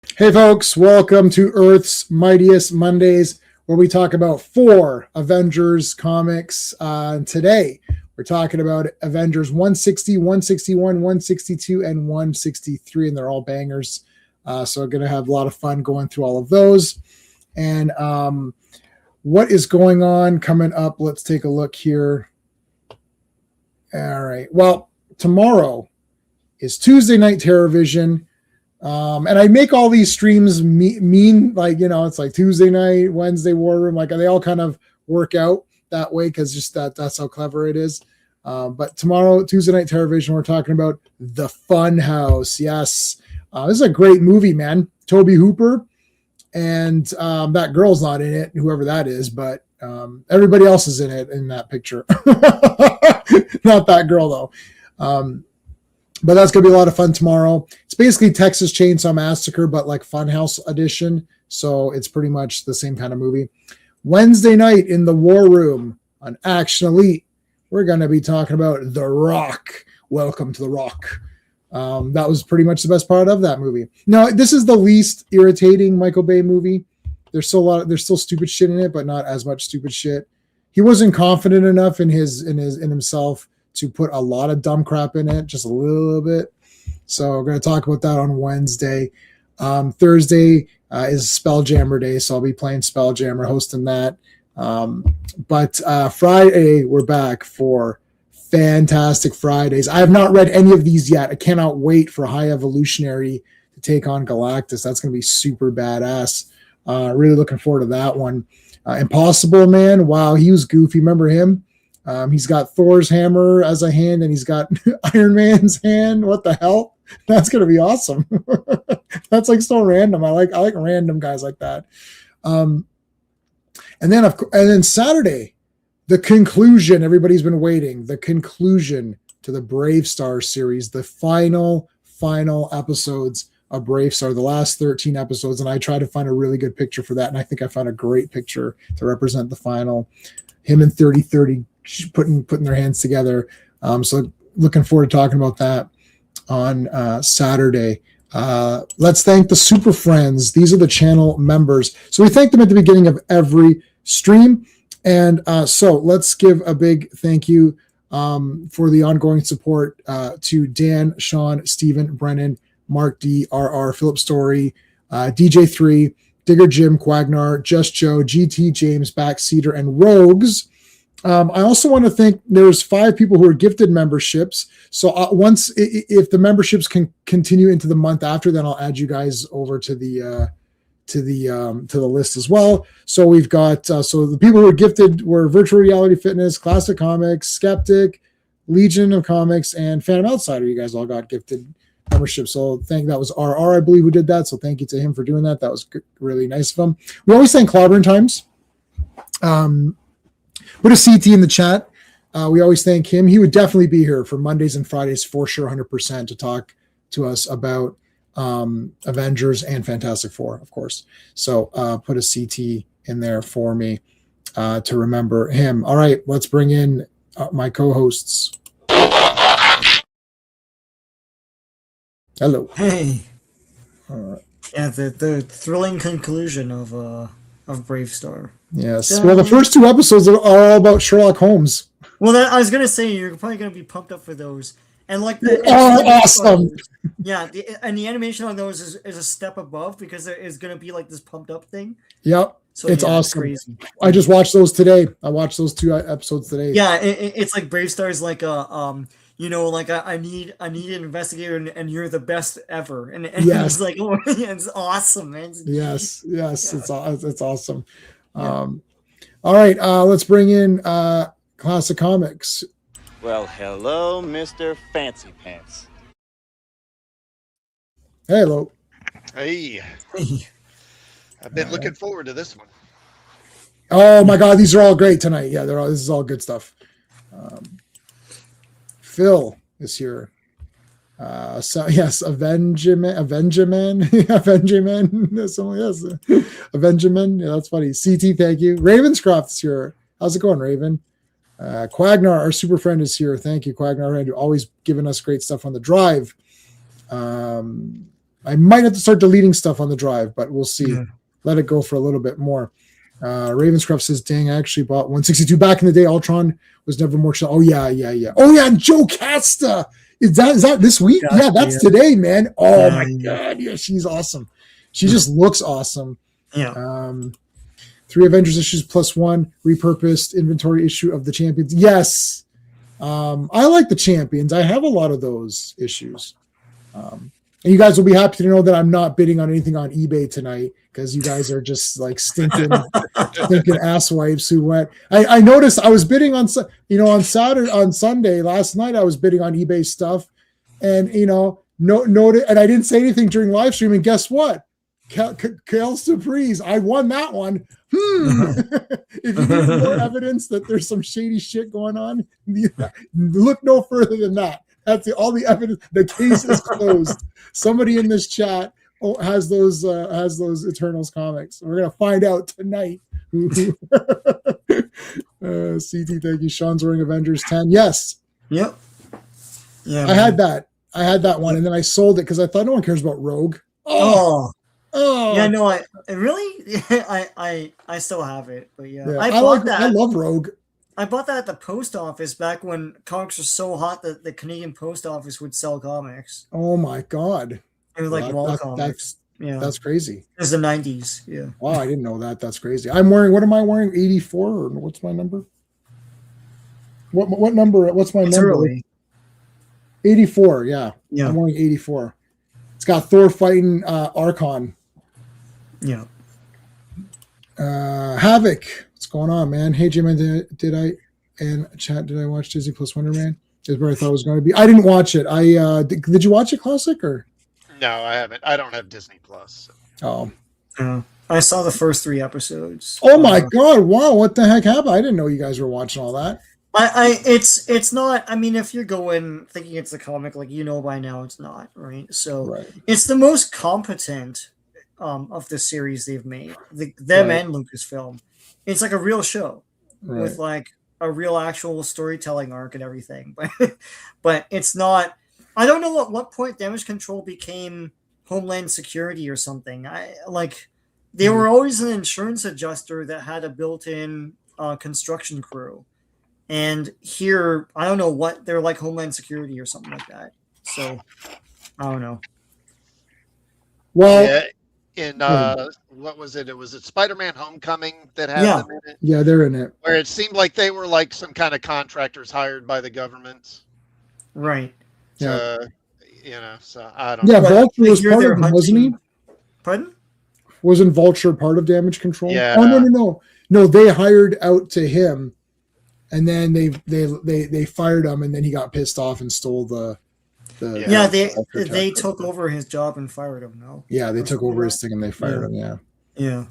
Hey folks, welcome to Earth's Mightiest Mondays, where we talk about 4 Avengers comics. Today, we're talking about Avengers 160, 161, 162, and 163, and they're all bangers. So we're going to have a lot of fun going through all of those. And what is going on coming up? Let's take a look here. All right. Well, tomorrow is Tuesday Night Terrorvision. And I make all these streams mean like, it's like Tuesday night, Wednesday War Room, like they all kind of work out that way because just that's how clever it is. But tomorrow, Tuesday Night Terrorvision, we're talking about The Fun House. Yes. This is a great movie, man. Toby Hooper, and that girl's not in it, whoever that is, but everybody else is in it in that picture. Not that girl, though. But that's going to be a lot of fun tomorrow. It's basically Texas Chainsaw Massacre, but like Funhouse edition. So it's pretty much the same kind of movie. Wednesday night in the War Room on Action Elite, we're going to be talking about The Rock. Welcome to The Rock. That was pretty much the best part of that movie. No, this is the least irritating Michael Bay movie. There's still stupid shit in it, but not as much stupid shit. He wasn't confident enough in himself to put a lot of dumb crap in it, just a little bit. So we're going to talk about that on Wednesday. Thursday is Spelljammer Day, so I'll be playing Spelljammer, hosting that. But Friday, we're back for Fantastic Fridays. I have not read any of these yet. I cannot wait for High Evolutionary to take on Galactus. That's going to be super badass. Really looking forward to that one. Impossible Man, wow, he was goofy. Remember him? He's got Thor's hammer as a hand, and he's got Iron Man's hand. What the hell? That's gonna be awesome. That's like so random. I like random guys like that. And then Saturday, the conclusion. Everybody's been waiting. The conclusion to the Brave Star series. The final episodes of Brave Star. The last 13 episodes, and I tried to find a really good picture for that, and I think I found a great picture to represent the final. Him and 3030 putting their hands together. So looking forward to talking about that on Saturday. Let's thank the Super Friends. These are the channel members. So we thank them at the beginning of every stream. And so let's give a big thank you for the ongoing support to Dan, Sean, Stephen, Brennan, Mark D, RR, Philip Story, DJ3, Digger Jim, Quagnar, Just Joe, GT, James, Backseater, and Rogues. I also want to thank, there's 5 people who are gifted memberships. So if the memberships can continue into the month after, then I'll add you guys over to the list as well. So we've got, so the people who are gifted were Virtual Reality Fitness, Classic Comics, Skeptic, Legion of Comics, and Phantom Outsider. You guys all got gifted membership. So that was RR, I believe, who did that. So thank you to him for doing that. That was really nice of him. We always thank Clobbering Times. Put a CT in the chat. We always thank him. He would definitely be here for Mondays and Fridays for sure, 100%, to talk to us about Avengers and Fantastic Four, of course. So put a CT in there for me to remember him. All right, let's bring in my co-hosts. Hello. Hey. All right. Yeah, the thrilling conclusion of Brave Star. Yes. Well, the first 2 episodes are all about Sherlock Holmes. Well, I was gonna say you're probably gonna be pumped up for those, and like awesome. Yeah, and the animation on those is a step above because there is gonna be like this pumped up thing. Yep. So it's awesome. It's crazy. I just watched those today. I watched those 2 episodes today. Yeah, it's like Brave Star is like a like I need an investigator, and you're the best ever, and yes. It's like, oh, it's awesome, man. Yes, yeah. It's awesome. All right, let's bring in Classic Comics. Well, hello, Mr. Fancy Pants. Hello. Hey. I've been looking forward to this one. Oh my God, these are all great tonight. Yeah, this is all good stuff. Phil is here. So yes, Avengerman. Avengerman. Yeah, that's funny. CT, thank you. Ravenscroft is here. How's it going, Raven? Quagnar, our super friend, is here. Thank you, Quagnar, always giving us great stuff on the drive. I might have to start deleting stuff on the drive, but we'll see. Yeah. Let it go for a little bit more. Ravenscroft says, dang, I actually bought 162 back in the day. Ultron was never more chill. Oh yeah. Oh yeah, and Joe Casta. Is that this week? Casta, yeah, that's today, man. Oh my god, yeah, she's awesome. She just looks awesome. Yeah. 3 Avengers issues plus 1 repurposed inventory issue of the Champions. Yes. I like the Champions. I have a lot of those issues. And you guys will be happy to know that I'm not bidding on anything on eBay tonight because you guys are just like stinking asswipes who went. I noticed I was bidding on Sunday last night. I was bidding on eBay stuff, and noted, and I didn't say anything during live stream. And guess what? Kel Surprise, I won that one. If you need more evidence that there's some shady shit going on, look no further than that. That's all the evidence. The case is closed. Somebody in this chat has those Eternals comics. We're gonna find out tonight. CT, thank you. Sean's wearing Avengers 10. Yes. Yep. Yeah. I had that one, and then I sold it because I thought no one cares about Rogue. Oh. Yeah, no, I really, I still have it, but yeah. I bought that. I love Rogue. I bought that at the post office back when comics were so hot that the Canadian post office would sell comics. Oh my god! It was like wall comics. That's crazy. It was the 90s. Yeah. Wow, I didn't know that. That's crazy. I'm wearing. What am I wearing? 84 or what's my number? What number? What's my number? Early. 84. Yeah. I'm wearing 84. It's got Thor fighting Archon. Yeah. Havoc. What's going on, man? Hey, Jim, did I watch Disney Plus Wonder Man? Is where I thought it was going to be. I didn't watch it. Did you watch it, Classic, or? No, I haven't. I don't have Disney Plus. So. Oh. I saw the first 3 episodes. Oh my god! Wow, what the heck happened? I didn't know you guys were watching all that. It's not. I mean, if you're going thinking it's a comic, like by now, it's not, right? So It's the most competent of the series they've made. Them and Lucasfilm. It's like a real show with like a real actual storytelling arc and everything. But it's not. I don't know at what point Damage Control became Homeland Security or something. They were always an insurance adjuster that had a built-in construction crew. And here, I don't know what they're like, Homeland Security or something like that. So, I don't know. Well, what was it? It was Spider-Man: Homecoming that had them in it. Yeah, they're in it. Where it seemed like they were like some kind of contractors hired by the government. Right. Yeah. So I don't know. Yeah, Vulture was part of it, wasn't he? Pardon? Wasn't Vulture part of Damage Control? Yeah. Oh no. No, they hired out to him. And then they fired him, and then he got pissed off and stole the they took over his job and fired him. No. Yeah, they took over his thing and they fired him. Yeah. Yeah.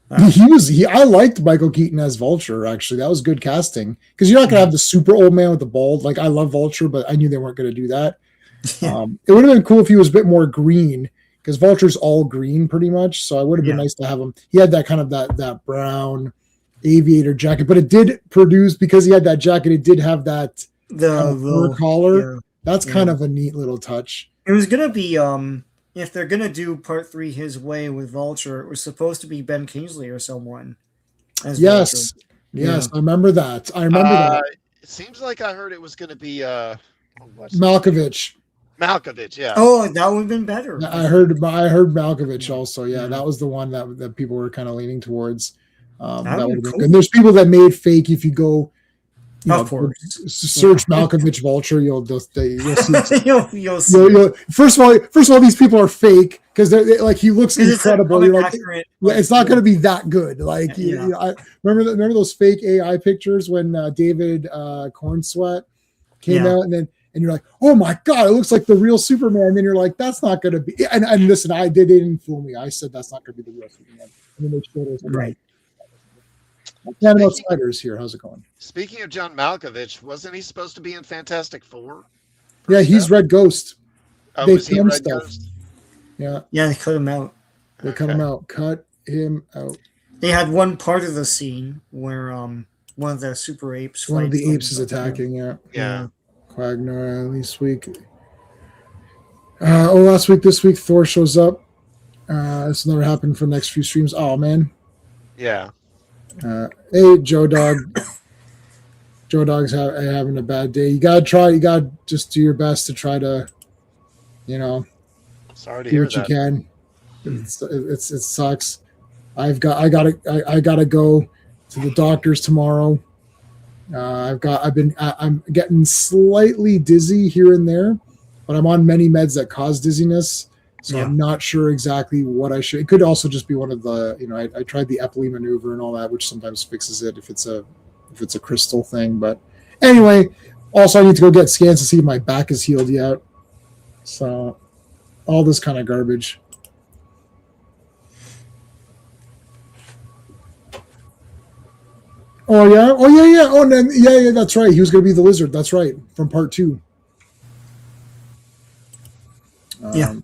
I liked Michael Keaton as Vulture. Actually, that was good casting because you're not gonna have the super old man with the bald. Like I love Vulture, but I knew they weren't gonna do that. It would have been cool if he was a bit more green because Vulture's all green pretty much. So it would have been nice to have him. He had that kind of that brown aviator jacket, but it did produce because he had that jacket. It did have that fur collar. That's kind of a neat little touch. It was gonna be if they're gonna do part 3 his way with Vulture, it was supposed to be Ben Kingsley or someone. Yes, I remember that. It seems like I heard it was gonna be Malkovich. Malkovich, yeah. Oh, that would have been better. I heard Malkovich also. Yeah, that was the one that people were kind of leaning towards. That would have been good. And there's people that made fake. If you go, search Malkovich Vulture, you'll see. you'll see. First of all, these people are fake because they're like he looks incredible. You're like, it's not going to be that good. Like, I remember those fake AI pictures when David Cornsweat came out, and you're like, oh my god, it looks like the real Superman. And then you're like, that's not going to be. And listen, they didn't fool me. I said that's not going to be the real Superman. And then they showed us right. Canada Outsiders here. How's it going? Speaking of John Malkovich, wasn't he supposed to be in Fantastic Four? Yeah, he's Red Ghost. Oh, was he Red Ghost? Yeah. Yeah, they cut him out. They cut him out. Cut him out. They had one part of the scene where one of the super apes. One of the apes is attacking. Yeah. Yeah. Quagmire, at least week. Last week, this week, Thor shows up. It's never happened for the next few streams. Oh man. Yeah. Hey, Joe Dog. Joe Dog's having a bad day. You gotta try. You gotta just do your best to try to, Sorry to do hear what you that. can. It sucks. I gotta go to the doctors tomorrow. I'm getting slightly dizzy here and there, but I'm on many meds that cause dizziness. So I'm not sure exactly what I should. It could also just be one of the, I tried the Epley maneuver and all that, which sometimes fixes it if it's a crystal thing. But anyway, also I need to go get scans to see if my back is healed yet. So all this kind of garbage. Oh yeah. Oh, and then, yeah. That's right. He was going to be the lizard. That's right. From part 2. Yeah.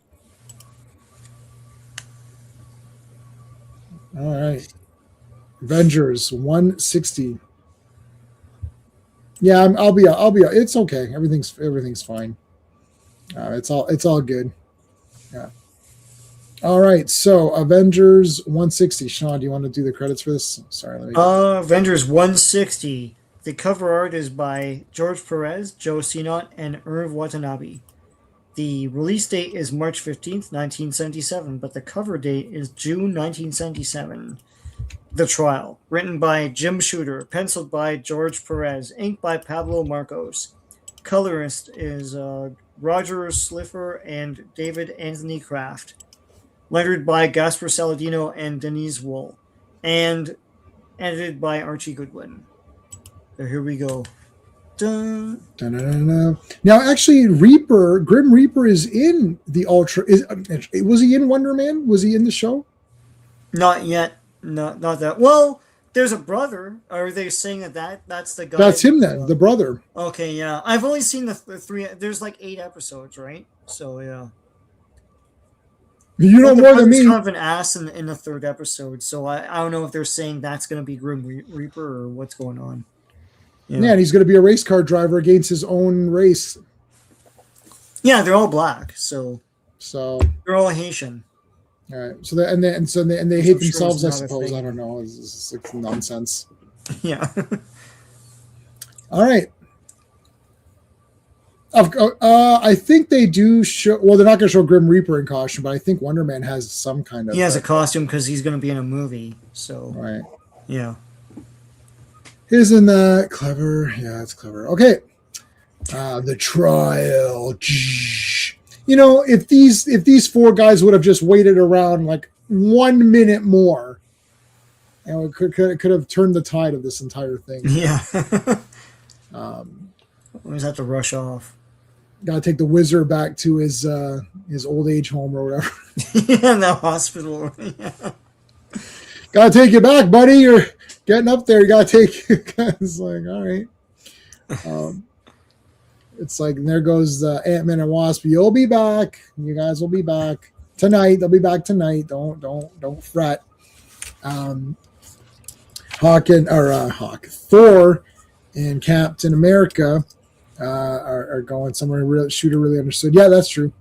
All right. Avengers 160. Yeah, I'll be. It's okay. Everything's fine. It's all good. Yeah. All right. So Avengers 160. Sean, do you want to do the credits for this? Sorry. Let me. Avengers 160. The cover art is by George Perez, Joe Sinot, and Irv Watanabe. The release date is March 15th, 1977, but the cover date is June 1977. The Trial, written by Jim Shooter, penciled by George Perez, inked by Pablo Marcos. Colorist is Roger Sliffer and David Anthony Kraft. Lettered by Gasper Saladino and Denise Wool. And edited by Archie Goodwin. So here we go. Dun. Dun. Now, actually, Grim Reaper is in the Ultra. Was he in Wonder Man? Was he in the show? Not yet. Not that. Well, there's a brother. Are they saying that's the guy? That's him then, the brother. Okay, yeah. I've only seen the 3. There's like 8 episodes, right? So yeah. You know more than me. Kind of an ass in the 3rd episode, so I don't know if they're saying that's going to be Grim Reaper or what's going on. Yeah, and he's going to be a race car driver against his own race. Yeah, they're all black, so they're all Haitian. All right, so they hate themselves, I suppose. I don't know. It's like nonsense. Yeah. All right. I think they do show. Well, they're not going to show Grim Reaper in costume, but I think Wonder Man has some kind of. He has a costume because he's going to be in a movie. So. Right. Yeah. Isn't that clever? Yeah, it's clever. Okay. The Trial. If these 4 guys would have just waited around like 1 minute more, it could have turned the tide of this entire thing. Yeah. Always have to rush off. Got to take the wizard back to his old age home or whatever. Yeah, in the hospital. Yeah. Got to take you back, buddy. You're getting up there. You got to take. It's like, all right. It's like, and there goes Ant-Man and Wasp. You'll be back. You guys will be back tonight. They'll be back tonight. Don't fret. Thor and Captain America are going somewhere. Shooter really understood. Yeah, that's true.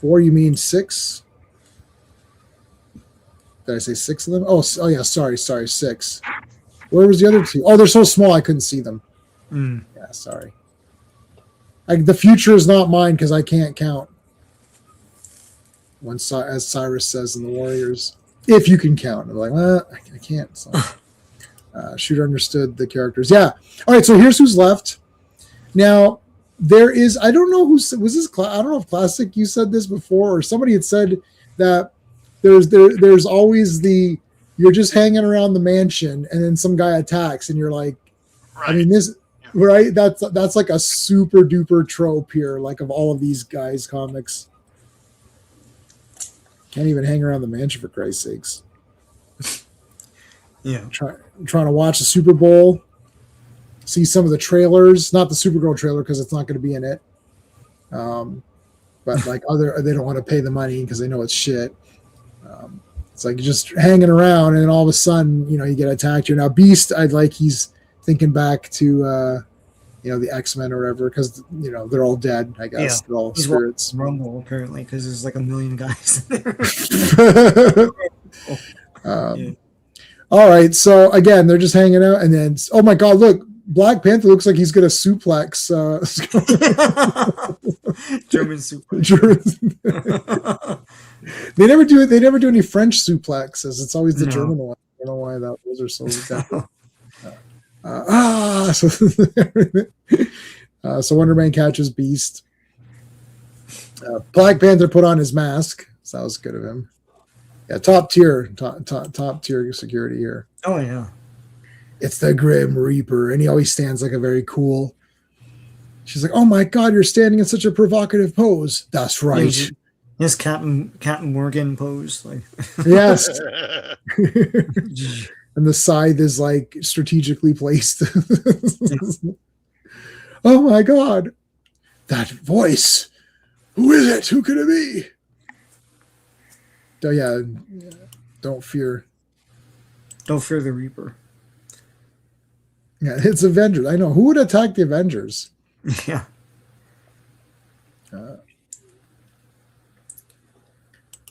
4, you mean 6? Did I say 6 of them? Oh yeah. Sorry, 6. Where was the other 2? Oh, they're so small I couldn't see them. Yeah, sorry. The future is not mine because I can't count. As Cyrus says in the Warriors, if you can count. I'm like, well, I can't. So. Shooter understood the characters. Yeah. All right. So here's who's left. Now there is. I don't know who was this. I don't know if Classic you said this before or somebody had said that there's always you're just hanging around the mansion and then some guy attacks and you're like, right. I mean this. Yeah. Right. That's like a super duper trope here. Like of all of these guys comics. Can't even hang around the mansion for Christ's sakes. Yeah. Trying to watch the Super Bowl, see some of the trailers, not the Supergirl trailer because it's not going to be in it. But like they don't want to pay the money because they know it's shit. It's like you're just hanging around and then all of a sudden, you get attacked. You're now Beast. He's thinking back to the X-Men or whatever, because they're all dead, I guess. Yeah. They're all He's spirits. Rumble apparently because there's like a million guys in there. Yeah. All right, so again, they're just hanging out, and then oh my god, look, Black Panther looks like he's gonna suplex. German suplex. They never do it. They never do any French suplexes. It's always the German one. I don't know why those are so. So Wonder Man catches Beast. Black Panther put on his mask, so that was good of him. Yeah, top tier security here. Oh yeah, it's the Grim Reaper, and he always stands like a very cool. She's like, "Oh my God, you're standing in such a provocative pose." That's right. His Captain Morgan pose, like yes. And the scythe is like strategically placed. Oh my God, that voice! Who is it? Who could it be? Oh yeah, don't fear. Don't fear the Reaper. Yeah, it's Avengers. I know. Who would attack the Avengers? Yeah.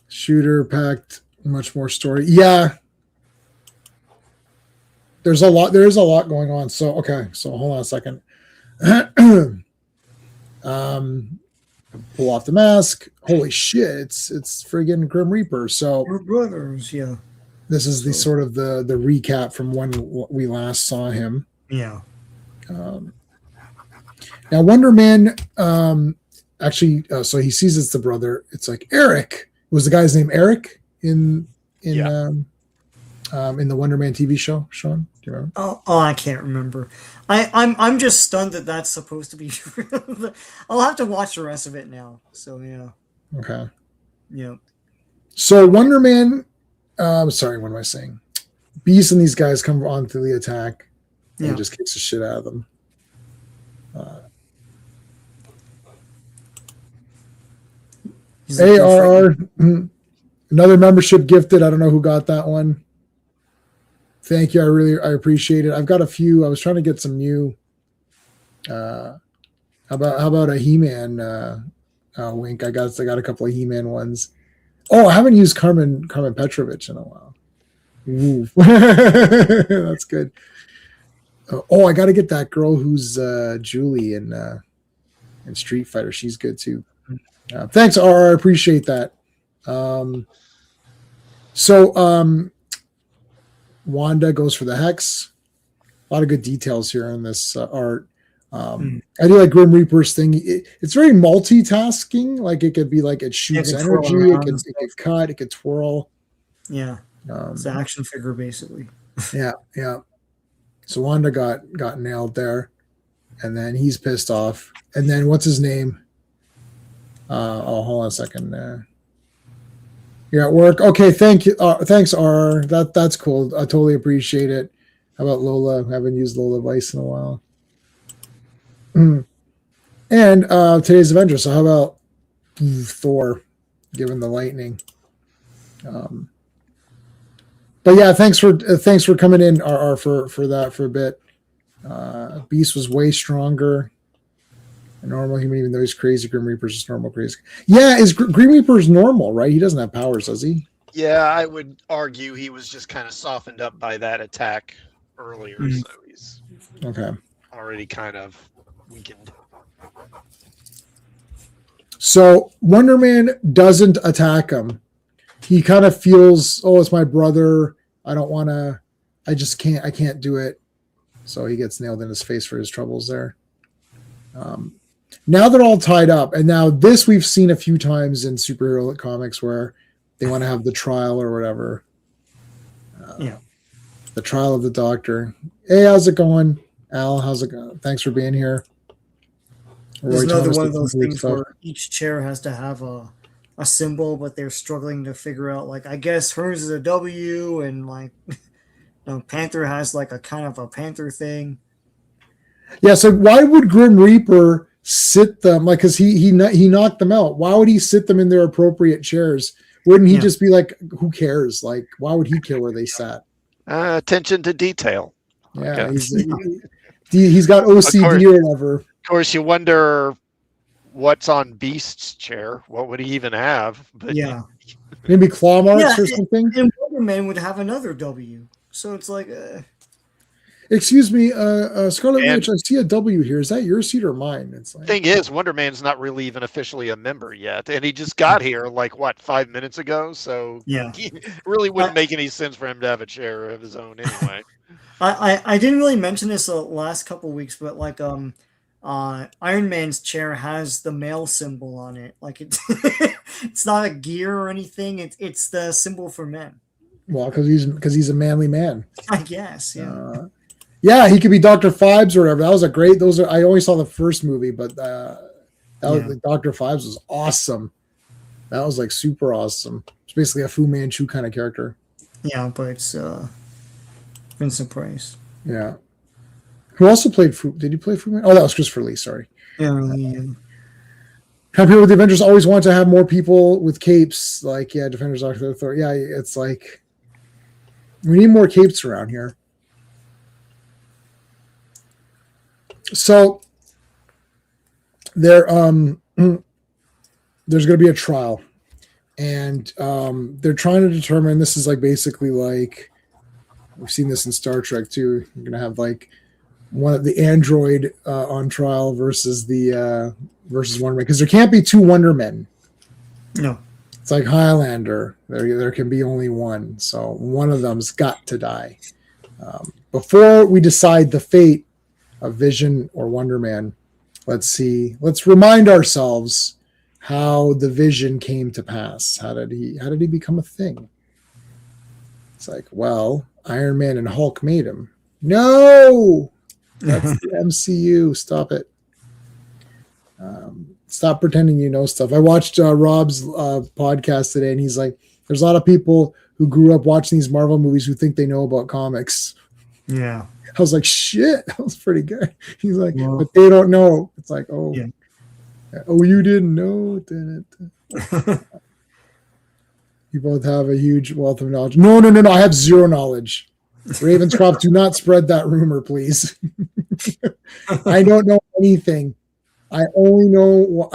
Shooter packed much more story. Yeah. There's a lot going on. So hold on a second. Pull off the mask. Holy shit, it's friggin' Grim Reaper. So we're brothers, yeah. This is the sort of the recap from when we last saw him. Yeah. Now Wonder Man actually so he sees it's the brother. It's like Eric. Was the guy's name Eric in the Wonder Man TV show, Sean? Do you remember? Oh, I can't remember. I'm just stunned that that's supposed to be. I'll have to watch the rest of it now. So yeah. Okay. Yeah. So Wonder Man. Sorry, what am I saying? Beast and these guys come on through the attack. And he just kicks the shit out of them. ARR, another membership gifted. I don't know who got that one. Thank you. I appreciate it. I've got a few. I was trying to get some new. How about a He-Man wink? I got a couple of He-Man ones. Oh, I haven't used Carmen Petrovich in a while. Ooh. That's good. Oh, I got to get that girl who's Julie in Street Fighter. She's good too. Thanks, R. I appreciate that. Wanda goes for the hex. A lot of good details here on this art. I do like Grim Reaper's thing. It's very multitasking. Like it could be like it shoots energy, it could cut, it could twirl. Yeah, it's an action figure basically. Yeah. So Wanda got nailed there, and then he's pissed off. And then what's his name? Hold on a second. You're at work. Okay, thank you. Thanks, R. That's cool. I totally appreciate it. How about Lola? I haven't used Lola Vice in a while. And today's Avengers. So how about Thor giving the lightning? But yeah, thanks for coming in, RR, for that for a bit. Beast was way stronger. A normal human, even though he's crazy. Grim Reaper's just normal crazy. Yeah, is Grim Reaper's normal, right? He doesn't have powers, does he? Yeah, I would argue he was just kind of softened up by that attack earlier, so he's already kind of weakened. So Wonder Man doesn't attack him. He kind of feels, oh, it's my brother. I can't do it. So he gets nailed in his face for his troubles there. Now they're all tied up. And now this we've seen a few times in superhero comics where they want to have the trial or whatever. The trial of the Doctor. Hey, how's it going? Al, how's it going? Thanks for being here. There's another one of those things where each chair has to have a symbol, but they're struggling to figure out, like, I guess hers is a W, and like Panther has like a kind of a Panther thing. Yeah, so why would Grim Reaper sit them, like, because he knocked them out? Why would he sit them in their appropriate chairs? Wouldn't he just be like, who cares? Like, why would he care where they sat? Attention to detail. Yeah, He's got OCD or whatever. Of course, you wonder what's on Beast's chair. What would he even have? But yeah, maybe claw marks or something. And Wonder Man would have another W. So it's like, excuse me, Scarlet Witch. I see a W here. Is that your seat or mine? It's like, thing is, Wonder Man's not really even officially a member yet, and he just got here like what 5 minutes ago. So yeah, it really wouldn't make any sense for him to have a chair of his own anyway. I didn't really mention this the last couple of weeks, but like Iron Man's chair has the male symbol on it. Like it's not a gear or anything. It's the symbol for men. Well, because he's a manly man. I guess, yeah. Yeah, he could be Dr. Phibes or whatever. That was a great. I only saw the first movie, but was like Dr. Phibes was awesome. That was like super awesome. It's basically a Fu Manchu kind of character. Yeah, but it's Vincent Price. Yeah. Who also played Fu? Did he play Fu Manchu? Oh, that was Christopher Lee. Sorry. Yeah. People with the Avengers always want to have more people with capes. Like, yeah, Defenders, Doctor Thor. Yeah, it's like we need more capes around here. So there's going to be a trial, and they're trying to determine. This is like basically like we've seen this in Star Trek too. You're going to have like one of the android on trial versus Wonder Man, because there can't be two Wonder Men. No, it's like Highlander. There can be only one, so one of them's got to die. Before we decide the fate of Vision or Wonder Man, let's remind ourselves how the Vision came to pass. How did he become a thing? It's like, well, Iron Man and Hulk made him. No, that's the MCU. Stop it. Stop pretending you know stuff. I watched Rob's podcast today, and he's like, there's a lot of people who grew up watching these Marvel movies who think they know about comics. Yeah. I was like, shit, that was pretty good. He's like, but they don't know. It's like, oh, yeah. Oh, you didn't know, didn't it? You both have a huge wealth of knowledge. No. I have zero knowledge. Ravenscroft, do not spread that rumor, please. I don't know anything. I only know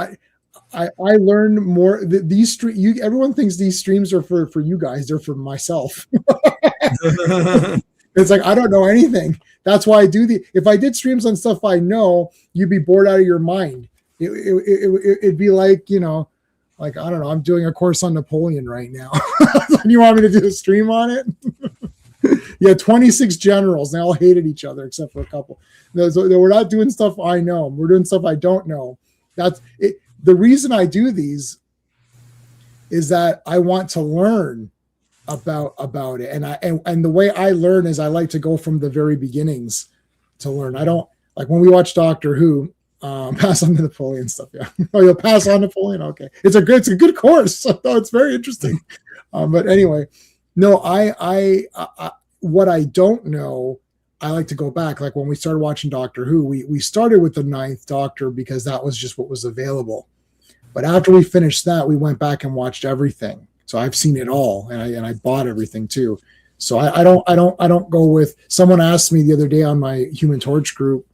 I learned more. Everyone thinks these streams are for you guys. They're for myself. It's like, I don't know anything. That's why I do if I did streams on stuff I know, you'd be bored out of your mind. It'd be like, like, I don't know, I'm doing a course on Napoleon right now. You want me to do a stream on it? Yeah, 26 generals. They all hated each other except for a couple. We're not doing stuff I know. We're doing stuff I don't know. That's it. The reason I do these is that I want to learn about it, and the way I learn is I like to go from the very beginnings to learn. I don't like when we watch Doctor Who. Pass on the Napoleon stuff. Yeah. Oh, you'll pass on Napoleon. Okay, it's a good course. It's very interesting. But anyway, no, I what I don't know, I like to go back. Like when we started watching Doctor Who, we started with the 9th Doctor because that was just what was available. But after we finished that, we went back and watched everything. So I've seen it all, and I bought everything too. So I don't go with. Someone asked me the other day on my Human Torch group,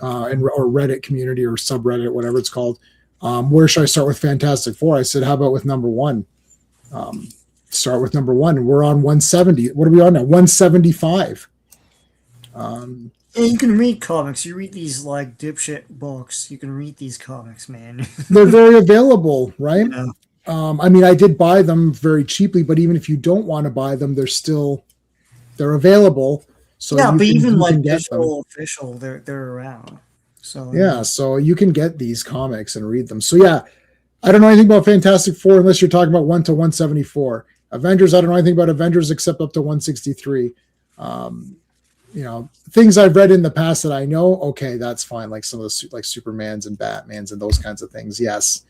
or Reddit community or subreddit, whatever it's called. Where should I start with Fantastic Four? I said, how about with number 1? Start with number 1. We're on 170. What are we on now? 175. And you can read comics. You read these like dipshit books. You can read these comics, man. They're very available, right? Yeah. I mean, I did buy them very cheaply, but even if you don't want to buy them, they're available. So yeah, but even like digital official, they're around. So yeah, so you can get these comics and read them. So yeah, I don't know anything about Fantastic Four unless you're talking about 1 to 174. Avengers, I don't know anything about Avengers except up to 163. Things I've read in the past that I know, okay, that's fine. Like some of the like Supermans and Batmans and those kinds of things, yes.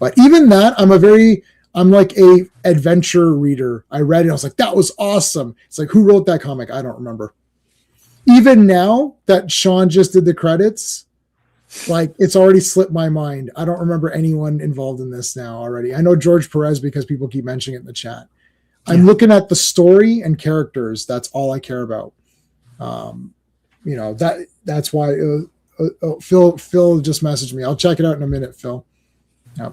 But even that, I'm like a adventure reader. I read it, I was like, that was awesome. It's like, who wrote that comic? I don't remember. Even now that Sean just did the credits, like it's already slipped my mind. I don't remember anyone involved in this now already. I know George Perez because people keep mentioning it in the chat. Yeah. I'm looking at the story and characters. That's all I care about. That that's why Phil just messaged me. I'll check it out in a minute, Phil.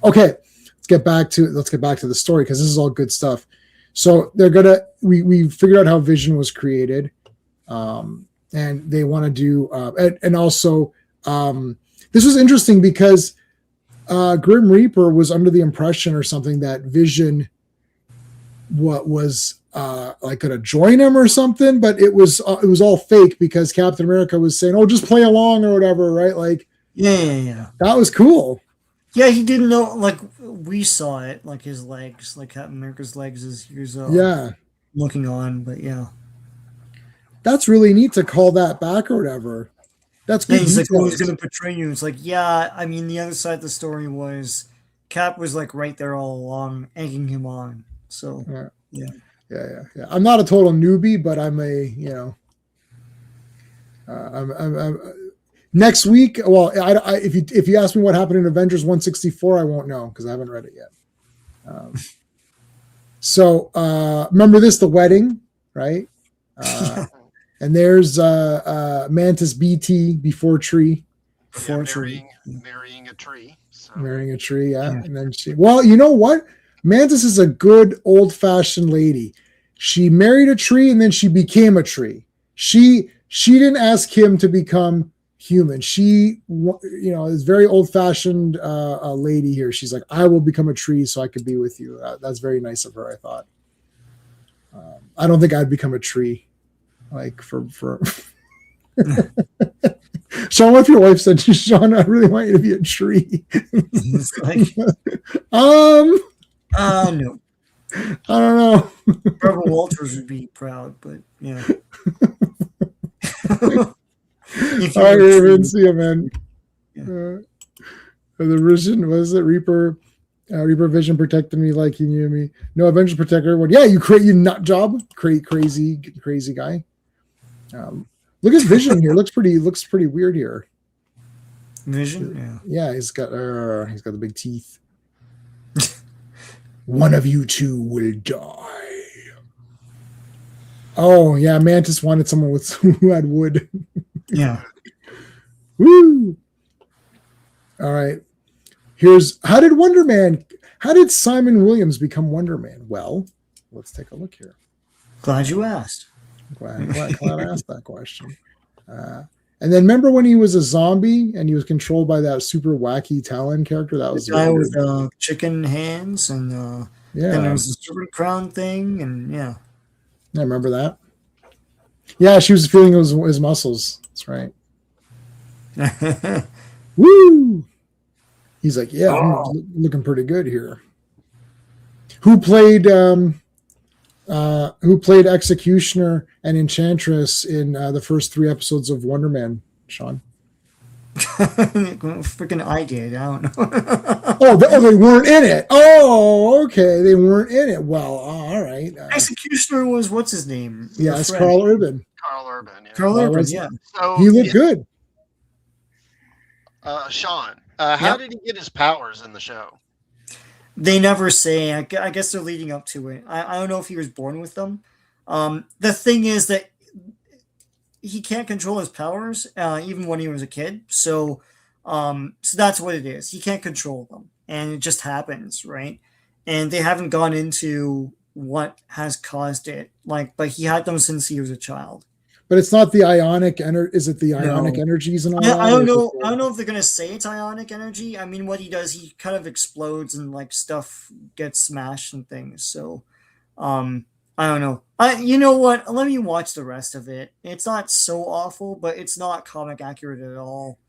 Okay, let's get back to the story because this is all good stuff. So we figured out how Vision was created, and they want to do and also this was interesting because Grim Reaper was under the impression or something that Vision was like going to join him or something, but it was all fake because Captain America was saying, "Oh, just play along" or whatever, right? Like, yeah. That was cool. Yeah, he didn't know. Like we saw it, like his legs, like Captain America's legs, as he was looking on. But yeah, that's really neat to call that back or whatever. That's good. He's like, "Who's going to betray you?" It's like, yeah. I mean, the other side of the story was Cap was like right there all along, egging him on. So yeah. I'm not a total newbie, but I'm a I'm next week. Well, if you ask me what happened in Avengers 164, I won't know because I haven't read it yet. So remember this: the wedding, right? And there's Mantis BT before tree. Marrying a tree. So. Marrying a tree, yeah. And then well, you know what? Mantis is a good old-fashioned lady. She married a tree and then she became a tree. She didn't ask him to become human. She, is very old-fashioned lady here. She's like, I will become a tree so I could be with you. That's very nice of her, I thought. I don't think I'd become a tree. Like for Sean, what if your wife said to Sean, I really want you to be a tree? Like, no. I don't know. Barbara Walters would be proud, but yeah. All right, Raven, see you, man. Yeah. The Vision, was it Reaper? Reaper Vision protected me like he knew me. No, Avengers protect everyone. Yeah, you nut job, crazy guy. Look at Vision here. Looks pretty weird here. Vision, yeah. He's got the big teeth. One of you two will die. Oh yeah, Mantis wanted someone who had wood. Yeah. Woo! All right. How did Simon Williams become Wonder Man? Well, let's take a look here. Glad you asked. Glad I asked that question. And then remember when he was a zombie and he was controlled by that super wacky Talon character? That was the guy with chicken hands and and there was the serpent crown thing and I remember that. Yeah, she was feeling his muscles. That's right. Woo! He's like, I'm looking pretty good here. Who played Executioner and Enchantress in the first 3 episodes of Wonder Man, Sean? Freaking I did. I don't know. They weren't in it. Oh, okay. They weren't in it. Well, all right. Executioner was, what's his name? Yeah, it's Carl Urban. Carl Urban, yeah. So he looked good. Sean, how did he get his powers in the show? They never say. I guess they're leading up to it. I don't know if he was born with them. The thing is that he can't control his powers, even when he was a kid. So that's what it is. He can't control them, and it just happens, right? And they haven't gone into what has caused it. But he had them since he was a child. But it's not the ionic energy. Is it the ionic energies and all that? I don't know. I don't know if they're gonna say it's ionic energy. I mean, what he does, he kind of explodes and stuff gets smashed and things. So, I don't know. You know what? Let me watch the rest of it. It's not so awful, but it's not comic accurate at all.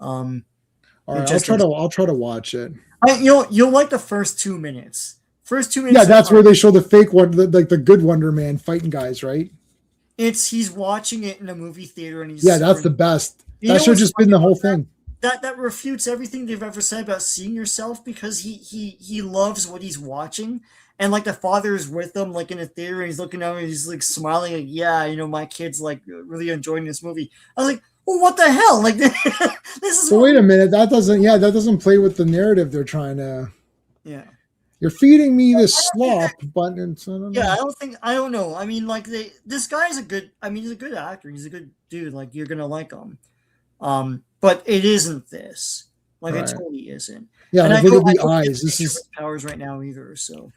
All right, I'll try to watch it. You'll like the first 2 minutes. Yeah, that's where they show the fake one, the good Wonder Man fighting guys, right? He's watching it in a movie theater and he's that's the best. That should have just been the whole thing. That refutes everything they've ever said about seeing yourself because he loves what he's watching and the father is with him in a theater and he's looking at him and he's smiling my kid's really enjoying this movie. I was like, well, what the hell? This is. So wait a minute, that doesn't play with the narrative they're trying to. Yeah. You're feeding me this slop, but I don't know. I mean, this guy is he's a good actor. He's a good dude. You're gonna like him. But it isn't this. Like it totally isn't. Yeah, and look at the eyes. This is powers right now either. So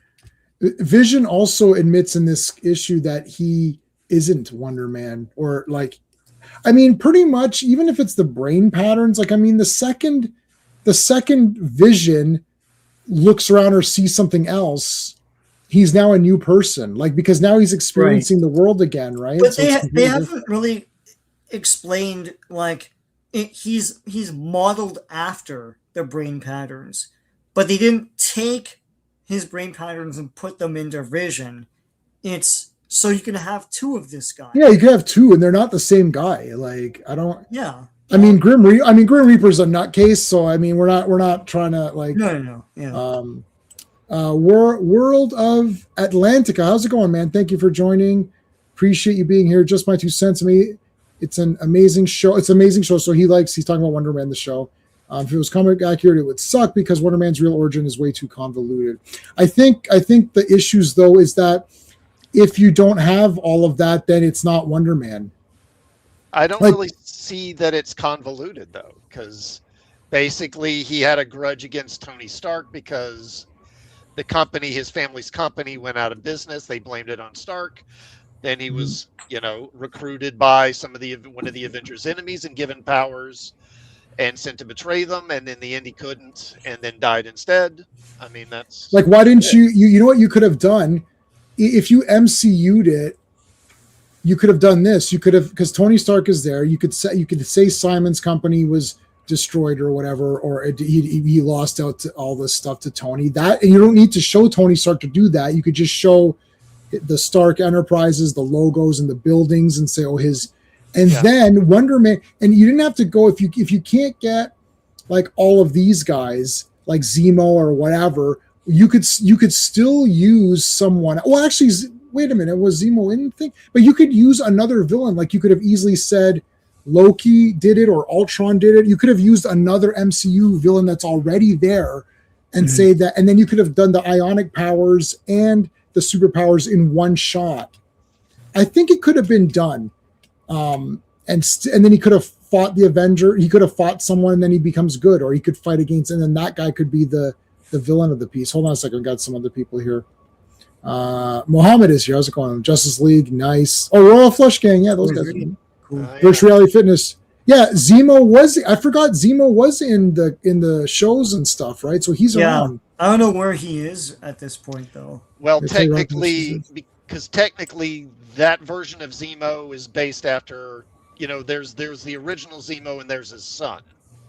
Vision also admits in this issue that he isn't Wonder Man, or like, I mean, pretty much, even if it's the brain patterns, like, I mean, the second Vision looks around or sees something else, he's now a new person, like, because now he's experiencing the world again, right? But so they haven't really explained, like, he's modeled after the brain patterns, but they didn't take his brain patterns and put them into Vision. It's so you can have two of this guy. Yeah, you can have two, and they're not the same guy. Like, I don't. Yeah. I mean, Grim Reaper's a nutcase, so I mean, we're not trying to like. No. Yeah. World of Atlantica. How's it going, man? Thank you for joining. Appreciate you being here. Just my 2 cents. It's an amazing show. It's an amazing show. So he's talking about Wonder Man, the show. If it was comic accurate, it would suck because Wonder Man's real origin is way too convoluted. I think the issues though is that if you don't have all of that, then it's not Wonder Man. I don't really see that it's convoluted though, because basically he had a grudge against Tony Stark because the company, his family's company, went out of business. They blamed it on Stark. Then he was, recruited by one of the Avengers' enemies and given powers and sent to betray them. And in the end, he couldn't, and then died instead. I mean, that's like, why didn't you know what you could have done if you MCU'd it? You could have done this. You could have, because Tony Stark is there. You could say Simon's company was destroyed or whatever, or he lost out to all this stuff to Tony. That, and you don't need to show Tony Stark to do that. You could just show the Stark Enterprises, the logos and the buildings, and say, then Wonder Man. And you didn't have to go if you can't get like all of these guys like Zemo or whatever. You could still use someone. Well, actually, wait a minute, was Zemo in the thing? But you could use another villain. Like, you could have easily said Loki did it or Ultron did it. You could have used another MCU villain that's already there and say that, and then you could have done the ionic powers and the superpowers in one shot. I think it could have been done. And then he could have fought the Avenger. He could have fought someone and then he becomes good, or he could fight against, and then that guy could be the villain of the piece. Hold on a second. I've got some other people here. Mohammed is here. How's it going? Justice League. Nice. Oh, Royal Flush Gang. Yeah, those guys. Cool. Virtual Reality Fitness. Yeah, I forgot Zemo was in the shows and stuff, right? So he's around. I don't know where he is at this point, though. Well, technically, because that version of Zemo is based after, there's the original Zemo and there's his son.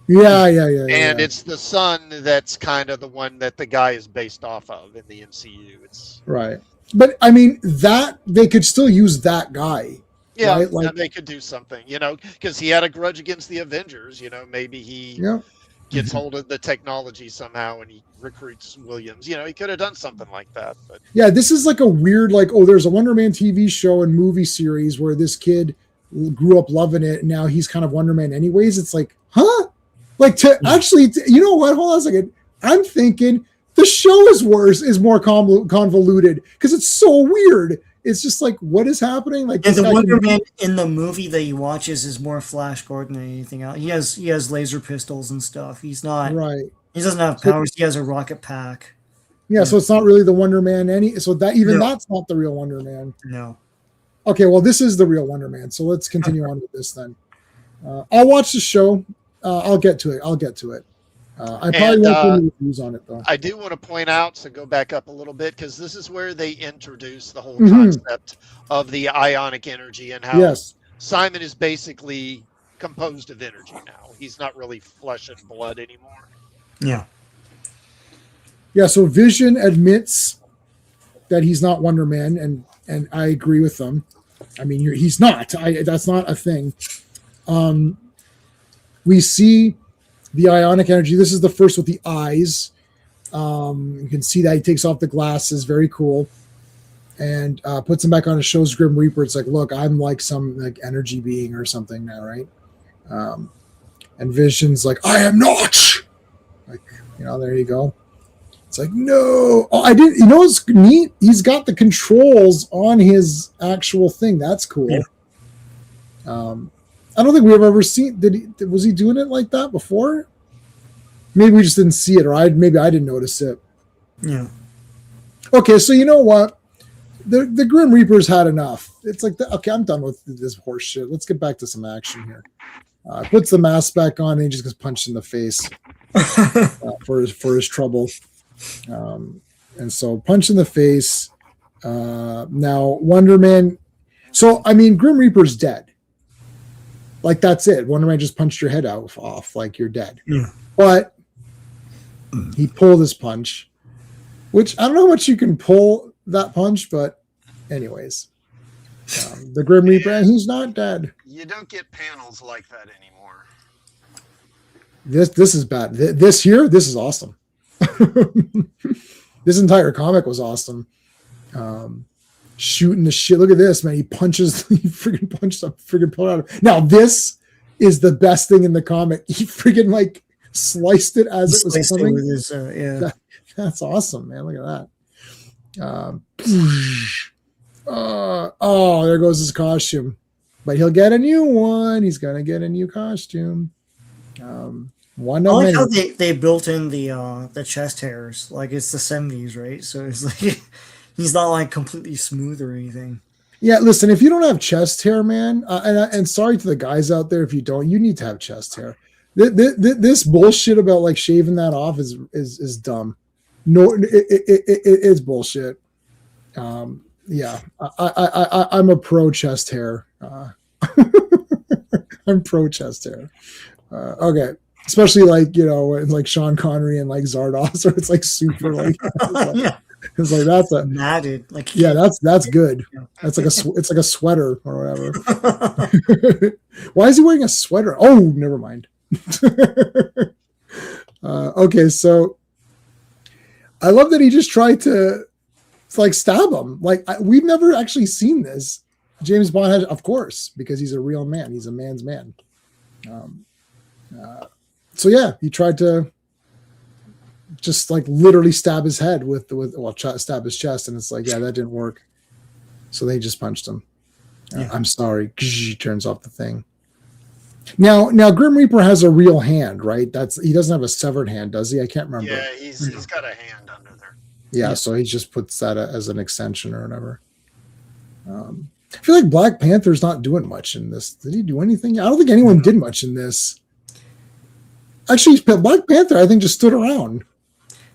Yeah. And it's the son that's kind of the one that the guy is based off of in the MCU. It's right. But I mean, that they could still use that guy. Yeah, right? Like, they could do something, because he had a grudge against the Avengers. Maybe he gets hold of the technology somehow and he recruits Williams. He could have done something like that. But yeah, this is like a weird, like, there's a Wonder Man TV show and movie series where this kid grew up loving it and now he's kind of Wonder Man anyways. It's like, huh? Like, actually, you know what? Hold on a second. I'm thinking the show is more convoluted because it's so weird. It's just like, what is happening? Like, the Wonder Man in the movie that he watches is more Flash Gordon than anything else. He has laser pistols and stuff. He's not right. He doesn't have powers. He has a rocket pack. Yeah, so it's not really the Wonder Man. That's not the real Wonder Man. No. Okay, well, this is the real Wonder Man. So let's continue on with this then. I'll watch the show. I'll get to it. I probably won't do any reviews on it, though. I do want to point out, so go back up a little bit, because this is where they introduce the whole concept of the ionic energy and how Simon is basically composed of energy now. He's not really flesh and blood anymore. Yeah. Yeah, so Vision admits that he's not Wonder Man, and I agree with them. I mean, he's not. That's not a thing. We see the ionic energy. This is the first with the eyes. You can see that he takes off the glasses. Very cool. And puts them back on and shows Grim Reaper. It's like, look, I'm like some like energy being or something now, right? And Vision's like, I am not. Like, there you go. It's like, no. Oh, I didn't. It's neat. He's got the controls on his actual thing. That's cool. Yeah. I don't think we've ever seen. Was he doing it like that before? Maybe we just didn't see it, or maybe I didn't notice it. Yeah. Okay, so you know what? The Grim Reaper's had enough. It's like, okay, I'm done with this horse shit. Let's get back to some action here. Puts the mask back on and he just gets punched in the face for his trouble. And so punch in the face. Now Wonder Man. So I mean, Grim Reaper's dead. Like that's it. Wonder Man just punched your head off. Like you're dead. Yeah. But he pulled his punch, which I don't know how much you can pull that punch, but anyways, the Grim Reaper, he's not dead. You don't get panels like that anymore. This is bad. This is awesome. This entire comic was awesome. Shooting the shit. Look at this, man. He freaking punched a freaking pillar out of it. Now this is the best thing in the comic. He freaking like sliced it as it was coming. With his, yeah. That's awesome, man. Look at that. There goes his costume. But he'll get a new one. He's gonna get a new costume. One I of like many. how they built in the chest hairs, like it's the 70s, right? So it's like he's not like completely smooth or anything. Yeah, listen, if you don't have chest hair, man, and sorry to the guys out there if you don't, you need to have chest hair. This bullshit about like shaving that off is dumb. No, it's bullshit. Yeah, I'm a pro chest hair. I'm pro chest hair. Okay, especially like like Sean Connery and like Zardoz, or it's like super like. Yeah. It's like that's a matted, like yeah, that's good. That's like it's like a sweater or whatever. Why is he wearing a sweater? Oh, never mind. Okay, so I love that he just tried to like stab him. Like we've never actually seen this. James Bond has, of course, because he's a real man. He's a man's man. So yeah, he tried to just like literally stab his head stab his chest, and it's like, yeah, that didn't work. So they just punched him. Yeah. I'm sorry. Turns off the thing. Now Grim Reaper has a real hand, right? He doesn't have a severed hand, does he? I can't remember. Yeah, he's got a hand under there. Yeah, so he just puts that as an extension or whatever. I feel like Black Panther's not doing much in this. Did he do anything? I don't think anyone did much in this. Actually, Black Panther, I think, just stood around.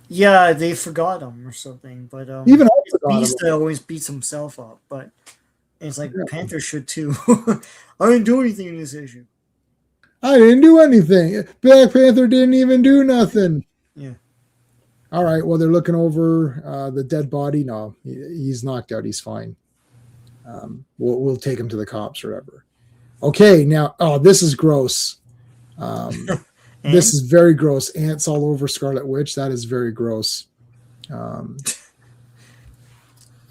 Yeah, they forgot him or something. But even Beast always beats himself up. But it's like Panther should too. I didn't do anything in this issue. I didn't do anything. Black Panther didn't even do nothing. Yeah. All right. Well, they're looking over the dead body. No, he's knocked out. He's fine. We'll take him to the cops or whatever. Okay. Now, this is gross. This is very gross. Ants all over Scarlet Witch. That is very gross.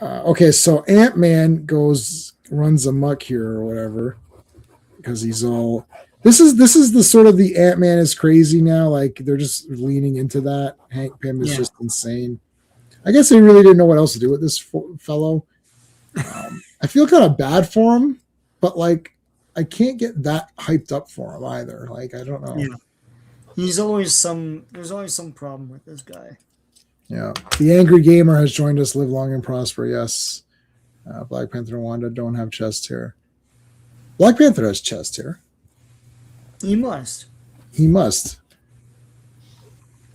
Okay, so Ant-Man runs amok here or whatever because he's all. This is the sort of the Ant-Man is crazy now. Like they're just leaning into that. Hank Pym is just insane. I guess they really didn't know what else to do with this fellow. I feel kind of bad for him, but like I can't get that hyped up for him either. Like I don't know. Yeah. There's always some problem with this guy. Yeah. The Angry Gamer has joined us. Live long and prosper. Yes. Black Panther and Wanda don't have chest hair. Black Panther has chest hair. He must.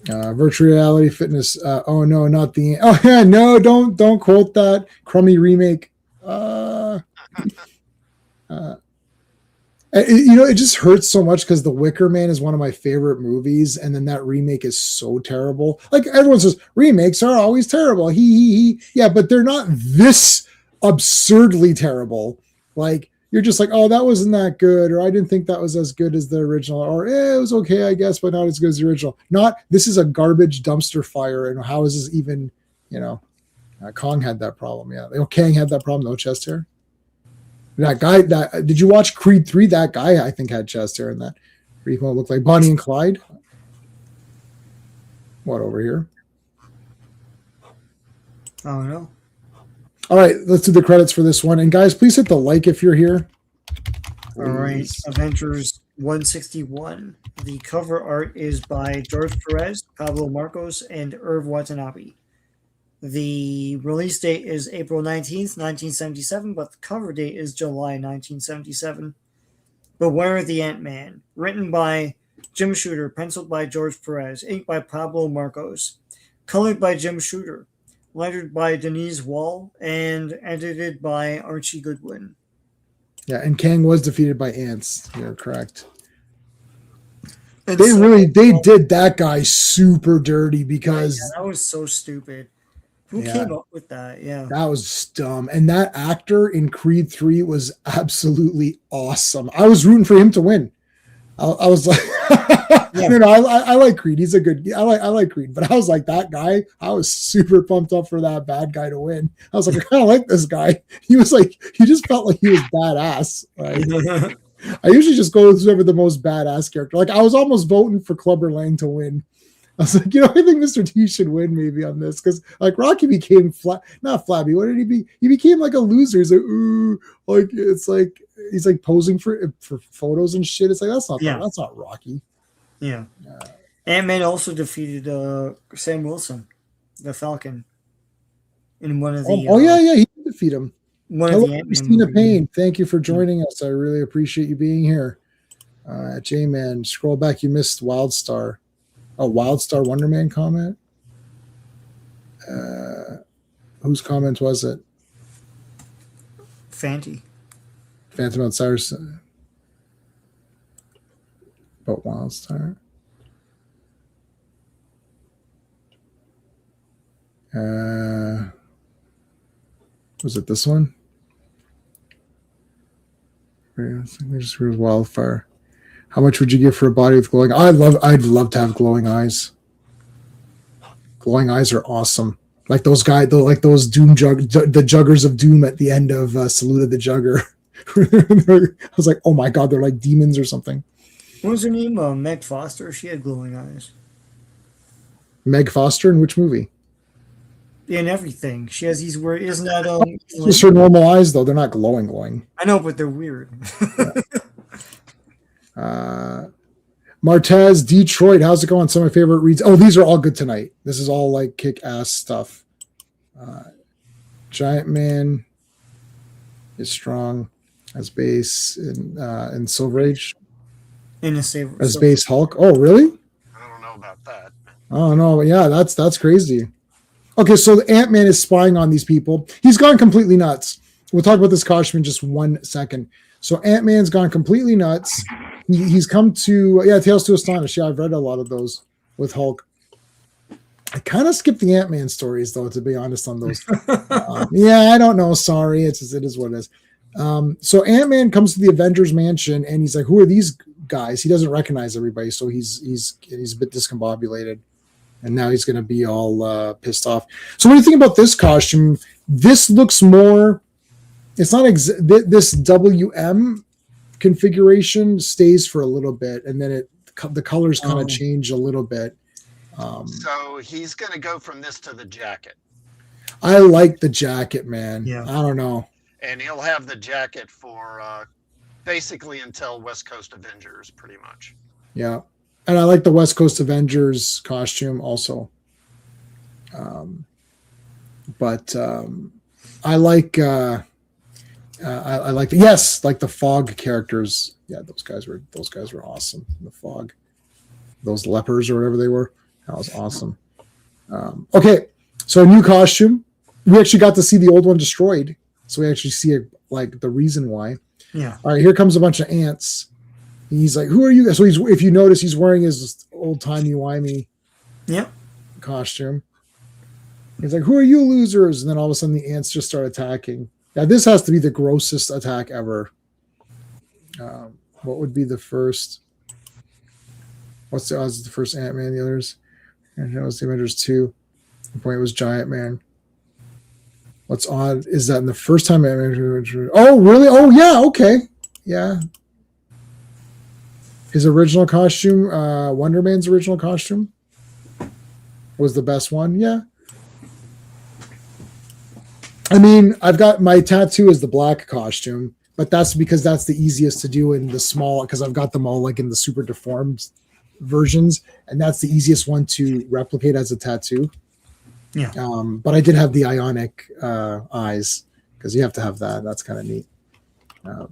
Virtual reality fitness. Oh no, not the. Oh yeah, no, don't quote that crummy remake. It just hurts so much because The Wicker Man is one of my favorite movies, and then that remake is so terrible. Like everyone says, remakes are always terrible. He. Yeah, but they're not this absurdly terrible. Like you're just like, oh, that wasn't that good, or I didn't think that was as good as the original, or it was okay, I guess, but not as good as the original. Not this is a garbage dumpster fire, and how is this even? Kong had that problem. Yeah, Kang had that problem. No chest hair. That guy, did you watch Creed 3? That guy, I think, had chest hair in that. People looked like Bonnie and Clyde. What, over here? I don't know. All right, let's do the credits for this one. And guys, please hit the like if you're here. All right, Avengers 161. The cover art is by George Perez, Pablo Marcos, and Irv Watanabe. The release date is April 19th, 1977, but the cover date is July 1977. Beware the Ant-Man. Written by Jim Shooter, penciled by George Perez, inked by Pablo Marcos, colored by Jim Shooter, lettered by Denise Wall, and edited by Archie Goodwin. Yeah, and Kang was defeated by ants. You're correct. And They did that guy super dirty because that was so stupid. Who came up with that? Yeah, that was dumb. And that actor in Creed 3 was absolutely awesome. I was rooting for him to win. I was like, I like Creed. He's a good. I like Creed, but I was like that guy. I was super pumped up for that bad guy to win. I was like, I kind of like this guy. He was like, he just felt like he was badass. Like, I usually just go with whoever the most badass character. Like I was almost voting for Clubber Lang to win. I was like, I think Mr. T should win maybe on this because like Rocky became not flabby. What did he be? He became like a loser. He's like, ooh, like it's like he's like posing for photos and shit. It's like that's not Rocky. Yeah. Ant-Man also defeated Sam Wilson, the Falcon, in one of the. He did defeat him. Hello, Christina Payne. Thank you for joining us. I really appreciate you being here. J-Man, scroll back. You missed Wildstar. A Wildstar Wonder Man comment. Whose comment was it? Phantom Outsiders. About Wildstar. Was it this one? Just Wildfire. How much would you give for a body with glowing? I'd love to have glowing eyes. Glowing eyes are awesome. Like those guys, like those the juggers of doom at the end of Salute of the Jugger. I was like, oh my god, they're like demons or something. What was her name? Meg Foster. She had glowing eyes. Meg Foster in which movie? In everything. She has these weird. Isn't that just her normal eyes though? They're not glowing. I know, but they're weird. Martez, Detroit, how's it going? Some of my favorite reads. Oh, these are all good tonight. This is all like kick-ass stuff. Giant Man is strong as base in Silver Age. As base Hulk. Oh, really? I don't know about that. Oh no, yeah, that's crazy. Okay, so the Ant-Man is spying on these people. He's gone completely nuts. We'll talk about this costume in just 1 second. So Ant-Man's gone completely nuts. He's come to Tales to Astonish. Yeah, I've read a lot of those with Hulk. I kind of skipped the Ant-Man stories though, to be honest on those. I don't know. Sorry, it is what it is. So Ant-Man comes to the Avengers mansion and he's like, "Who are these guys?" He doesn't recognize everybody, so he's a bit discombobulated, and now he's going to be all pissed off. So what do you think about this costume? This looks more. It's not this WM configuration stays for a little bit, and then the colors kind of change a little bit. So he's going to go from this to the jacket. I like the jacket, man. Yeah. I don't know. And he'll have the jacket for basically until West Coast Avengers, pretty much. Yeah. And I like the West Coast Avengers costume also. But I like I like the Fog characters. Yeah, those guys were awesome. The Fog, those lepers or whatever they were. That was awesome. Okay, so a new costume. We actually got to see the old one destroyed, so we actually see like the reason why. Yeah. All right, here comes a bunch of ants. He's like, "Who are you?" So if you notice, he's wearing his old timey-wimey costume. He's like, "Who are you losers?" And then all of a sudden the ants just start attacking. Now this has to be the grossest attack ever. What would be the first? What's the odds of the first Ant-Man? The others? And that was the Avengers 2. The point was Giant Man. What's odd is that in the first time Ant-Man. Oh, really? Oh, yeah. Okay. Yeah. His original costume, Wonder Man's original costume, was the best one. Yeah. I mean, I've got my tattoo is the black costume. but that's because that's the easiest to do in the small, because I've got them all like in the super deformed versions, and that's the easiest one to replicate as a tattoo. Yeah. But I did have the ionic eyes, because you have to have that. That's kind of neat. All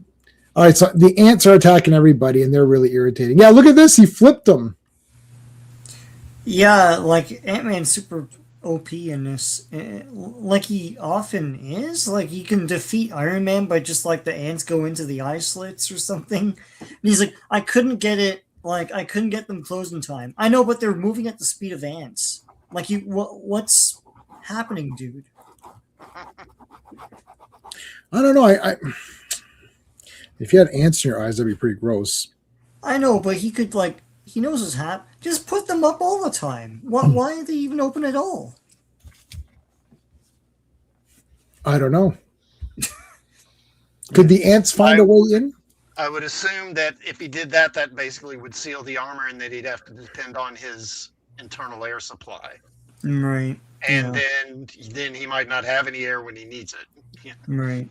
right, so the ants are attacking everybody, and they're really irritating. Yeah, look at this. He flipped them. Yeah, like Ant-Man's super OP in this, like he often is. Like he can defeat Iron Man by just like the ants go into the eye slits or something. And he's like, I couldn't get them closed in time. I know, but they're moving at the speed of ants. Like what's happening, dude? I don't know. I if you had ants in your eyes, that'd be pretty gross. I know, but he could he knows what's happening. Just put them up all the time. Why are they even open at all? I don't know. Could the ants find a way in? I would assume that if he did that, that basically would seal the armor, and that he'd have to depend on his internal air supply. Right. And then he might not have any air when he needs it. Yeah. Right.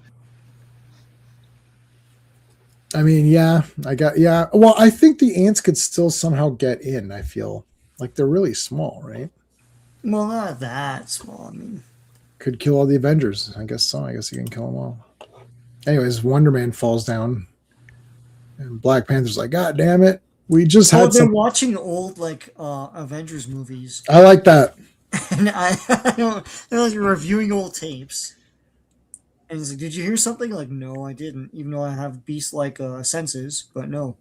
I mean, well, I think the ants could still somehow get in. I feel like they're really small, right? Well, not that small. I mean, could kill all the Avengers. I guess so. I guess you can kill them all. Anyways, Wonder Man falls down, and Black Panther's like, God damn it. We just had they're watching old Avengers movies. I like that. And they're like reviewing old tapes. And he's like, did you hear something? Like, no, I didn't. Even though I have beast-like senses, but no.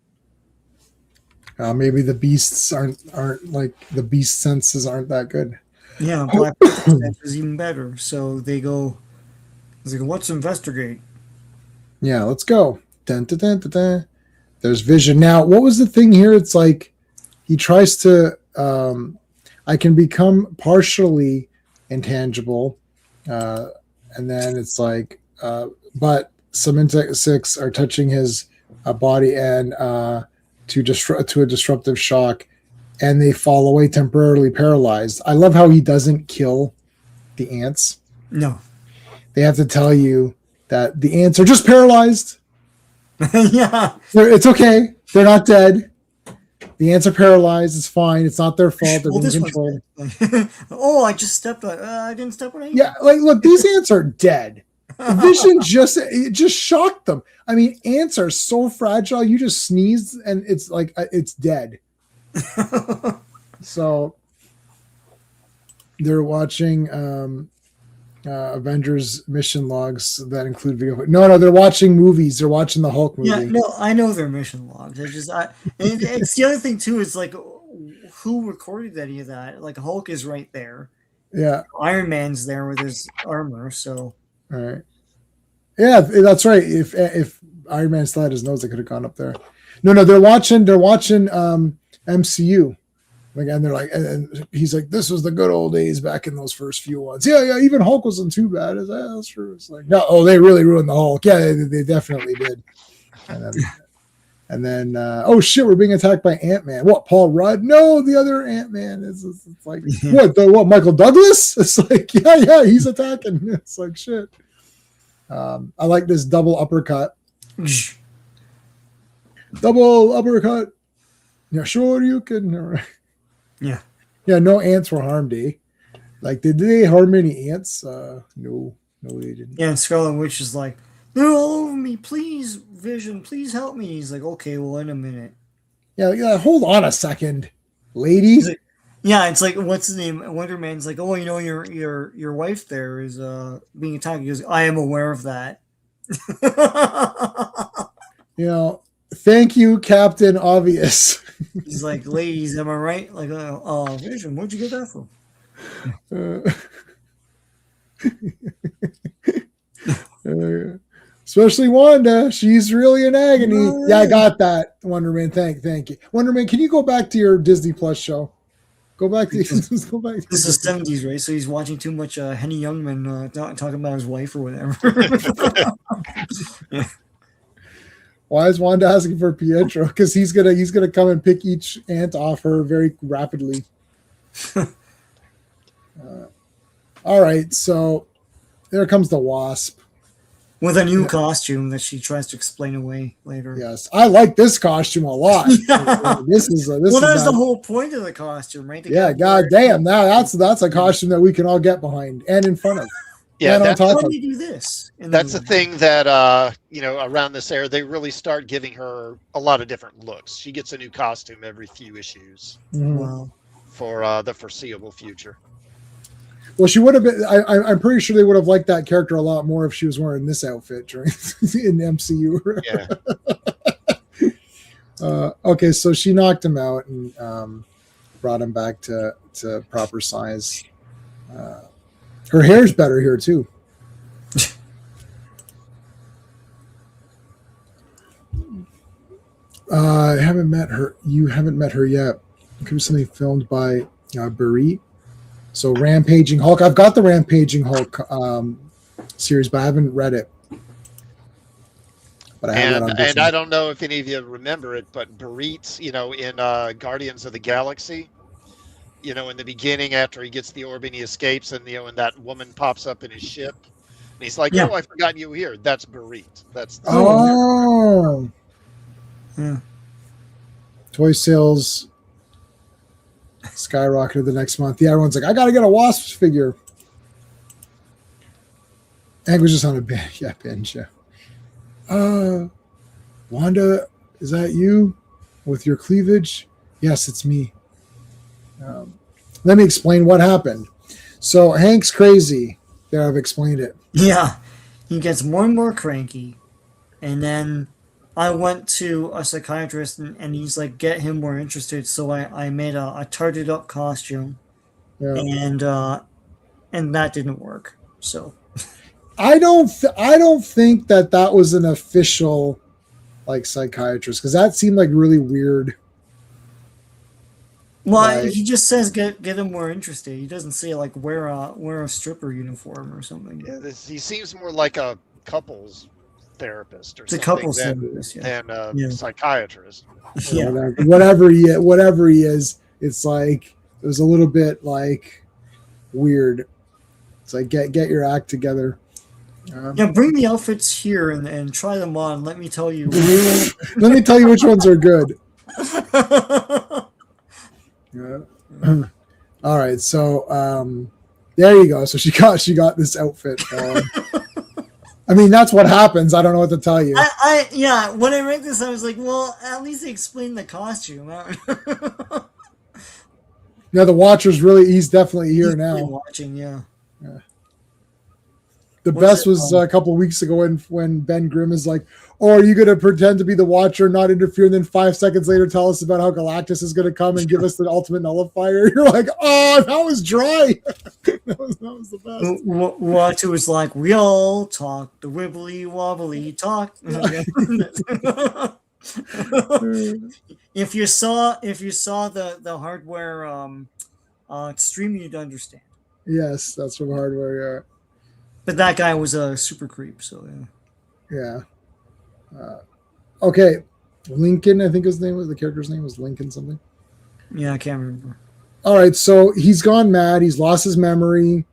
Maybe the beasts aren't like the beast senses aren't that good. Yeah, Black Panther sense is even better. So they go. He's like, let's investigate. Yeah, let's go. Dun, dun, dun, dun, dun. There's Vision. Now, what was the thing here? It's like he tries to. I can become partially intangible, and then it's like, but some insects are touching his body and to a disruptive shock, and they fall away temporarily paralyzed. I love how he doesn't kill the ants. No, they have to tell you that the ants are just paralyzed. Yeah, it's okay. They're not dead. The ants are paralyzed. It's fine. It's not their fault. They're being controlled. Oh, I just stepped on. I didn't step on anything. Yeah, like look, these ants are dead. Vision just shocked them. I mean, ants are so fragile. You just sneeze and it's like it's dead. So they're watching Avengers mission logs that include video. No, they're watching movies. They're watching the Hulk movie. Yeah, no, I know they're mission logs. It's the other thing too. Is like who recorded any of that? Like Hulk is right there. Yeah, Iron Man's there with his armor. So. All right. Yeah, that's right. If Iron Man still had his nose, they could have gone up there. No, they're watching MCU. Again, they're like, and he's like, this was the good old days back in those first few ones. Yeah, even Hulk wasn't too bad. That's true. It's like, no, they really ruined the Hulk. Yeah, they definitely did. And then oh shit, we're being attacked by Ant-Man. What, Paul Rudd? No, the other Ant-Man. It's like, what, Michael Douglas? It's like, yeah, he's attacking. It's like, shit. I like this double uppercut. Double uppercut. Yeah, sure you can. Yeah. Yeah, no ants were harmed, eh? Like, did they harm any ants? No, they didn't. Yeah, and Scarlet Witch is like, they're all over me. Please, Vision, please help me. He's like, okay, well, in a minute. Yeah, hold on a second, lady. Like, yeah, it's like, what's his name? Wonder Man's like, oh, you know, your wife there is being attacked. He goes, I am aware of that. You know, thank you, Captain Obvious. He's like, ladies, am I right? Like, Vision, where'd you get that from? Especially Wanda, she's really in agony. Right. Yeah, I got that, Wonder Man. Thank you, Wonder Man. Can you go back to your Disney Plus show? Go back to go back. To this is the 70s, right? So he's watching too much Henny Youngman talking about his wife or whatever. Yeah. Why is Wanda asking for Pietro? Because he's gonna come and pick each ant off her very rapidly. All right, so there comes the Wasp. with a new costume that she tries to explain away later. Yes, I like this costume a lot. This is that's the whole point of the costume, right? Yeah, god damn, that's a costume that we can all get behind and in front of. Yeah, that's why you do this. That's the thing that around this era they really start giving her a lot of different looks. She gets a new costume every few issues for the foreseeable future. Well, she would have been. I'm pretty sure they would have liked that character a lot more if she was wearing this outfit during in the MCU. Yeah. Okay, so she knocked him out and brought him back to proper size. Her hair's better here too. I haven't met her. You haven't met her yet. It could be something filmed by Barit. So Rampaging Hulk. I've got the Rampaging Hulk series, but I haven't read it. But I have and I don't know if any of you remember it, but Barit, in Guardians of the Galaxy, in the beginning after he gets the orb and he escapes, and and that woman pops up in his ship, and he's like, "Oh, I forgot you were here." That's Barit. That's yeah. Toy sales skyrocketed the next month. Yeah, everyone's like, I gotta get a Wasp figure. Hank was just on a binge. Wanda, is that you with your cleavage? Yes, it's me. Let me explain what happened. So Hank's crazy. There, I've explained it. Yeah, he gets more and more cranky, and then I went to a psychiatrist, and he's like, get him more interested. So I made a tarted up costume, and that didn't work. So I don't think that was an official like psychiatrist, because that seemed like really weird. Well, he just says get him more interested. He doesn't say like wear a stripper uniform or something. Yeah, he seems more like a couples therapist or something than a psychiatrist. Yeah, whatever he is, it's like it was a little bit like weird. It's like get your act together. Bring the outfits here and try them on. Let me tell you. Let me tell you which ones are good. All right, so there you go. So she got this outfit. I mean, that's what happens. I don't know what to tell you. When I read this, I was like, well, at least they explained the costume. Now the Watcher's he's definitely here now. Watching, yeah. The best was a couple of weeks ago when Ben Grimm is like, "Oh, are you going to pretend to be the Watcher, not interfere, and then 5 seconds later tell us about how Galactus is going to come and give us the ultimate nullifier?" You're like, "Oh, that was dry." that was the best. Watcher was like, "We all talk the wibbly wobbly talk." If you saw the Hardware stream, you'd understand. Yes, that's from Hardware. Yeah. But that guy was a super creep, so yeah. Okay, Lincoln, I think the character's name was Lincoln something. Yeah, I can't remember. All right, so he's gone mad. He's lost his memory.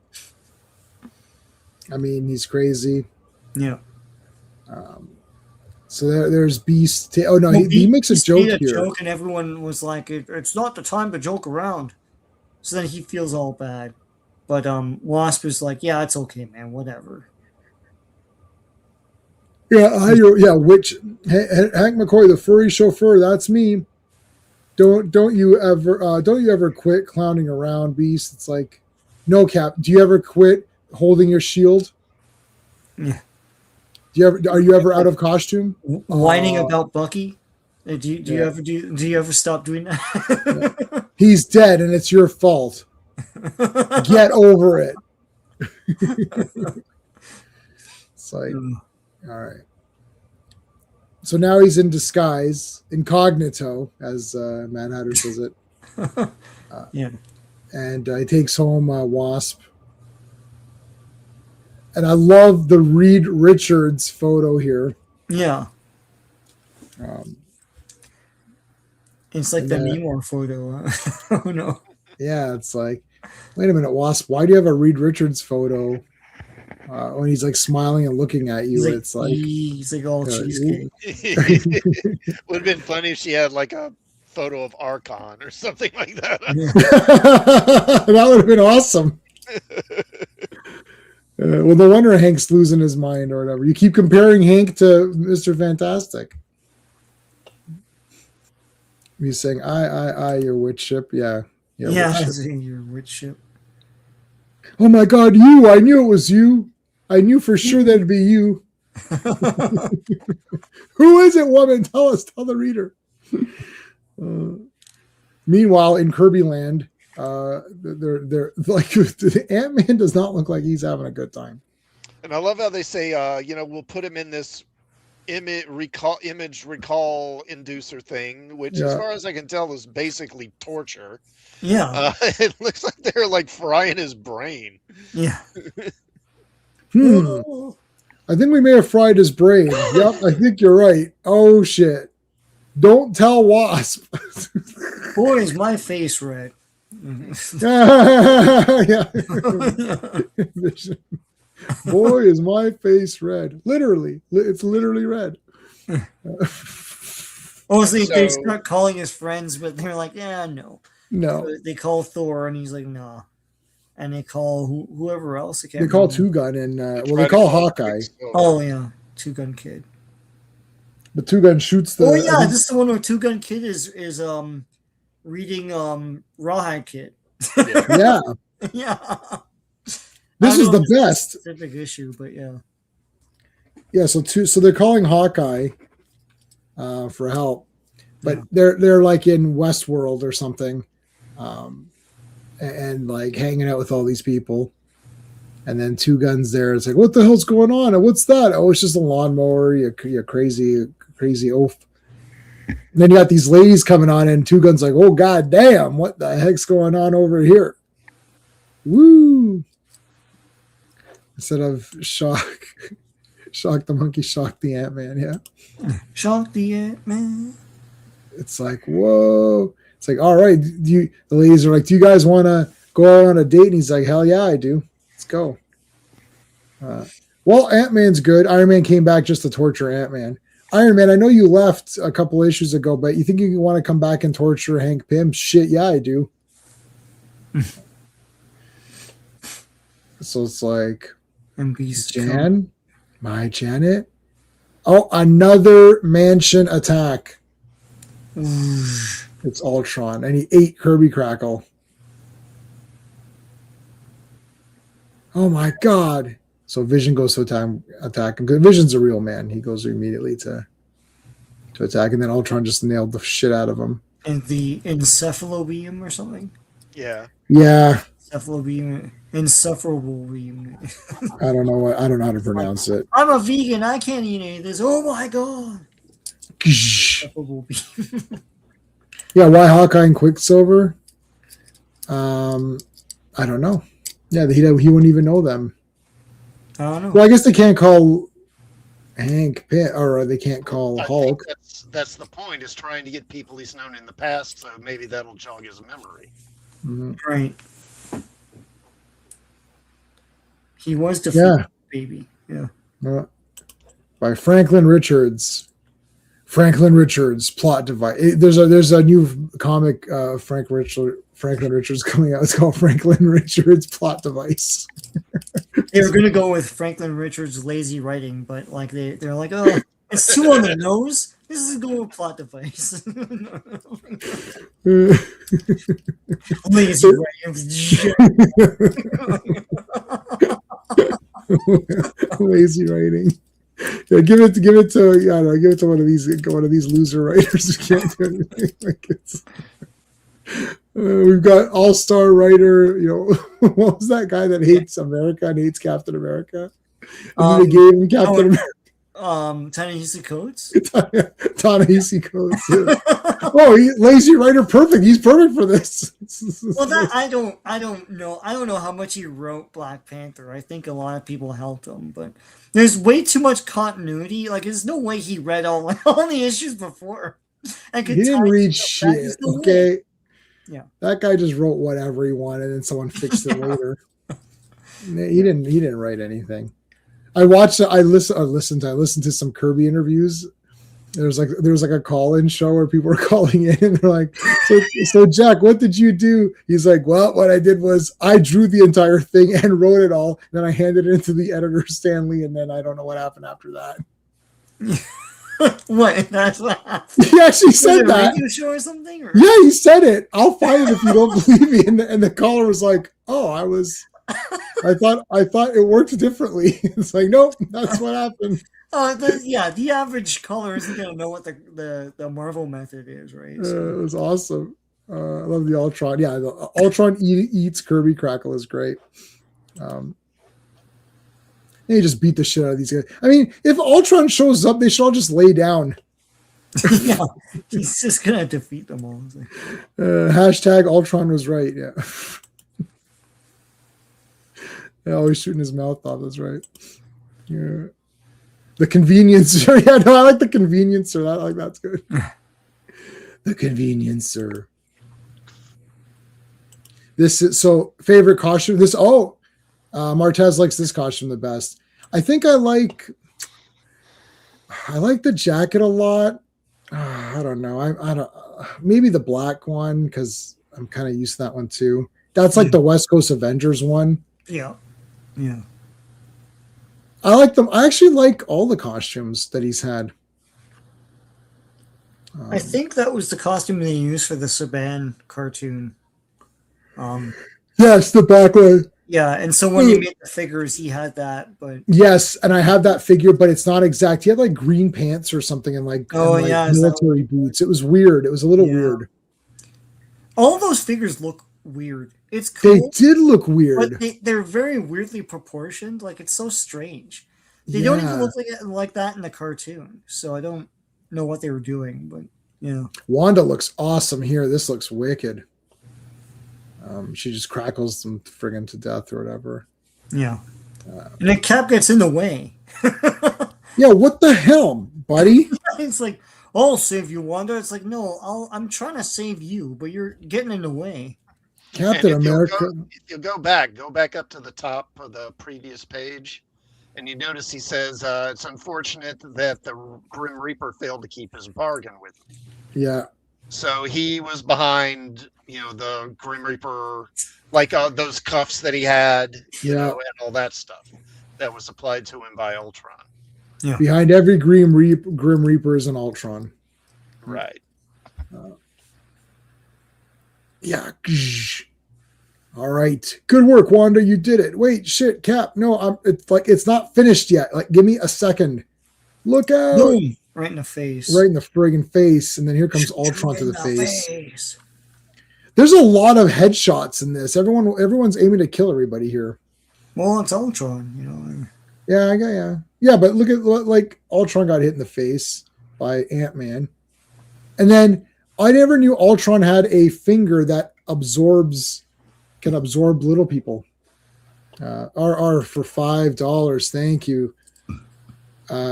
I mean, he's crazy. Yeah. So there's Beast. He makes a joke here. Joke, and everyone was like, "It's not the time to joke around." So then he feels all bad. But Wasp is like, yeah, it's okay, man, whatever. Yeah, which Hank McCoy, the furry chauffeur, that's me. Don't you ever quit clowning around, Beast? It's like, no, Cap. Do you ever quit holding your shield? Yeah. Are you ever out of costume? Whining about Bucky? Do you ever stop doing that? Yeah. He's dead, and it's your fault. Get over it. It's like, all right. So now he's in disguise, incognito, as Mad Hatter says it. Yeah. And he takes home Wasp. And I love the Reed Richards photo here. Yeah. It's like the Namor photo. Oh, no. Yeah, it's like, wait a minute, Wasp, why do you have a Reed Richards photo when he's like smiling and looking at you, it's like he's like all cheesecake. Would have been funny if she had like a photo of Archon or something like that. That would have been awesome. Well, no wonder Hank's losing his mind or whatever. You keep comparing Hank to Mr. Fantastic. He's saying, I, your witch ship. Yeah. Yeah, your witch ship. Oh my God, you! I knew it was you. I knew for sure that'd be you. Who is it, woman? Tell the reader. Meanwhile, in Kirby Land, they're like Ant-Man does not look like he's having a good time. And I love how they say, we'll put him in this image recall inducer thing, which, as far as I can tell, is basically torture. Yeah, it looks like they're like frying his brain. Yeah. I think we may have fried his brain. Yep, I think you're right. Oh shit! Don't tell Wasp. Boy, is my face red. Yeah. Boy, is my face red. Literally, it's literally red. They start calling his friends, but they're like, yeah, no. No. They call Thor, and he's like, nah. And they call whoever else. They call Two Gun, and they call Hawkeye. Oh yeah, Two Gun Kid. But Two Gun shoots the. Oh yeah, this is the one where Two Gun Kid is reading Rawhide Kid. Yeah. Yeah. This is the best specific issue, but yeah. Yeah, so they're calling Hawkeye for help, but they're like in Westworld or something, and like hanging out with all these people, and then Two Guns there. It's like, what the hell's going on? And what's that? Oh, it's just a lawnmower. You crazy oaf. And then you got these ladies coming on, and Two Guns like, oh god damn, what the heck's going on over here? Woo! Instead of shock the monkey, shock the Ant-Man, yeah. Shock the Ant-Man. It's like, whoa. It's like, all right, the ladies are like, do you guys want to go on a date? And he's like, hell yeah, I do. Let's go. Well, Ant-Man's good. Iron Man came back just to torture Ant-Man. Iron Man, I know you left a couple issues ago, but you think you want to come back and torture Hank Pym? Shit, yeah, I do. So it's like, Jan, my Janet. Oh, another mansion attack. It's Ultron, and he ate Kirby Crackle. Oh my god! So Vision goes to attack him. Vision's a real man. He goes immediately to attack, and then Ultron just nailed the shit out of him. And the encephalobeam or something. Yeah. Encephalobeam. Insufferable beam. I don't know how to pronounce it. I'm a vegan. I can't eat any of this. Oh my god. Insufferable beam. Yeah, why Hawkeye and Quicksilver? I don't know. Yeah, he wouldn't even know them. I don't know. Well, I guess they can't call Hank Pym, or they can't call Hulk. That's the point, is trying to get people he's known in the past, so maybe that'll jog his memory. Mm-hmm. Right. He was defeated, baby. Yeah. By Franklin Richards. Franklin Richards plot device. There's a new comic Franklin Richards coming out. It's called Franklin Richards Plot Device. They were gonna go with Franklin Richards lazy writing, but like they're like, oh, it's too on the nose. This is going with plot device. Lazy writing. Lazy writing. Yeah, give it to I don't know, give it to one of these loser writers who can't do anything. Like it's, we've got all-star writer. What was that guy that hates America and hates Captain America? And they gave him Captain America. Ta-Nehisi Coates. Ta-Nehisi Coates. Yeah. Oh, lazy writer, perfect. He's perfect for this. Well, that I don't know. I don't know how much he wrote Black Panther. I think a lot of people helped him, but there's way too much continuity. Like, there's no way he read all the issues before. He didn't read shit. Okay. Way. Yeah. That guy just wrote whatever he wanted, and someone fixed it later. He didn't write anything. I watched. I listened to some Kirby interviews. There was like a call-in show where people were calling in and they're like, so Jack, what did you do? He's like, well, what I did was I drew the entire thing and wrote it all. Then I handed it into the editor, Stanley, and then I don't know what happened after that. What? That's what happened. He actually said that. Radio show or something? Or? Yeah, he said it. I'll find it if you don't believe me. And the caller was like, oh, I thought it worked differently. It's like, nope, that's what happened. The average caller isn't gonna know what the Marvel method is, right? So. It was awesome. I love the Ultron. Yeah, the Ultron eats Kirby Crackle is great. They just beat the shit out of these guys. I mean, if Ultron shows up, they should all just lay down. Yeah, he's just gonna defeat them all. Hashtag Ultron was right. Yeah. Yeah, always shooting his mouth off. That's right. Yeah. The conveniencer. Yeah, no, I like the conveniencer. That's good. The conveniencer. This is so favorite costume. Martez likes this costume the best. I think I like the jacket a lot. I don't know. I don't. Maybe the black one because I'm kind of used to that one too. That's like the West Coast Avengers one. Yeah. Yeah. I like them. I actually like all the costumes that he's had. I think that was the costume they used for the Saban cartoon. Yes, the back one. Yeah, and so when he made the figures, he had that. But yes, and I have that figure, but it's not exact. He had like green pants or something and military boots. It was weird. It was a little weird. All of those figures look weird. It's cool. They did look weird. But they're very weirdly proportioned. Like, it's so strange. They don't even look like that in the cartoon. So I don't know what they were doing. But, yeah. Wanda looks awesome here. This looks wicked. She just crackles them friggin' to death or whatever. Yeah. And then Cap gets in the way. Yeah, what the hell, buddy? It's like, I'll save you, Wanda. It's like, no, I'm trying to save you, but you're getting in the way. Captain America. If you go back up to the top of the previous page, and you notice he says it's unfortunate that the Grim Reaper failed to keep his bargain with him. Yeah. So he was behind, the Grim Reaper, like those cuffs that he had, and all that stuff that was applied to him by Ultron. Yeah. Behind every Grim Reaper is an Ultron. Right. Yeah. All right. Good work, Wanda. You did it. Wait, shit, Cap. No, it's not finished yet. Like, give me a second. Look out. Boom. Right in the face. Right in the friggin' face. And then here comes Ultron to the face. There's a lot of headshots in this. Everyone's aiming to kill everybody here. Well, it's Ultron, Yeah. Yeah, but look at like Ultron got hit in the face by Ant-Man. And then I never knew Ultron had a finger that can absorb little people. RR for $5. Thank you.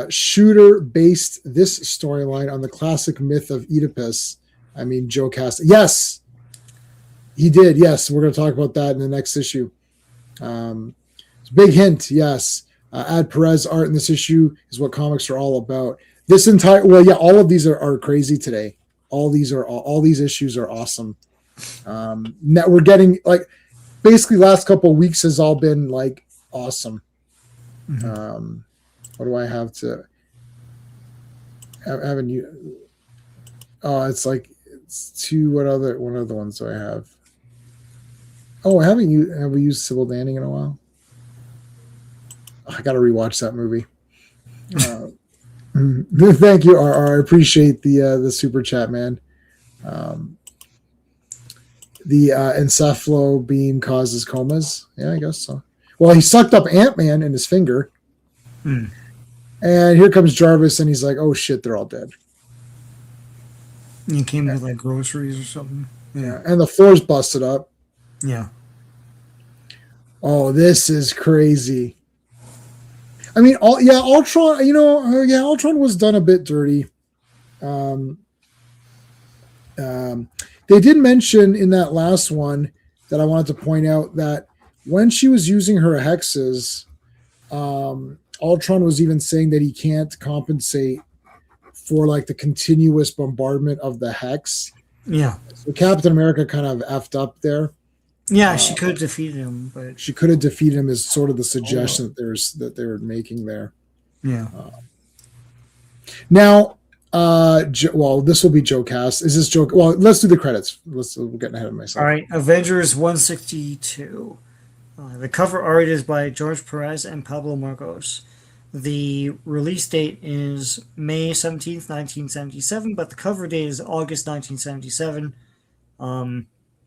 Shooter based this storyline on the classic myth of Oedipus. I mean, Joe Cast. Yes, he did. Yes, we're going to talk about that in the next issue. Big hint. Yes. Ad Perez art in this issue is what comics are all about. All of these are crazy today. All these issues are awesome. Now we're getting basically last couple of weeks has all been like awesome. Mm-hmm. What do I have to? Haven't you? Oh, it's two. What other ones do I have? Oh, have we used Sybil Danning in a while? I got to rewatch that movie. Thank you, RR. I appreciate the super chat, man. The encephalo beam causes comas. Yeah, I guess so. Well, he sucked up Ant-Man in his finger. And here comes Jarvis, and he's like, oh, shit, they're all dead. You came with groceries or something. Yeah, and the floor's busted up. Yeah. Oh, this is crazy. I mean, Ultron, Ultron was done a bit dirty. They did mention in that last one that I wanted to point out that when she was using her hexes, Ultron was even saying that he can't compensate for like the continuous bombardment of the Hex. Yeah. So Captain America kind of effed up there. Yeah, she could have defeated him, but she could have defeated him is sort of the suggestion that they're making there. Yeah. Now, well, this will be Joe Cast. Is this Joe? Well, let's do the credits. We're getting ahead of myself. All right, Avengers 162. The cover art is by George Perez and Pablo Marcos. The release date is May 17th, 1977, but the cover date is August 1977.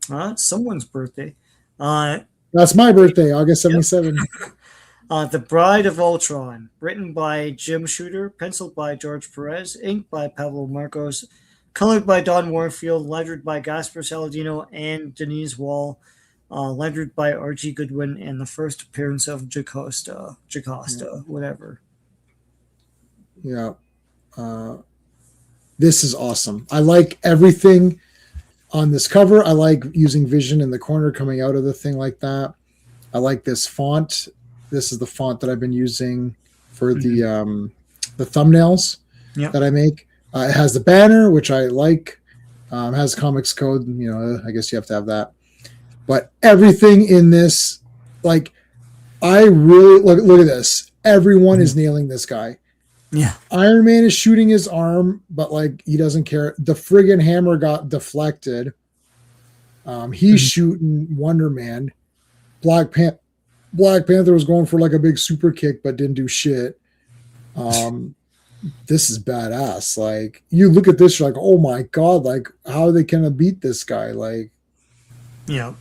It's someone's birthday. That's my birthday, August 77. The Bride of Ultron, written by Jim Shooter, penciled by George Perez, inked by Pablo Marcos, colored by Don Warfield, lettered by Gaspar Saladino and Denise Wall, lettered by Archie Goodwin, and the first appearance of Jocasta, whatever. Yeah. This is awesome. I like everything on this cover. I like using Vision in the corner coming out of the thing like that. I like this font. This is the font that I've been using for the thumbnails that I make. It has the banner, which I like. Has comics code. I guess you have to have that. But everything in this, like, I really look at this. Everyone is nailing this guy. Yeah. Iron Man is shooting his arm, but like he doesn't care. The friggin' hammer got deflected. He's shooting Wonder Man. Black Panther was going for like a big super kick, but didn't do shit. This is badass. Like, you look at this, you're like, oh my god, like how are they gonna beat this guy? Like, yeah.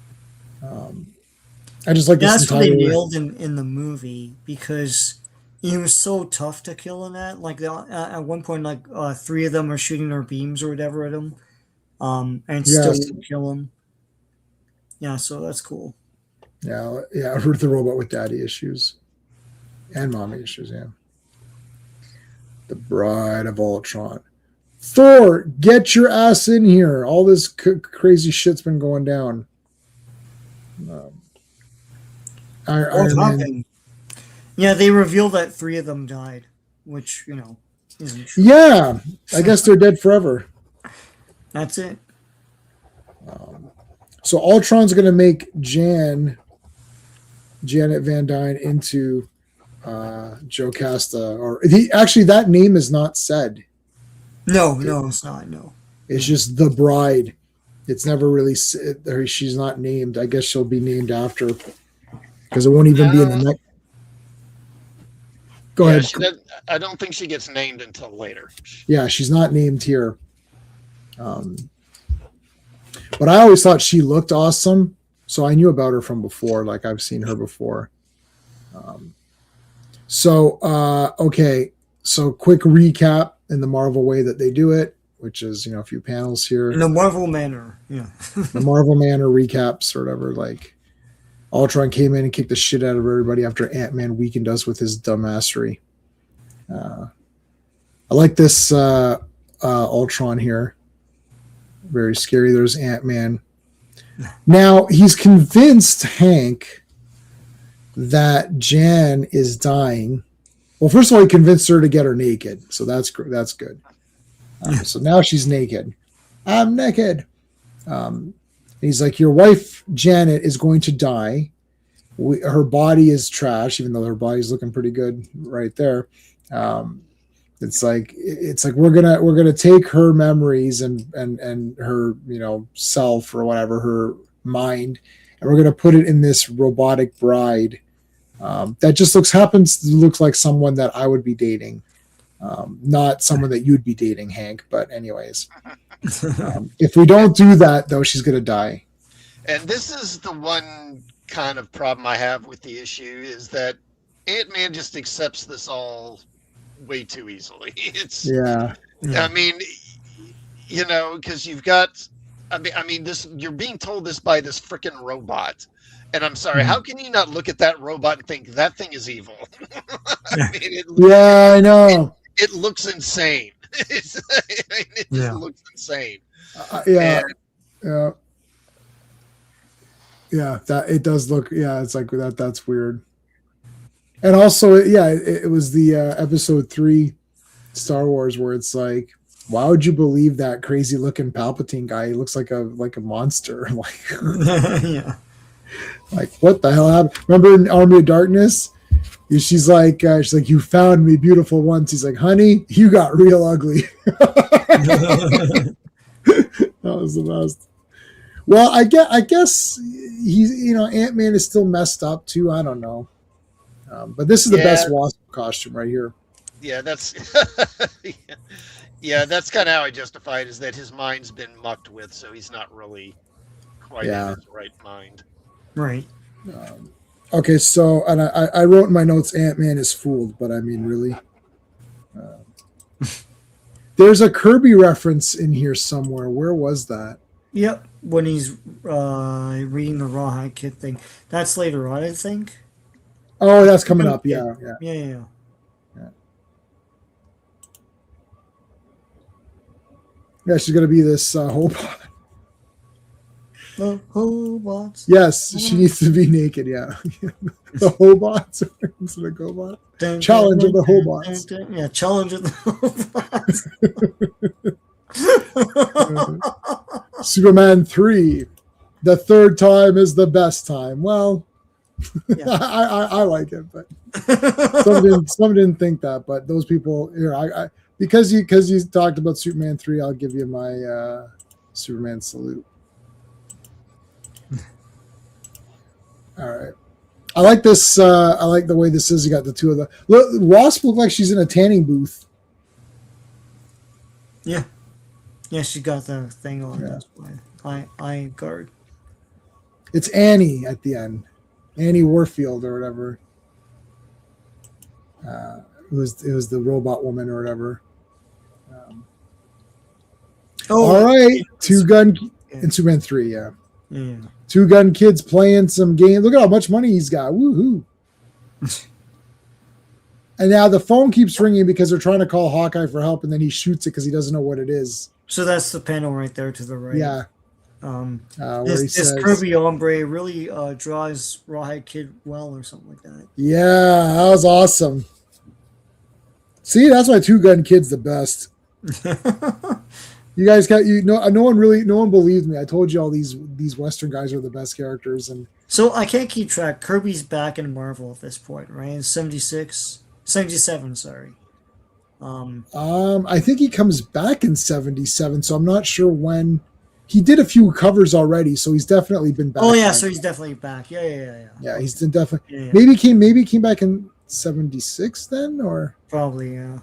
I just like this that's entire. What they nailed in the movie, because he was so tough to kill in that. Like at one point, like three of them are shooting their beams or whatever at him, and still kill him. Yeah, so that's cool. Yeah, the robot with daddy issues and mommy issues. Yeah, the Bride of Ultron. Thor, get your ass in here! All this crazy shit's been going down. Iron Man. Yeah, they revealed that three of them died, which isn't true. Yeah, I guess they're dead forever. That's it. So Ultron's going to make Janet Van Dyne into Jocasta, or actually that name is not said. No, it's not. No, it's just the Bride. It's never really. She's not named. I guess she'll be named after, because it won't even be in the next. Go ahead. I don't think she gets named until later. Yeah, she's not named here. But I always thought she looked awesome, so I knew about her from before. Like, I've seen her before. Okay. So quick recap in the Marvel way that they do it, which is, a few panels here. In the Marvel manner, yeah. The Marvel manner recaps or whatever. Like, Ultron came in and kicked the shit out of everybody after Ant-Man weakened us with his dumbassery. I like this Ultron here. Very scary. There's Ant-Man. Now, he's convinced Hank that Jan is dying. Well, first of all, he convinced her to get her naked. So that's good. So now she's naked. I'm naked. He's like, your wife, Janet, is going to die. Her body is trash, even though her body's looking pretty good right there. It's like we're gonna take her memories and her self or whatever, her mind, and we're gonna put it in this robotic bride that just looks like someone that I would be dating, not someone that you'd be dating, Hank. But anyways, if we don't do that, though, she's gonna die. And this is the one kind of problem I have with the issue, is that Ant-Man just accepts this all way too easily. I mean, because you've got, I mean, this, you're being told this by this freaking robot, and I'm sorry, how can you not look at that robot and think that thing is evil? I mean, I know. It looks insane. It just looks insane. Yeah, that it does look. Yeah, it's like that. That's weird. And also, it was the episode 3 Star Wars where it's like, why would you believe that crazy looking Palpatine guy? He looks like a monster. Like, Yeah. like what the hell happened? Remember in Army of Darkness? She's like, you found me beautiful once. He's like, honey, you got real ugly. That was the best. Well, I guess he's, Ant-Man is still messed up too. I don't know. But this is the best Wasp costume right here. Yeah, that's that's kind of how I justify it, is that his mind's been mucked with, so he's not really quite in his right mind. Right. Okay, so, and I wrote in my notes, Ant-Man is fooled, but I mean, really? There's a Kirby reference in here somewhere. Where was that? Yep, when he's reading the Rawhide Kid thing. That's later on, I think. Oh, that's coming up. Yeah. Yeah. Yeah, she's going to be this Hobot. The Hobots. Yes, she needs to be naked, yeah. The Hobots instead of GoBot. Challenge of the Hobots. Yeah, challenge of the Hobots. Superman 3. The third time is the best time. Well, yeah. I like it, but some didn't think that. But those people here, because you talked about Superman 3, I'll give you my Superman salute. All right, I like this. I like the way this is. You got the two of the Wasp look like she's in a tanning booth. Yeah, she got the thing on. Yeah. Eye guard. It's Annie at the end. Annie Warfield or whatever. It was the robot woman or whatever. All right, Two Gun in Superman 3, yeah. Two Gun Kid's playing some game. Look at how much money he's got. Woohoo! And now the phone keeps ringing because they're trying to call Hawkeye for help, and then he shoots it because he doesn't know what it is. So that's the panel right there to the right. Yeah. This Kirby hombre really draws Rawhide Kid well, or something like that. Yeah, that was awesome. See, that's why Two Gun Kid's the best. You guys got no one believed me. I told you all these Western guys are the best characters, and so I can't keep track. Kirby's back in Marvel at this point, right? In 77, sorry. I think he comes back in 77, so I'm not sure when. He did a few covers already, so he's definitely been back. Oh yeah, so he's definitely back. Yeah. Yeah, he's definitely. Yeah. Maybe he came back in 76 then, or probably, yeah.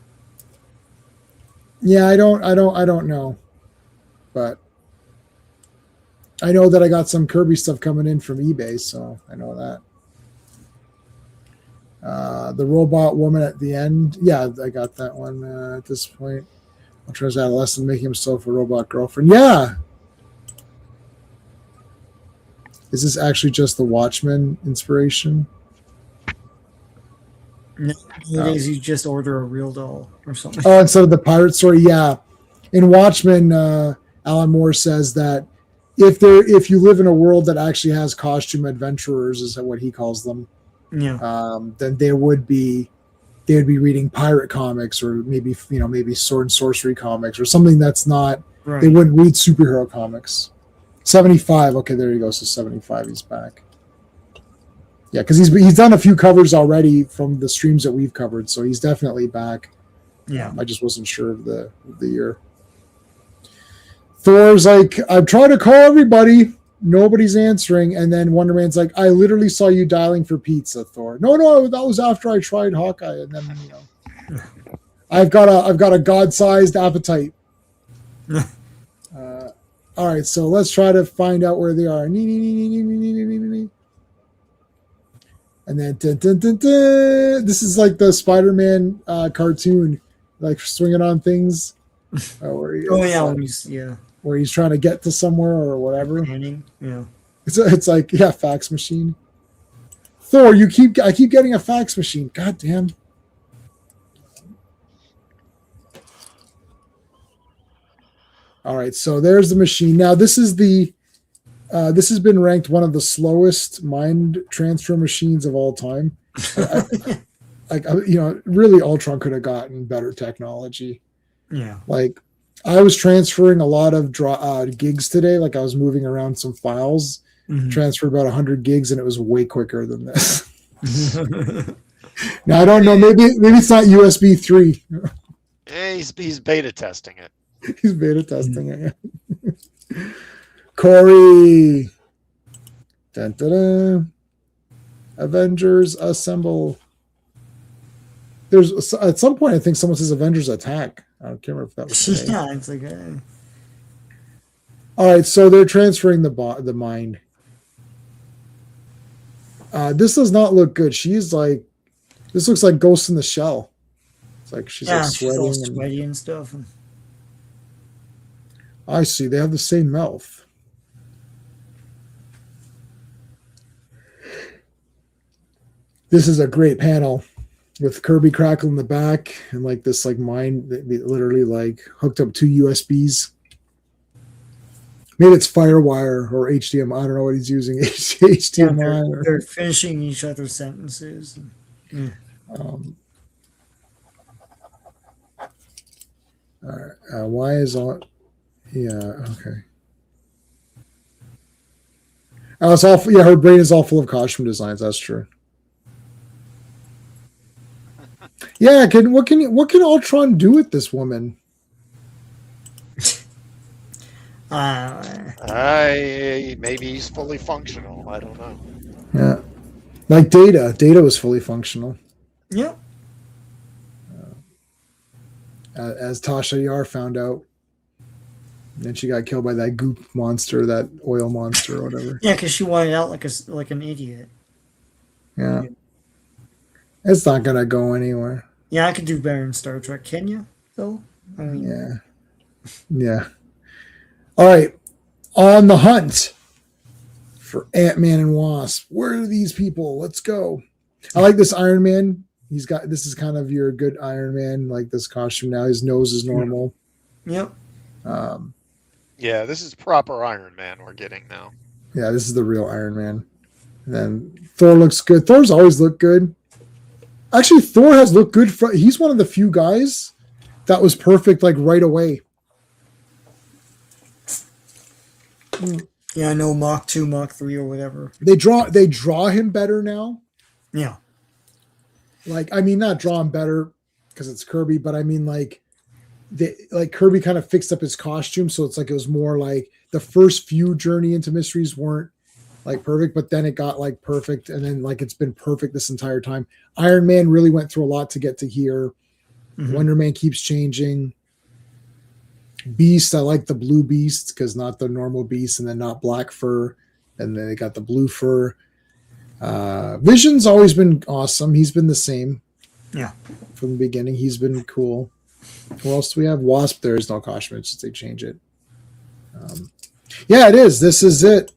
Yeah, I don't know, but I know that I got some Kirby stuff coming in from eBay, so I know that. The robot woman at the end, yeah, I got that one at this point. Ultra's adolescent making himself a robot girlfriend. Yeah. Is this actually just the Watchmen inspiration? No, you just order a real doll or something. Oh, instead of the pirate story, yeah. In Watchmen, Alan Moore says that if you live in a world that actually has costume adventurers, is what he calls them, then they'd be reading pirate comics, or maybe sword and sorcery comics, or something that's not. Right. They wouldn't read superhero comics. 75. Okay, there you go. So 75, he's back. Yeah, because he's done a few covers already from the streams that we've covered, so he's definitely back. Yeah, I just wasn't sure of the year. Thor's like, I've tried to call everybody, nobody's answering, and then Wonder Man's like, I literally saw you dialing for pizza, Thor. No, that was after I tried Hawkeye, and then I've got a god-sized appetite. All right, so let's try to find out where they are. And then this is like the Spider-Man cartoon, like swinging on things. Where he's trying to get to somewhere or whatever. Yeah, it's like fax machine. Thor, I keep getting a fax machine. God damn. All right, so there's the machine. Now this has been ranked one of the slowest mind transfer machines of all time. like, really Ultron could have gotten better technology. Yeah. Like, I was transferring a lot of gigs today. Like, I was moving around some files, transferred about 100 gigs, and it was way quicker than this. Now, I don't know. Maybe it's not USB 3. Yeah, he's beta testing it. He's beta testing it. Corey. Dun, dun, dun. Avengers assemble. There's at some point I think someone says Avengers attack. I can't remember if that was today. Yeah, it's like. All right, so they're transferring the mind. This does not look good. She's like, this looks like Ghost in the Shell. It's like she's like sweating, she's all sweaty and stuff. I see. They have the same mouth. This is a great panel with Kirby Crackle in the back and like this like mine that literally like hooked up 2 USBs. Maybe it's Firewire or HDMI. I don't know what he's using. HDMI. Yeah, they're finishing each other's sentences. Why is all? Yeah. Okay. Oh, it's all. Yeah, her brain is all full of costume designs. That's true. Yeah. What can Ultron do with this woman? Maybe he's fully functional. I don't know. Yeah. Like Data. Data was fully functional. Yeah. As Tasha Yar found out. And then she got killed by that goop monster, that oil monster or whatever. Yeah, because she wanted out like an idiot. Yeah. It's not going to go anywhere. Yeah, I could do better in Star Trek. Can you, though? I mean, yeah. Yeah. All right. On the hunt for Ant-Man and Wasp. Where are these people? Let's go. I like this Iron Man. This is kind of your good Iron Man, like this costume now. His nose is normal. Yep. Yeah, this is proper Iron Man we're getting now. Yeah, this is the real Iron Man. And then Thor looks good. Thor's always looked good. Actually, Thor has looked good. He's one of the few guys that was perfect, like right away. Yeah, I know Mach 2, Mach 3 or whatever. They draw him better now. Yeah. Like, I mean, not draw him better because it's Kirby, but I mean like Kirby kind of fixed up his costume, so it's like it was more like the first few Journey into Mysteries weren't like perfect, but then it got like perfect, and then like it's been perfect this entire time. Iron Man really went through a lot to get to here. Wonder Man keeps changing. Beast, I like the blue Beast because not the normal Beast, and then not black fur, and then they got the blue fur. Vision's always been awesome. He's been the same. Yeah. From the beginning, he's been cool. Who else do we have? Wasp. There is no costume. It's just they change it. Yeah, it is. This is it.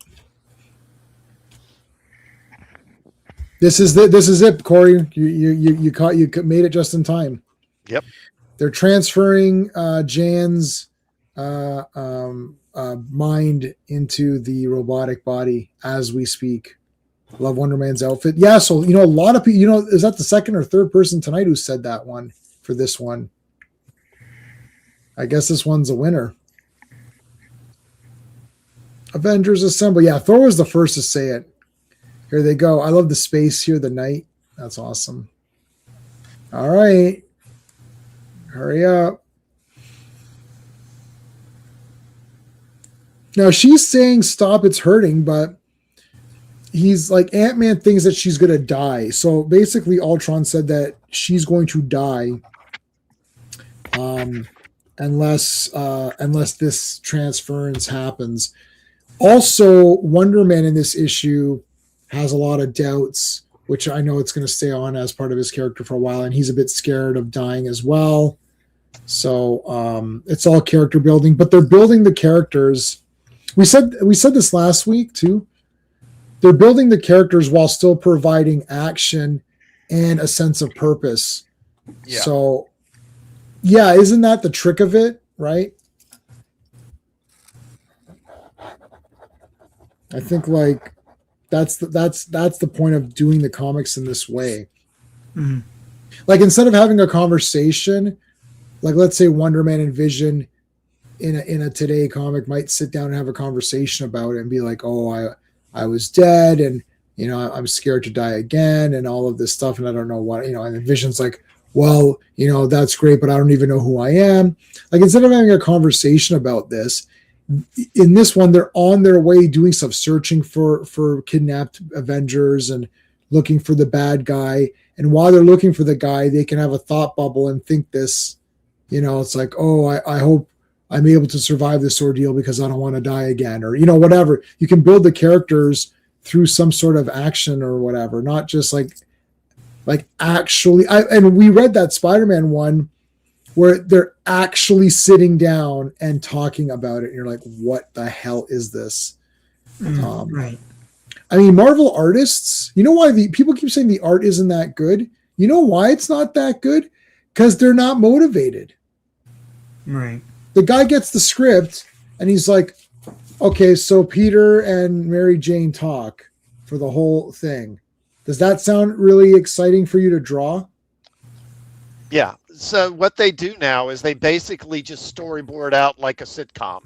This is it, Corey. You made it just in time. Yep. They're transferring Jan's mind into the robotic body as we speak. Love Wonder Man's outfit. Yeah, so a lot of people. Is that the second or third person tonight who said that one for this one? I guess this one's a winner. Avengers Assemble. Yeah, Thor was the first to say it. Here they go. I love the space here, the night. That's awesome. All right. Hurry up. Now she's saying stop, it's hurting, but he's like, Ant-Man thinks that she's going to die. So basically Ultron said that she's going to die unless this transference happens. Also, Wonder Man in this issue has a lot of doubts, which I know it's going to stay on as part of his character for a while, and he's a bit scared of dying as well. So it's all character building, but they're building the characters. We said this last week too. They're building the characters while still providing action and a sense of purpose. Yeah. So, yeah, isn't that the trick of it, right? I think like that's the point of doing the comics in this way. Mm-hmm. Like instead of having a conversation, like let's say Wonder Man and Vision in a Today comic might sit down and have a conversation about it and be like, oh, I was dead and I'm scared to die again and all of this stuff and I don't know what, and Vision's like, well, that's great, but I don't even know who I am. Like instead of having a conversation about this, in this one, they're on their way doing stuff, searching for kidnapped Avengers and looking for the bad guy. And while they're looking for the guy, they can have a thought bubble and think this, it's like, oh, I hope I'm able to survive this ordeal because I don't want to die again, or, whatever. You can build the characters through some sort of action or whatever, not just like actually. And we read that Spider-Man one where they're actually sitting down and talking about it. And you're like, what the hell is this? Right. I mean, Marvel artists, you know why people keep saying the art isn't that good? You know why it's not that good? Because they're not motivated. Right. The guy gets the script and he's like, okay, so Peter and Mary Jane talk for the whole thing. Does that sound really exciting for you to draw? Yeah. So what they do now is they basically just storyboard out like a sitcom.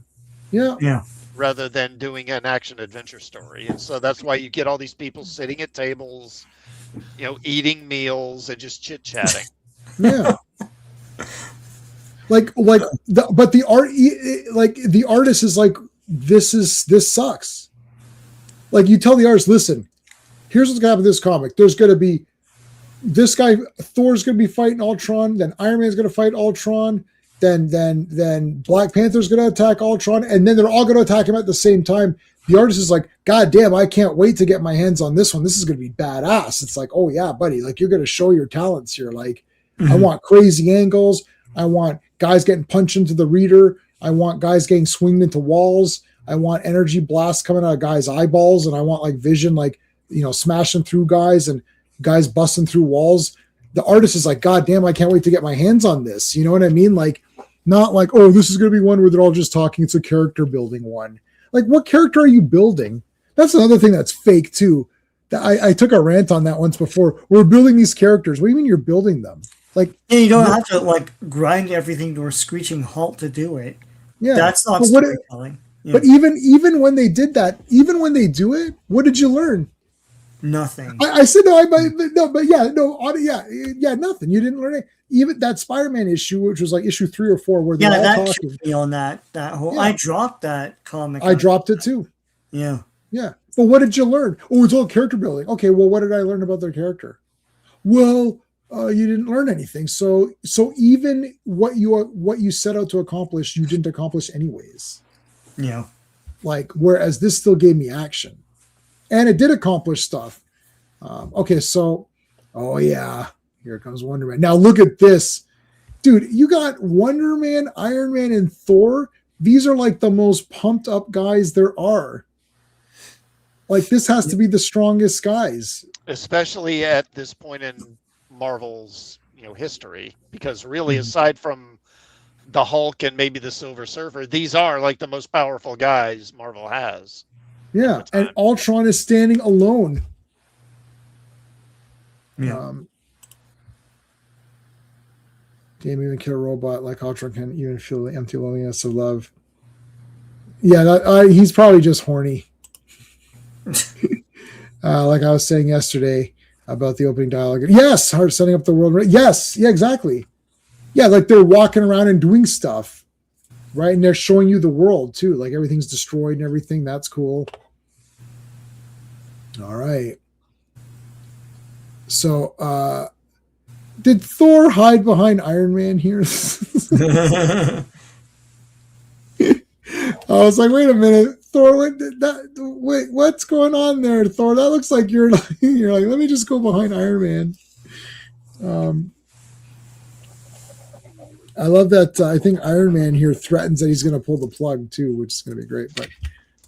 Yeah. Yeah. Rather than doing an action adventure story. And so that's why you get all these people sitting at tables, eating meals and just chit-chatting. Yeah. but the art, like the artist is like, this sucks. Like you tell the artist, listen, here's what's gonna happen in this comic. There's gonna be this guy, Thor's gonna be fighting Ultron, then Iron Man's gonna fight Ultron, then Black Panther's gonna attack Ultron, and then they're all gonna attack him at the same time. The artist is like, God damn, I can't wait to get my hands on this one. This is gonna be badass. It's like, oh yeah, buddy, like you're gonna show your talents here. Like, I want crazy angles. I want guys getting punched into the reader. I want guys getting swinged into walls. I want energy blasts coming out of guys' eyeballs, and I want like Vision, like smashing through guys and guys busting through walls. The artist is like, God damn, I can't wait to get my hands on this. You know what I mean? Like, not like, oh, this is going to be one where they're all just talking. It's a character building one. Like, what character are you building? That's another thing that's fake too. I took a rant on that once before. We're building these characters. What do you mean you're building them? Like, yeah, you don't have to like grind everything to a screeching halt to do it. Yeah, that's not storytelling. But even when they did that, even when they do it, what did you learn? Nothing. I said no, nothing. You didn't learn it. Even that Spider-Man issue, which was like issue 3 or 4, where they're all talking. Should be on that whole. Yeah. I dropped that comic. I dropped it too. Yeah. Yeah. But what did you learn? Oh, it's all character building. Okay, well, what did I learn about their character? Well, you didn't learn anything. So even what you set out to accomplish, you didn't accomplish anyways. Yeah. Like, whereas this still gave me action. And it did accomplish stuff. Okay, so, oh yeah, here comes Wonder Man. Now look at this. Dude, you got Wonder Man, Iron Man, and Thor. These are like the most pumped up guys there are. Like, this has to be the strongest guys. Especially at this point in Marvel's history. Because really, aside from the Hulk and maybe the Silver Surfer, these are like the most powerful guys Marvel has. Yeah, and Ultron is standing alone. Yeah. Damn, even kill a robot like Ultron can even feel the empty loneliness of love. Yeah, he's probably just horny. Like I was saying yesterday about the opening dialogue. Yes, hard setting up the world. Yes, yeah, exactly. Yeah, like they're walking around and doing stuff, right? And they're showing you the world too. Like everything's destroyed and everything. That's cool. All right. So, did Thor hide behind Iron Man here? I was like, wait a minute, Thor, wait, what's going on there, Thor? That looks like you're like, let me just go behind Iron Man. I love that. I think Iron Man here threatens that he's going to pull the plug too, which is going to be great. But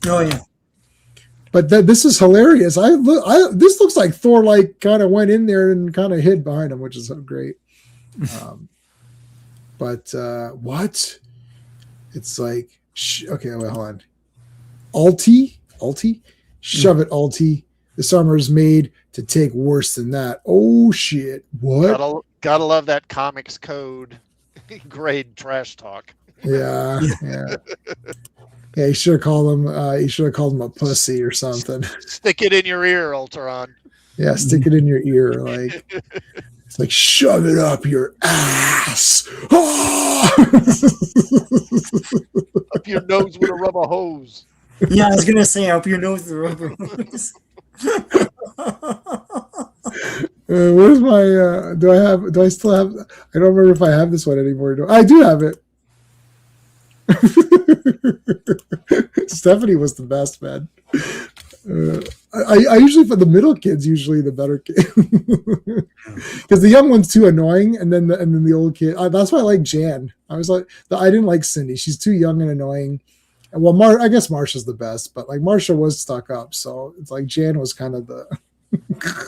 oh yeah. But this is hilarious. This looks like Thor like kind of went in there and kind of hid behind him, which is so great. But what? It's like, okay, wait, hold on. Alti, shove it, Alti. This armor is made to take worse than that. Oh shit! What? Gotta love that comics code grade trash talk. Yeah. Yeah, he should have called him. He should have called him a pussy or something. Stick it in your ear, Ultron. Yeah, stick it in your ear, like it's like shove it up your ass. Up your nose with a rubber hose. Yeah, I was gonna say up your nose with a rubber hose. Where's my? Do I still have? I don't remember if I have this one anymore. I do have it. Stephanie was the best, man. I usually, for the middle kids, usually the better kid, because the young one's too annoying, and then the old kid. That's why I like Jan. I didn't like Cindy. She's too young and annoying. Well, I guess Marsha's the best, but like Marsha was stuck up, so it's like Jan was kind of the. You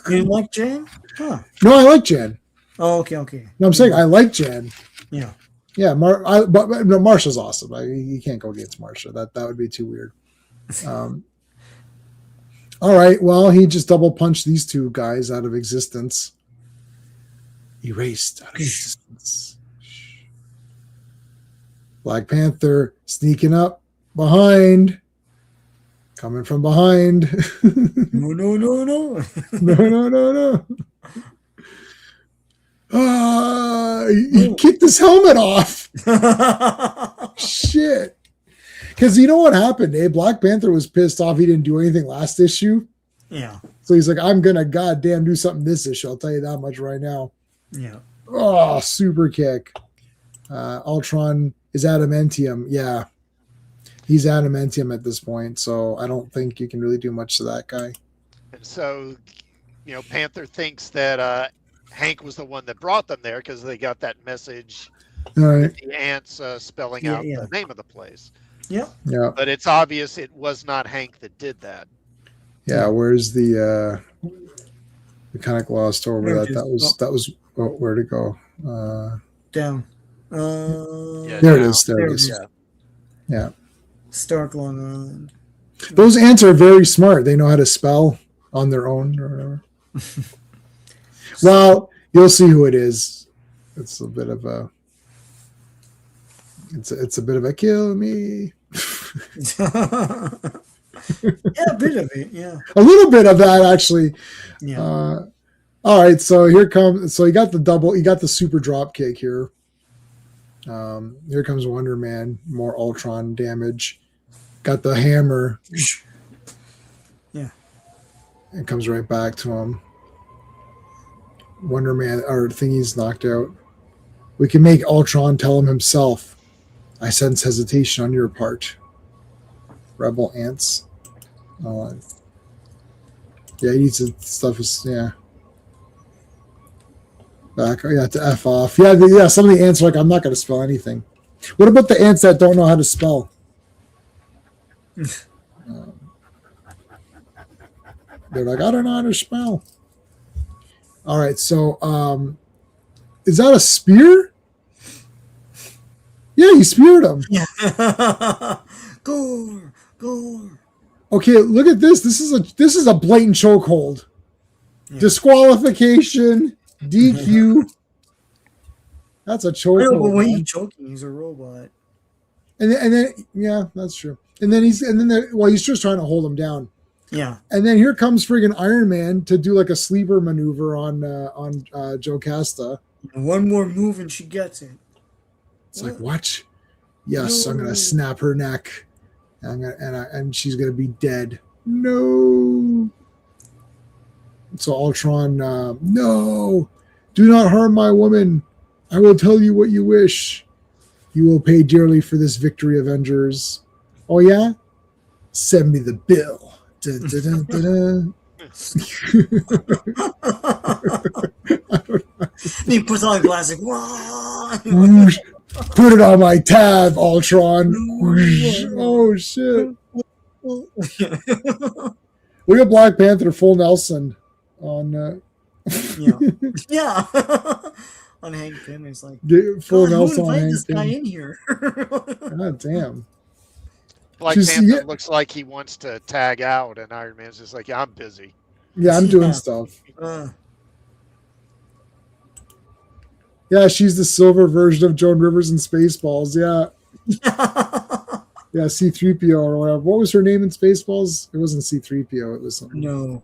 didn't like Jan? Huh. No, I like Jan. Oh, okay. No, I'm saying I like Jan. Yeah. Yeah, but no, Marsha's awesome. You can't go against Marsha. That would be too weird. All right. Well, he just double punched these two guys out of existence. Erased out of existence. Black Panther sneaking up behind. Coming from behind. No. No. He kicked his helmet off. Shit. Because you know what happened, eh? Black Panther was pissed off he didn't do anything last issue. Yeah. So he's like, I'm going to goddamn do something this issue. I'll tell you that much right now. Yeah. Oh, super kick. Ultron is adamantium. Yeah. He's adamantium at this point. So I don't think you can really do much to that guy. And so, Panther thinks that Hank was the one that brought them there because they got that message. All right. The ants spelling out the name of the place. Yeah. But it's obvious it was not Hank that did that. Yeah. Where's the we kind of glossed over that. That was where'd it go? Down. There it is. There it is. Yeah. Stark Long Island. Those ants are very smart. They know how to spell on their own or whatever. Well, you'll see who it is. It's a bit of a. It's a bit of a kill me. Yeah, a bit of it. Yeah, a little bit of that actually. Yeah. All right, so here comes. So you got the double. You got the super drop kick here. Here comes Wonder Man. More Ultron damage. Got the hammer. Yeah. It comes right back to him. Wonder Man, or thingy's knocked out. We can make Ultron tell him himself. I sense hesitation on your part. Rebel ants. Yeah, he needs to stuff his, back. Oh, yeah, to F off. Yeah, some of the ants are like, I'm not going to spell anything. What about the ants that don't know how to spell? They're like, I don't know how to spell. All right, so is that a spear? Yeah, he speared him. Yeah. Gore. Okay, look at this. This is a blatant chokehold. Yeah. Disqualification, DQ. That's a chokehold. I don't know when he's choking. He's a robot. And then yeah, that's true. And then he's just trying to hold him down. Yeah. And then here comes friggin' Iron Man to do like a sleeper maneuver on Jocasta. One more move and she gets it. It's like, what? Yes, no. I'm gonna snap her neck, and she's gonna be dead. No. So Ultron, no, do not harm my woman. I will tell you what you wish. You will pay dearly for this victory, Avengers. Oh yeah, send me the bill. Dun, dun, dun, dun, dun. He puts on glasses. Put it on my tab, Ultron. Oh shit! Look at Black Panther full Nelson on. Yeah. On Hank Pym, it's like full Nelson who on Hank this Pym. guy in here? God damn. Black Panther looks like he wants to tag out, and Iron Man's just like, yeah, I'm busy. Yeah, I'm doing stuff. Yeah, she's the silver version of Joan Rivers in Spaceballs. Yeah. Yeah, C-3PO or whatever. What was her name in Spaceballs? It wasn't C-3PO. It was something. No.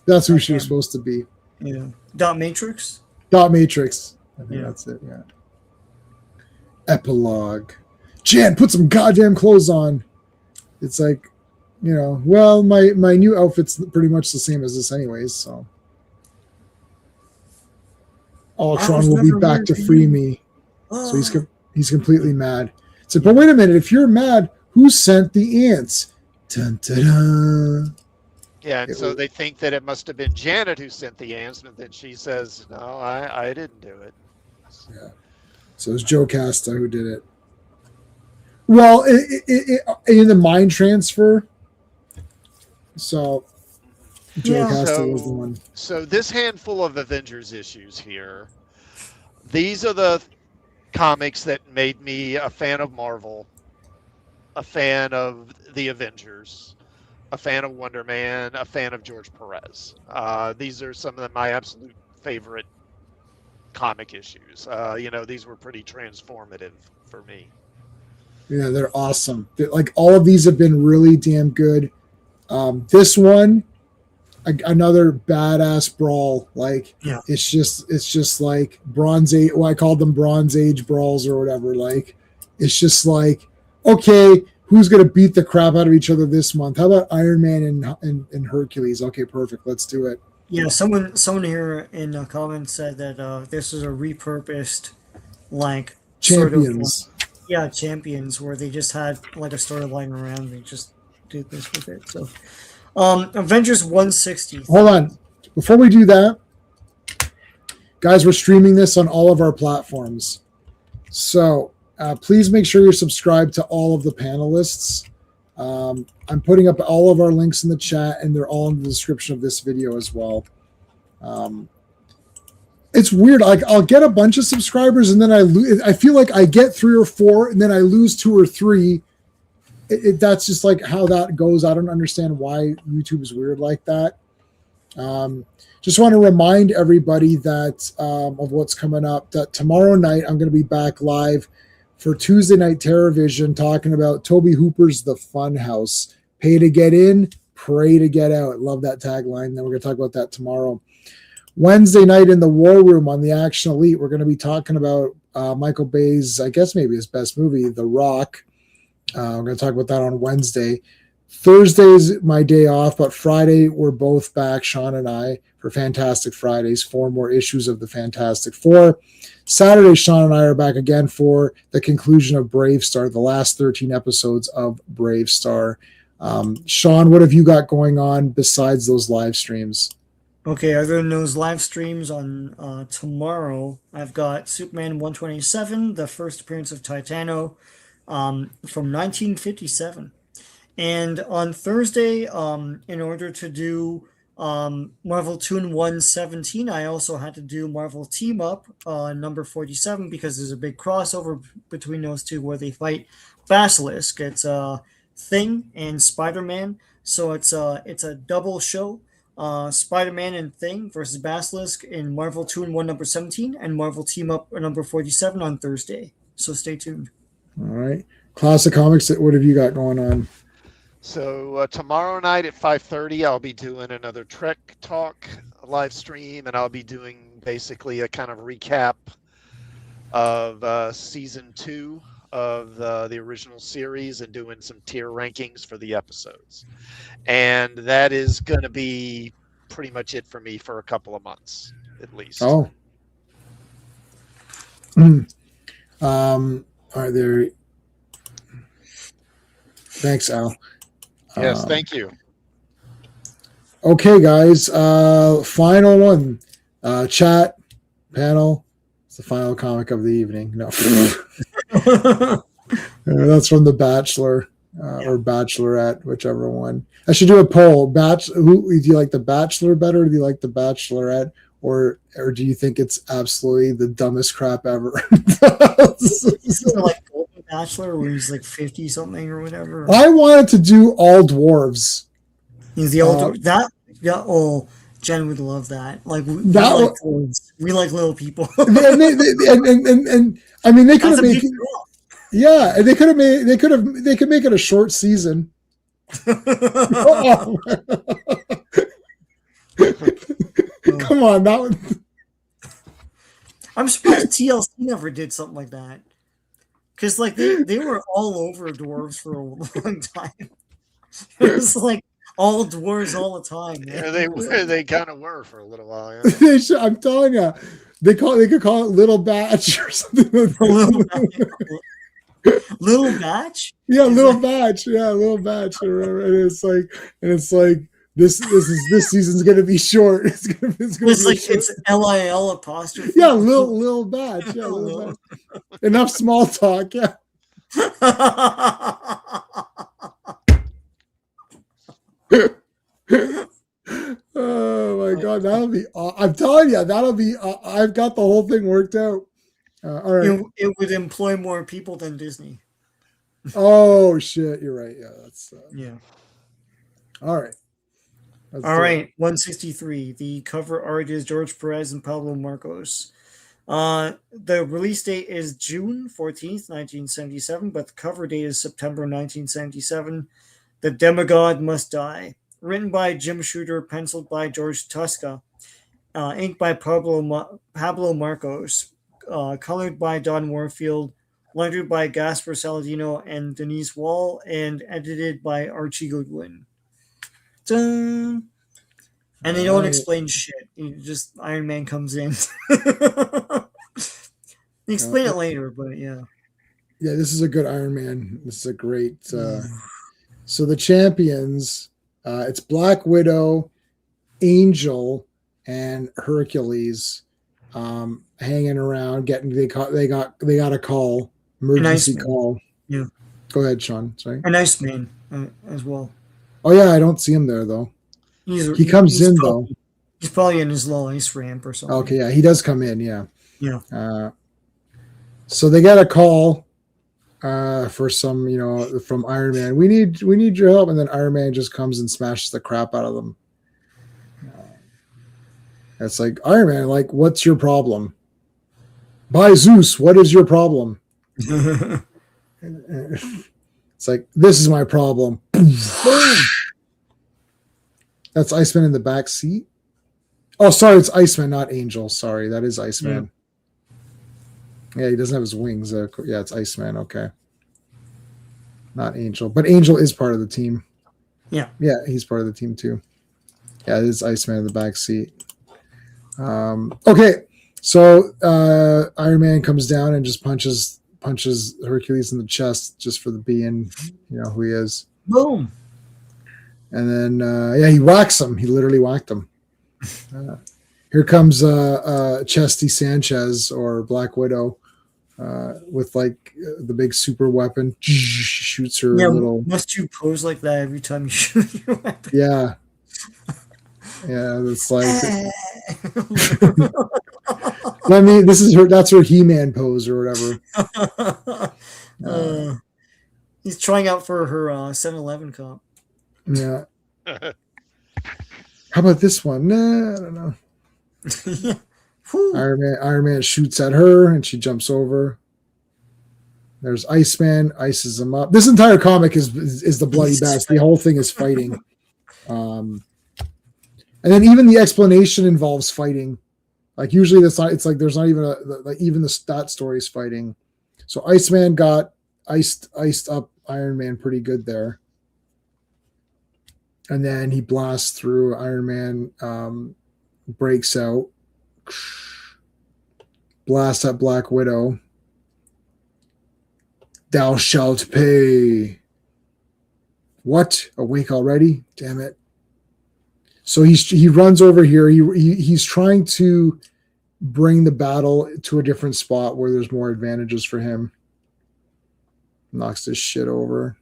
That's who she was supposed to be. Yeah. Dot Matrix? Dot Matrix. I think that's it, yeah. Epilogue. Jan, put some goddamn clothes on. It's like, well, my new outfit's pretty much the same as this anyways, so. Ultron will be back to free me. So he's completely mad. So, but wait a minute, if you're mad, who sent the ants? Dun, dun, dun. Yeah, and so they think that it must have been Janet who sent the ants, but then she says, no, I didn't do it. Yeah. So it's Joe Casta who did it. Well, in the mind transfer. So Joe Casta was the one. So this handful of Avengers issues here, these are the comics that made me a fan of Marvel, a fan of the Avengers, a fan of Wonder Man, a fan of George Perez. These are some of my absolute favorite comic issues. These were pretty transformative for me. Yeah, they're awesome. Like all of these have been really damn good. This one, another badass brawl. Like it's just like Bronze Age. Well, I called them Bronze Age brawls or whatever. Like it's just like, okay, who's gonna beat the crap out of each other this month? How about Iron Man and Hercules? Okay, perfect. Let's do it. Yeah, someone here in the comments said that this is a repurposed like Champions. Champions, where they just had like a storyline around. They just did this with it. So, Avengers 160. Hold on, before we do that, guys, we're streaming this on all of our platforms. So please make sure you're subscribed to all of the panelists. I'm putting up all of our links in the chat, and they're all in the description of this video as well. It's weird. Like I'll get a bunch of subscribers, and then I feel like I get 3 or 4, and then I lose 2 or 3. That's just like how that goes. I don't understand why YouTube is weird like that. Just want to remind everybody that of what's coming up. That tomorrow night I'm going to be back live for Tuesday Night TerrorVision talking about Toby Hooper's The Fun House. Pay to get in, pray to get out. Love that tagline. Then we're going to talk about that tomorrow. Wednesday night in the War Room on the Action Elite, we're going to be talking about Michael Bay's, I guess maybe his best movie, The Rock. We're going to talk about that on Wednesday. Thursday's my day off, but Friday we're both back, Sean and I, for Fantastic Fridays, 4 more issues of the Fantastic Four. Saturday, Sean and I are back again for the conclusion of Brave Star, the last 13 episodes of Brave Star. Sean, what have you got going on besides those live streams? Okay, other than those live streams on tomorrow, I've got Superman 127, the first appearance of Titano from 1957. And on Thursday, in order to do Marvel Toon 117, I also had to do Marvel Team Up number 47 because there's a big crossover between those two where they fight Basilisk. It's Thing and Spider-Man, so it's a double show. Spider-Man and Thing versus Basilisk in Marvel Toon 1 number 17 and Marvel Team Up number 47 on Thursday. So stay tuned. All right. Classic Comics, what have you got going on? So tomorrow night at 5:30, I'll be doing another Trek Talk live stream, and I'll be doing basically a kind of recap of season 2 of the original series and doing some tier rankings for the episodes. And that is going to be pretty much it for me for a couple of months, at least. Oh. Are there... Thanks, Al. Yes, thank you. Okay, guys. Final one. Chat, panel. It's the final comic of the evening. No. That's from The Bachelor or Bachelorette, whichever one. I should do a poll. Do you like The Bachelor better, or do you like The Bachelorette, or do you think it's absolutely the dumbest crap ever? Like Golden Bachelor, where he's like 50 something or whatever. I wanted to do all dwarves. He's the old Jen would love that. Like we That like wa- toys. We like little people. and I mean they could That's have a made big draw. yeah, and they could make it a short season. Oh. Come on, that one. I'm surprised TLC never did something like that. Because like they were all over dwarves for a long time. It was like all dwarves all the time. Yeah, they kind of were for a little while. Yeah. I'm telling you, they could call it Little Batch or something. Little Batch? Yeah, Little Batch. Yeah, Little Batch. And it's like this season's gonna be short. It's gonna be it's LIL apostrophe. Yeah, Little Batch. Yeah, Little Batch. Enough small talk. Yeah. Oh my god, that'll be. I'm telling you, that'll be. I've got the whole thing worked out. All right. It would employ more people than Disney. Oh shit, you're right. Yeah, that's. Yeah. All right. All right, 163. The cover art is George Perez and Pablo Marcos. The release date is June 14th, 1977, but the cover date is September 1977. The Demigod Must Die. Written by Jim Shooter, penciled by George Tosca, inked by Pablo Marcos, colored by Don Warfield, lettered by Gaspar Saladino and Denise Wall, and edited by Archie Goodwin. Dun. And they don't explain shit. Just Iron Man comes in. They explain it later, but yeah. Yeah, this is a good Iron Man. This is a great. So the champions, it's Black Widow, Angel, and Hercules, hanging around. They got a call, emergency call. Yeah. Go ahead, Sean. Sorry. An Iceman as well. Oh yeah, I don't see him there though. He comes in though. He's probably in his little ice ramp or something. Okay, yeah, he does come in. Yeah. Yeah. So they got a call for some, from Iron Man. We need your help, and then Iron Man just comes and smashes the crap out of them. It's like, Iron Man, like, what's your problem? By Zeus, what is your problem? It's like, this is my problem. Boom. That's Iceman in the back seat. Oh, sorry, it's Iceman, not Angel. Sorry, that is Iceman. Yeah, he doesn't have his wings. Yeah, it's Iceman. Okay. Not Angel. But Angel is part of the team. Yeah. Yeah, he's part of the team too. Yeah, it is Iceman in the back seat. Okay, so Iron Man comes down and just punches Hercules in the chest just for the being, who he is. Boom. And then, he whacks him. He literally whacked him. Here comes Chesty Sanchez, or Black Widow, with like the big super weapon. Shoots her little. Must you pose like that every time you shoot your weapon? Yeah. Yeah, it's like. I mean, that's her He-Man pose or whatever. He's trying out for her 7-Eleven cup. Yeah. How about this one? Nah, I don't know. Iron Man shoots at her and she jumps over. There's Iceman, ices him up. This entire comic is the bloody best. The whole thing is fighting. And then even the explanation involves fighting. Like usually that's not. It's like there's not even that story is fighting. So Iceman got iced up Iron Man pretty good there. And then he blasts through. Iron Man breaks out. Blast at Black Widow. Thou shalt pay. What? Awake already? Damn it. So he runs over here. He's trying to bring the battle to a different spot where there's more advantages for him. Knocks this shit over.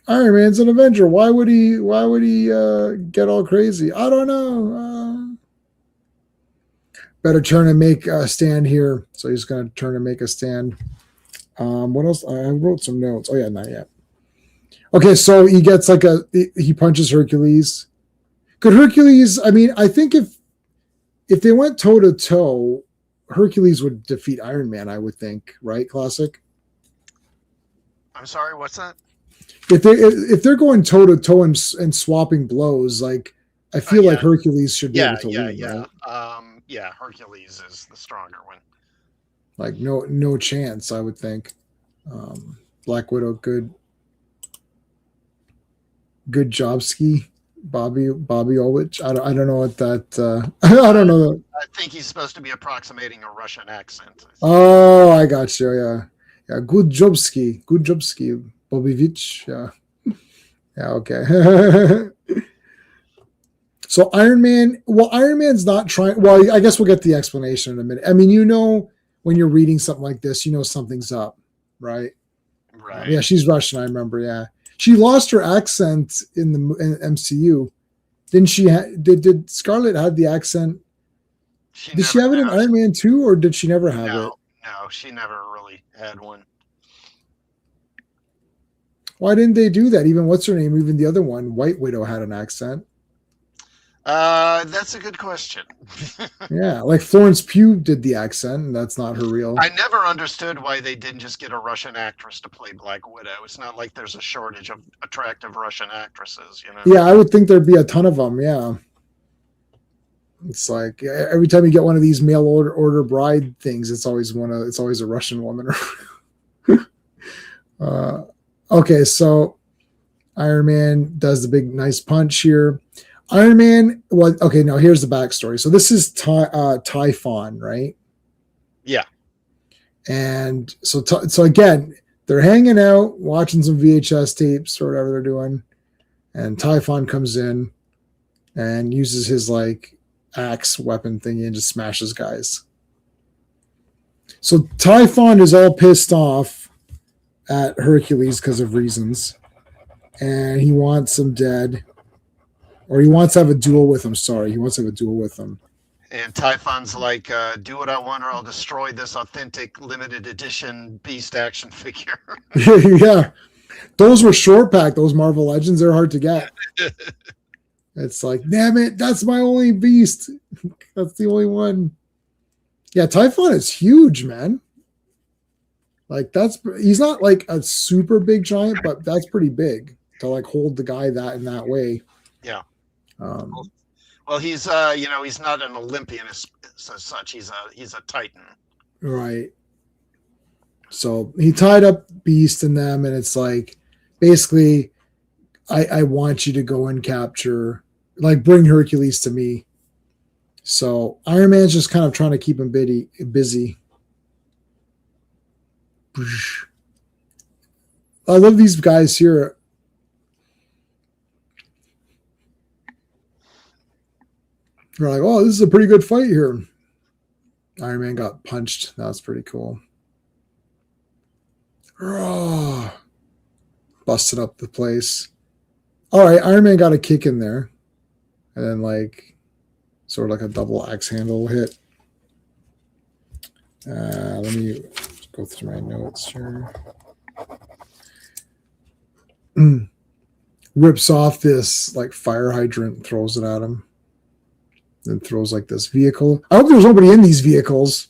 Iron Man's an Avenger. Why would he get all crazy? I don't know. Better turn and make a stand here. So he's going to turn and make a stand. What else? I wrote some notes. Oh yeah, not yet. Okay, so he gets he punches Hercules. Could Hercules? I mean, I think if they went toe to toe, Hercules would defeat Iron Man. I would think, right? Classic. I'm sorry, what's that? If they're going toe to toe and swapping blows, like I feel like Hercules should be able to win. Right? Yeah, Hercules is the stronger one. Like no chance, I would think. Black Widow, good job, ski. Bobby Ulrich. I don't know what that. I don't know. I think he's supposed to be approximating a Russian accent. Oh, I got you. Yeah. Good job, ski. Bobbyvich. Yeah. Okay. So Iron Man. Well, Iron Man's not trying. Well, I guess we'll get the explanation in a minute. I mean, when you're reading something like this, something's up, right? Right. Yeah, she's Russian. I remember. Yeah. She lost her accent in the MCU. Didn't she? Did Scarlett have the accent? Did she have it in Iron Man 2, or did she never have it? No, she never really had one. Why didn't they do that? Even what's her name? Even the other one, White Widow, had an accent. That's a good question. Yeah, like Florence Pugh did the accent, and that's not her real. I never understood why they didn't just get a Russian actress to play Black Widow. It's not like there's a shortage of attractive Russian actresses, Yeah, I would think there'd be a ton of them. Yeah, it's like every time you get one of these mail order bride things, it's always a Russian woman. Okay, so Iron Man does the big nice punch here. Iron Man, okay, now here's the backstory. So this is Typhon, right? Yeah. And so again, they're hanging out, watching some VHS tapes or whatever they're doing, and Typhon comes in and uses his like axe weapon thingy and just smashes guys. So Typhon is all pissed off at Hercules because of reasons, and he wants him dead. Or he wants to have a duel with him. Sorry, he wants to have a duel with him. And Typhon's like, do what I want or I'll destroy this authentic limited edition Beast action figure. Yeah. Those were short pack, those Marvel Legends. They're hard to get. It's like, damn it, that's my only Beast. That's the only one. Yeah, Typhon is huge, man. Like, he's not like a super big giant, but that's pretty big to like hold the guy in that way. Yeah. Well, he's he's not an Olympian as such. He's a Titan. Right. So he tied up Beast and them, and it's like basically, I want you to go and capture, like, bring Hercules to me. So Iron Man's just kind of trying to keep him busy. I love these guys here. They're like, oh, this is a pretty good fight here. Iron Man got punched. That was pretty cool. Oh, busted up the place. All right, Iron Man got a kick in there. And then, like, sort of like a double axe handle hit. Let me go through my notes here. Rips off this, like, fire hydrant and throws it at him. Then throws like this vehicle. I hope there's nobody in these vehicles.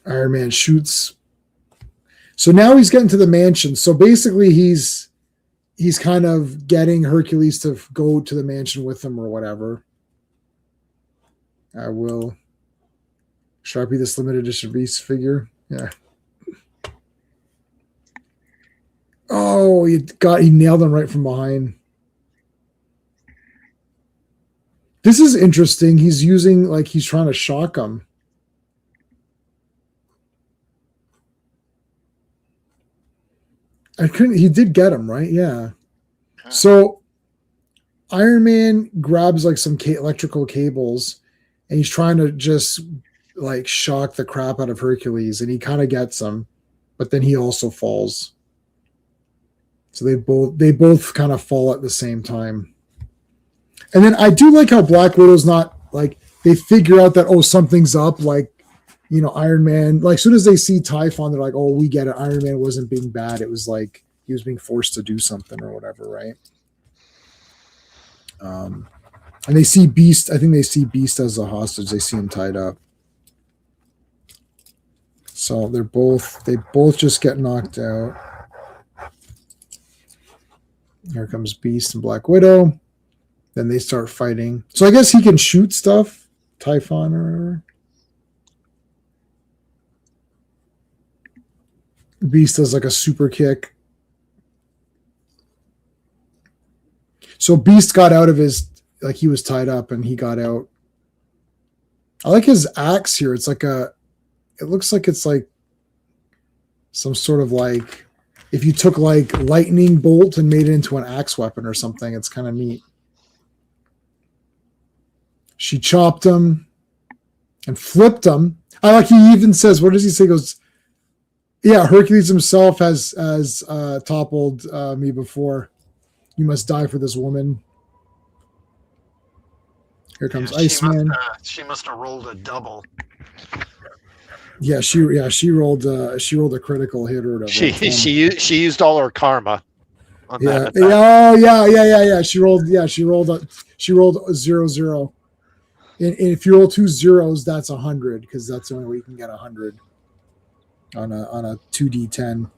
Iron Man shoots. So now he's getting to the mansion. So basically he's kind of getting Hercules to go to the mansion with him or whatever. I will Sharpie this limited edition Beast figure. Yeah. Oh, he nailed him right from behind. This is interesting. He's using, like, he's trying to shock him. He did get him, right? Yeah. So Iron Man grabs like some electrical cables and he's trying to just like shock the crap out of Hercules, and he kind of gets him, but then he also falls. So they both kind of fall at the same time. And then I do like how Black Widow's not like, they figure out that, oh, something's up. Like, you know, Iron Man, like as soon as they see Typhon, they're like, oh, we get it. Iron Man wasn't being bad. It was like he was being forced to do something or whatever, right? And they see Beast. I think they see Beast as a hostage. They see him tied up. So they both just get knocked out. Here comes Beast and Black Widow. Then they start fighting. So I guess he can shoot stuff, Typhon or whatever. Beast does like a super kick. So Beast got out of his, like he was tied up and he got out. I like his axe here. It's like it looks like it's like some sort of like, if you took like lightning bolt and made it into an axe weapon or something, it's kind of neat. She chopped him and flipped him. I like he even says, what does he say? He goes, yeah, Hercules himself has toppled me before. You must die for this woman. Here comes Iceman. She must have rolled a double. Yeah, she rolled a critical hit or whatever. She used all her karma on that. Yeah. She rolled 0-0. And if you roll 2 zeros, that's 100 because that's the only way you can get 100 on a 2d10.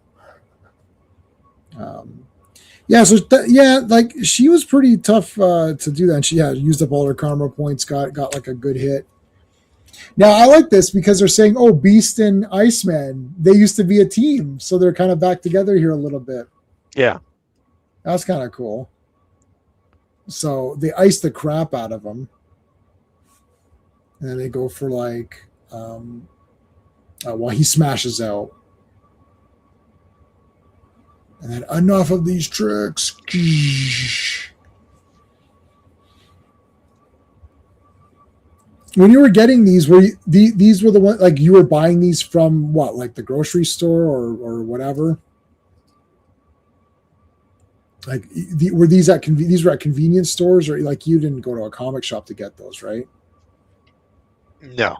Like she was pretty tough to do that. And she used up all her karma points, got like a good hit. Now I like this because they're saying, oh, Beast and Iceman, they used to be a team, so they're kind of back together here a little bit. Yeah, that's kind of cool. So they ice the crap out of him, and then they go for like, he smashes out. And then enough of these tricks. When you were getting these, these were the ones like you were buying these from what, like the grocery store or whatever? Like were these at convenience stores, or like you didn't go to a comic shop to get those, right? No.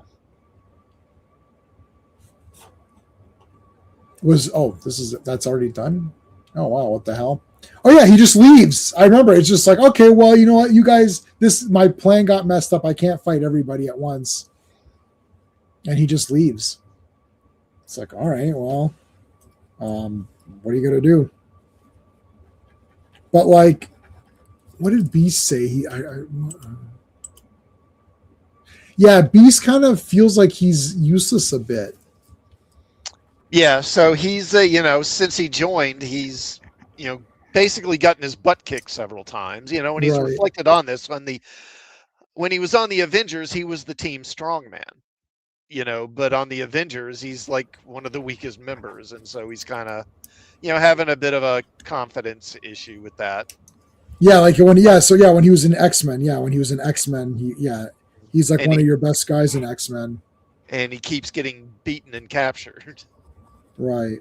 That's already done? Oh wow, what the hell? Oh yeah, he just leaves. I remember it's just like, okay, well, you know what, you guys, my plan got messed up. I can't fight everybody at once. And he just leaves. It's like, all right, well, what are you gonna do? But like, what did Beast say? Beast kind of feels like he's useless a bit. Yeah, so he's since he joined, he's basically gotten his butt kicked several times. When he's reflected on this, when he was on the Avengers, he was the team strongman. But on the Avengers, he's like one of the weakest members, and so he's kind of having a bit of a confidence issue with that. Yeah, like when he was in X-Men, he's like one of your best guys in X-Men. And he keeps getting beaten and captured. Right.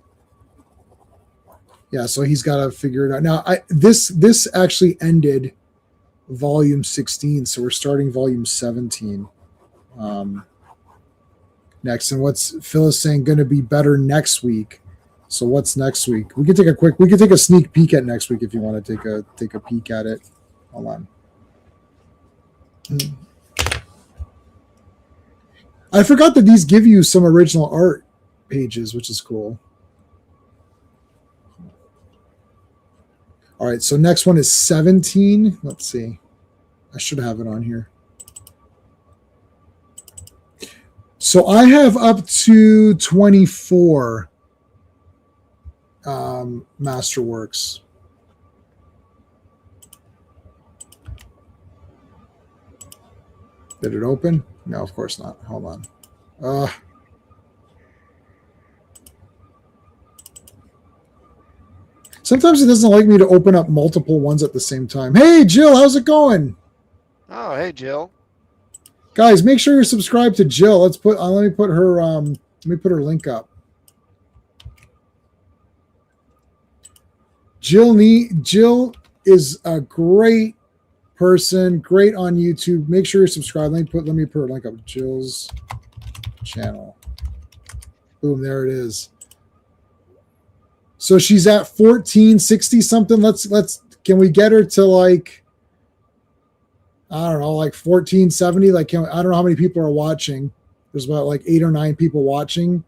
Yeah, so he's got to figure it out. Now, this actually ended volume 16, so we're starting volume 17 next. And what's Phil is saying going to be better next week. So what's next week? We could take a sneak peek at next week if you want to take a peek at it. Hold on. I forgot that these give you some original art pages, which is cool. All right, so next one is 17. Let's see. I should have it on here. So I have up to 24 Masterworks. Did it open? No, of course not. Hold on. Sometimes it doesn't like me to open up multiple ones at the same time. Hey, Jill, how's it going? Oh, hey, Jill. Guys, make sure you're subscribed to Jill. Let me put her link up. Jill is a great person, great on YouTube. Make sure you're subscribed. Let me put her link up. Jill's channel. Boom, there it is. So she's at 1460 something. Can we get her to like I don't know, like 1470. Like, I don't know how many people are watching. There's about like 8 or 9 people watching.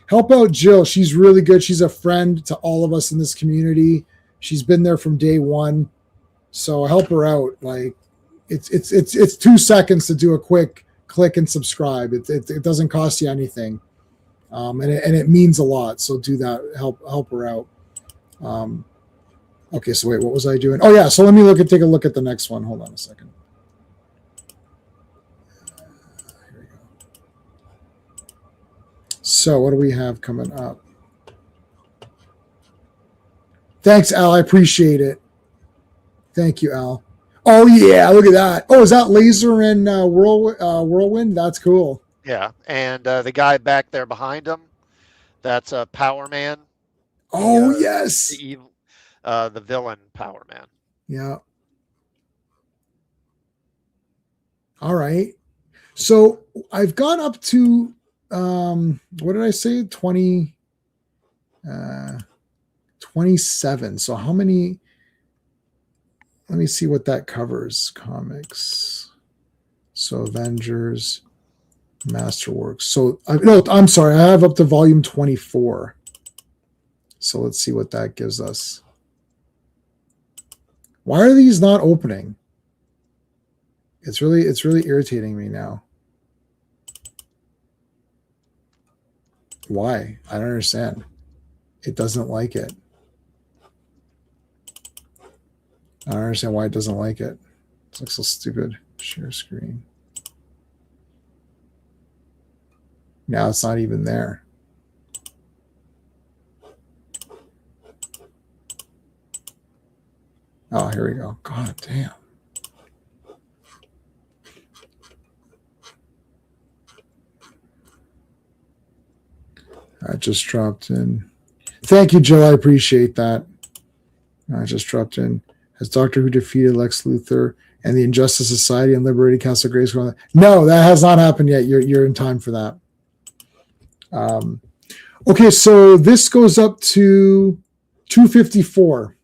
Help out Jill. She's really good. She's a friend to all of us in this community. She's been there from day one. So help her out. Like, it's 2 seconds to do a quick click and subscribe. It doesn't cost you anything. And it means a lot. So do that. Help her out. Okay, so wait, what was I doing? Oh yeah, so let me take a look at the next one. Hold on a second. Here we go. So what do we have coming up? Thanks, Al. I appreciate it. Thank you, Al. Oh yeah, look at that. Oh, is that Laser and Whirlwind? That's cool. Yeah, and the guy back there behind him, that's a Power Man. Oh yes, the evil, the villain Power Man. Yeah. All right. So I've gone up to what did I say? 27. So how many? Let me see what that covers. Comics. So Avengers, Masterworks. So I'm sorry. I have up to volume 24. So let's see what that gives us. Why are these not opening? It's really irritating me now. Why? I don't understand. It doesn't like it. I don't understand why it doesn't like it. It looks so stupid. Share screen. Now it's not even there. Oh, here we go. God damn. I just dropped in. Thank you, Jill. I appreciate that. I just dropped in. Has Doctor Who defeated Lex Luthor and the Injustice Society and liberated Castle Grayskull? No, that has not happened yet. You're in time for that. Okay, so this goes up to 254.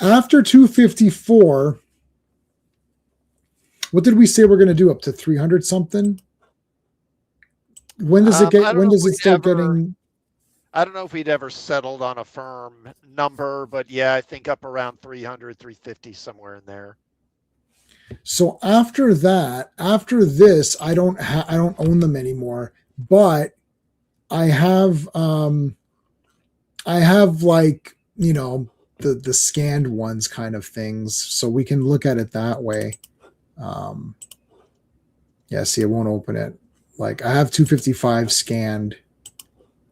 After 254, what did we say we're going to do? Up to 300 something? When does it get? When does it start getting? I don't know if we'd ever settled on a firm number, but yeah, I think up around 300, 350, somewhere in there. So after that, after this, I don't own them anymore, but I have like, you know, the scanned ones kind of things, so we can look at it that way. Yeah, see, it won't open it. Like, I have 255 scanned.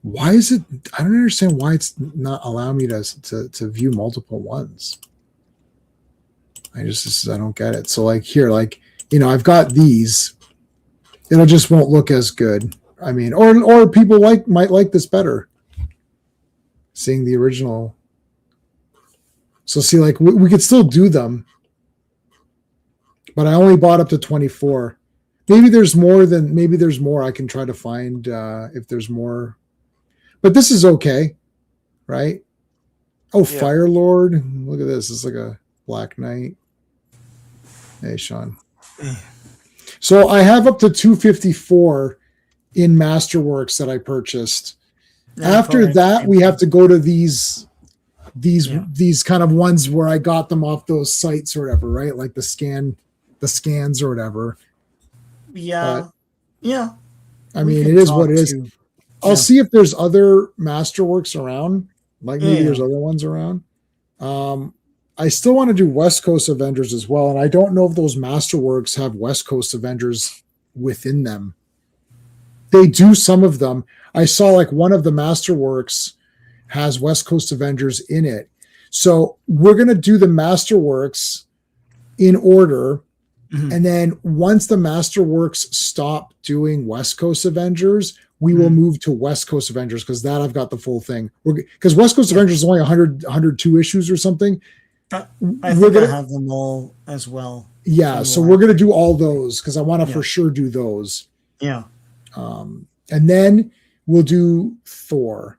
Why is it? I don't understand why it's not allowing me to view multiple ones. I don't get it. So like here, like, you know, I've got these. It'll just won't look as good. I mean, or people might like this better. Seeing the original. So see, like we could still do them, but I only bought up to 24. Maybe there's more. I can try to find if there's more. But this is okay, right? Oh, yeah. Fire Lord. Look at this. It's like a Black Knight. Hey, Sean. So I have up to 254 in Masterworks that I purchased. After that, we have to go to these kind of ones where I got them off those sites or whatever, right? Like the scans or whatever. Yeah. But, yeah. I mean, it is what it is. I'll see if there's other Masterworks around. Like maybe there's other ones around. I still want to do West Coast Avengers as well. And I don't know if those Masterworks have West Coast Avengers within them. They do some of them. I saw like one of the Masterworks has West Coast Avengers in it. So we're going to do the Masterworks in order. Mm-hmm. And then once the Masterworks stop doing West Coast Avengers, we will move to West Coast Avengers, because that I've got the full thing. Because West Coast Avengers is only 102 issues or something. I think I have them all as well. Yeah, so we're going to do all those, because I want to for sure do those. Yeah. And then we'll do Thor.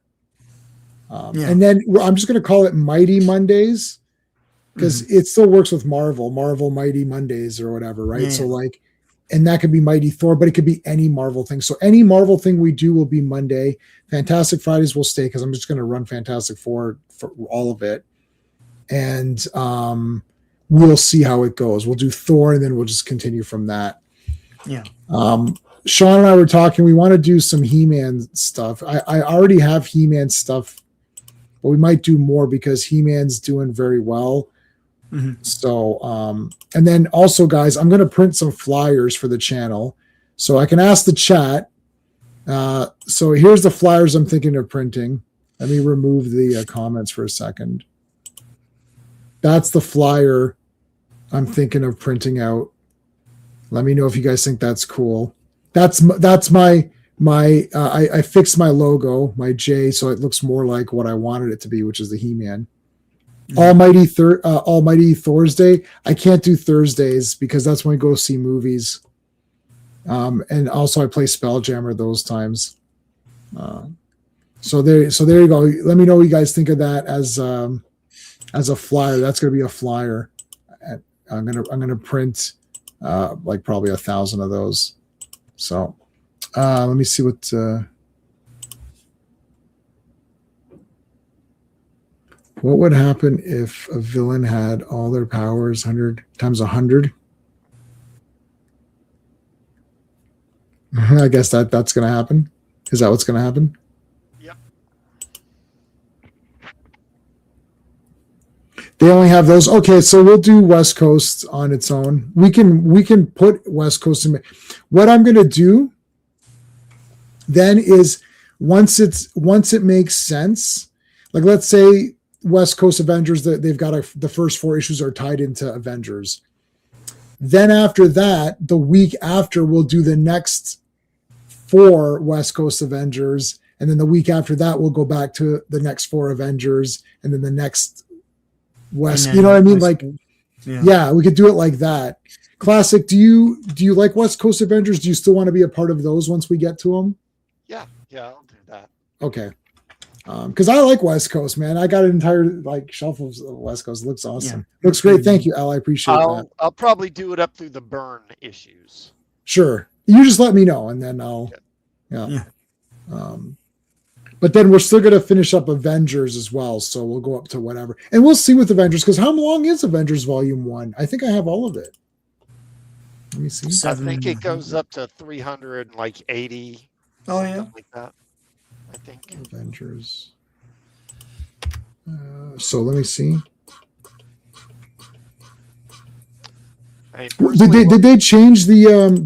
And then I'm just going to call it Mighty Mondays. because it still works with Marvel Mighty Mondays or whatever, right? Yeah. So like, and that could be Mighty Thor, but it could be any Marvel thing. So any Marvel thing we do will be Monday. Fantastic Fridays will stay because I'm just going to run Fantastic Four for all of it, and we'll see how it goes. We'll do Thor, and then we'll just continue from that. Yeah. Sean and I were talking. We want to do some He-Man stuff. I already have He-Man stuff, but we might do more because He-Man's doing very well. So, and then also, guys, I'm going to print some flyers for the channel, so I can ask the chat. So here's the flyers I'm thinking of printing. Let me remove the comments for a second. That's the flyer I'm thinking of printing out. Let me know if you guys think that's cool. That's my I fixed my logo, my J, so it looks more like what I wanted it to be, which is the He-Man. Almighty Thursday. I can't do Thursdays because that's when we go see movies. And also I play Spelljammer those times. So there you go. Let me know what you guys think of that as a flyer. That's going to be a flyer. I'm gonna print like probably 1,000 of those. So let me see what. What would happen if a villain had all their powers 100 times 100? I guess that's going to happen. Is that what's going to happen? Yep. They only have those. Okay, so we'll do West Coast on its own. We can put West Coast in. What I'm going to do then is once it makes sense, like let's say West Coast Avengers, they've got the first 4 issues are tied into Avengers. Then after that, the week after, we'll do the next 4 West Coast Avengers, and then the week after that, we'll go back to the next 4 Avengers, and then the next West. You know what I mean? Like, yeah, we could do it like that. Classic. Do you like West Coast Avengers? Do you still want to be a part of those once we get to them? Yeah, I'll do that. Okay. Because I like West Coast, man. I got an entire like shelf of West Coast. Looks awesome. Yeah. Looks great. Thank you, Al. I appreciate that. I'll probably do it up through the burn issues. Sure. You just let me know, and then I'll. Yeah. But then we're still going to finish up Avengers as well, so we'll go up to whatever, and we'll see with Avengers. Because how long is Avengers Volume 1? I think I have all of it. Let me see. I think it goes up to 380. Oh yeah, like that. I think Avengers. So let me see. Did they change the?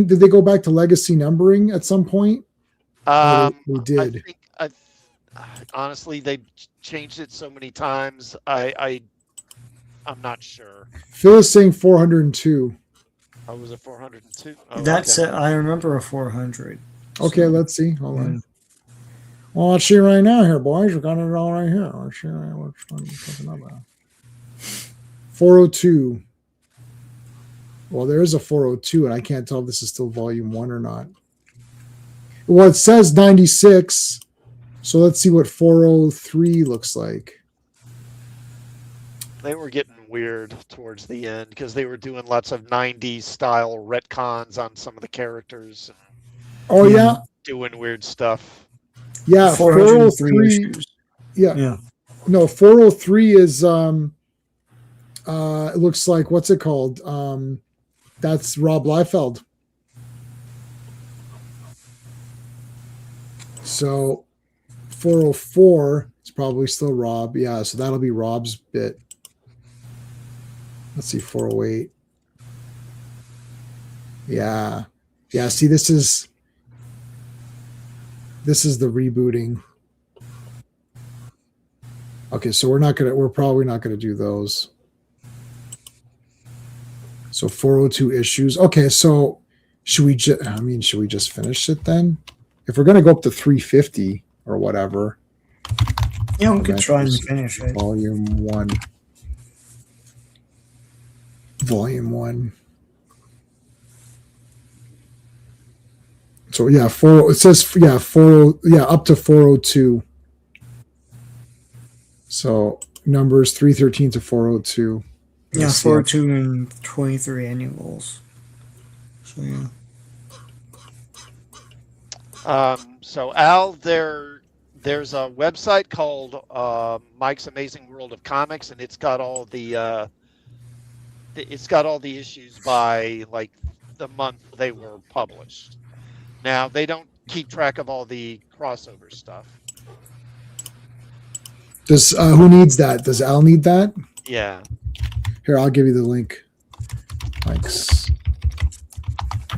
Did they go back to legacy numbering at some point? They did. Honestly, they changed it so many times. I'm not sure. Phil is saying 402. Oh, was it 402? Oh, that's okay. I remember a 400. Okay, let's see. Hold on. Well, let's see right now here, boys. We've got it all right here. Let's see which one you're talking about. 402. Well, there is a 402, and I can't tell if this is still volume 1 or not. Well, it says 96. So let's see what 403 looks like. They were getting weird towards the end because they were doing lots of 90s style retcons on some of the characters. Oh, yeah. Doing weird stuff. Yeah, 403. Yeah. No, 403 is it looks like, what's it called? That's Rob Liefeld. So 404 is probably still Rob. Yeah, so that'll be Rob's bit. Let's see, 408. Yeah. Yeah, see, this is the rebooting. Okay, so we're probably not gonna do those. So 402 issues. Okay, so should we just finish it then? If we're gonna go up to 350 or whatever. Yeah, we could try and finish it. Volume 1. Volume 1. So yeah, it says up to 402. So numbers 313 to 402. Yeah, 402 and 23 annuals. So yeah. So Al, there's a website called Mike's Amazing World of Comics, and it's got all the issues by like the month they were published. Now they don't keep track of all the crossover stuff. Does who needs that? Does Al need that? Yeah. Here, I'll give you the link. Mike's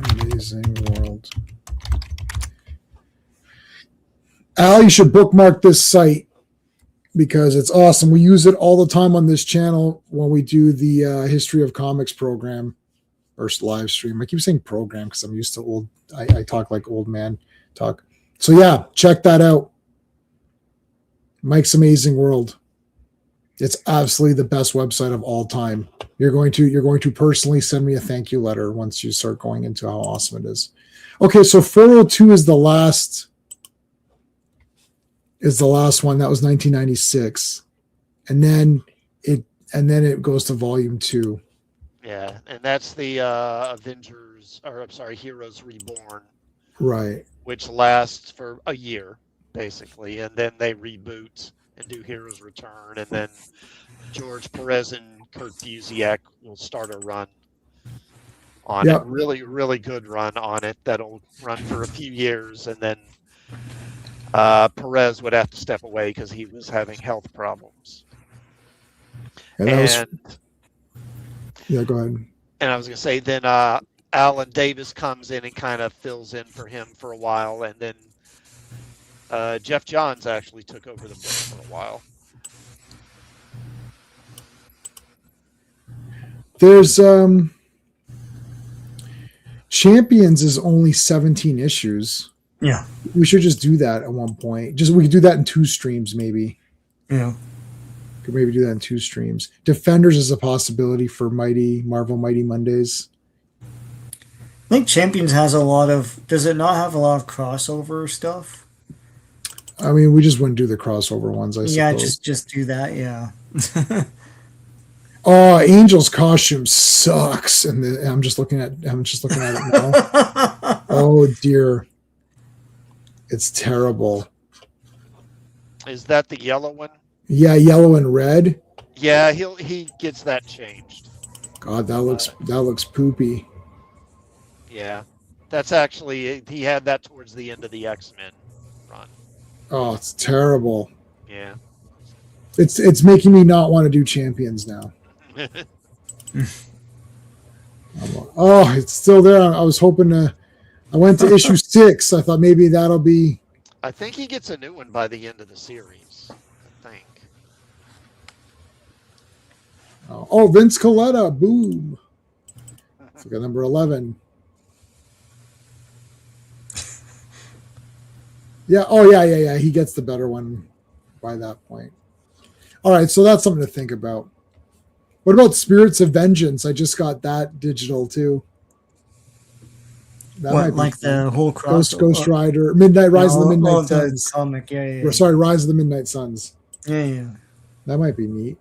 Amazing World. Al, you should bookmark this site because it's awesome. We use it all the time on this channel when we do the History of Comics program or live stream. I keep saying program because I'm used to old. I talk like old man talk. So yeah, check that out. Mike's Amazing World. It's absolutely the best website of all time. You're going to personally send me a thank you letter once you start going into how awesome it is. Okay, so 402 is the last one. That was 1996. And then it goes to volume 2. Yeah, and that's the Heroes Reborn. Right. Which lasts for a year, basically, and then they reboot and do Heroes Return, and then George Perez and Kurt Busiek will start a run on it. Really, really good run on it. That'll run for a few years, and then Perez would have to step away because he was having health problems. Yeah, go ahead. And I was going to say, then Alan Davis comes in and kind of fills in for him for a while, and then Jeff Johns actually took over the book for a while. There's Champions is only 17 issues. Yeah. We should just do that at one point. We could do that in 2 streams, maybe. Yeah. Could maybe do that in 2 streams. Defenders is a possibility for Marvel Mighty Mondays. I think Champions has does it not have a lot of crossover stuff? I mean, we just wouldn't do the crossover ones, I suppose. Yeah, just do that, yeah. Oh, Angel's costume sucks. And I'm just looking at it now. Oh dear. It's terrible. Is that the yellow one? Yeah, yellow and red. Yeah, he gets that changed. God, that looks poopy. Yeah. That's actually, he had that towards the end of the X-Men run. Oh, it's terrible. Yeah. It's making me not want to do Champions now. Oh, it's still there. I was hoping I went to issue 6. I thought maybe that'll be. I think he gets a new one by the end of the series. I think. Oh, Vince Coletta. Boom. Look at number 11. Yeah. Oh, yeah. He gets the better one by that point. All right. So that's something to think about. What about Spirits of Vengeance? I just got that digital too. That what, like the whole Ghost Rider, Rise of the Midnight Suns. Comic, yeah. Sorry, Rise of the Midnight Suns. Yeah. That might be neat.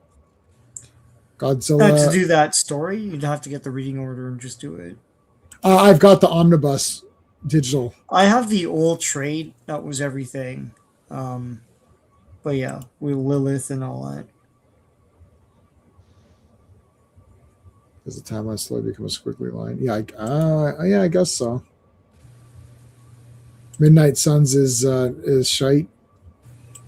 Godzilla. To do that story, you'd have to get the reading order and just do it. I've got the omnibus digital. I have the old trade. That was everything. But yeah, with Lilith and all that. As the timeline slowly becomes quickly line. Yeah, I guess so. Midnight Suns is shite.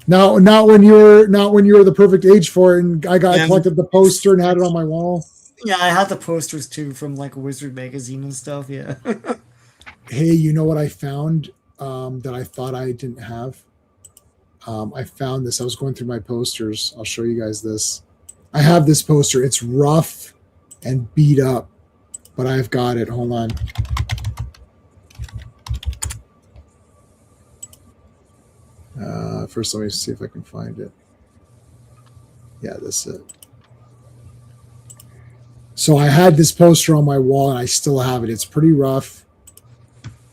Not when you're the perfect age for it. And I collected the poster and had it on my wall. Yeah, I had the posters too from like Wizard magazine and stuff. Yeah. Hey, you know what I found that I thought I didn't have? I found this. I was going through my posters. I'll show you guys this. I have this poster. It's rough and beat up, but I've got it. Hold on. First, let me see if I can find it. Yeah, that's it. So I had this poster on my wall, and I still have it. It's pretty rough,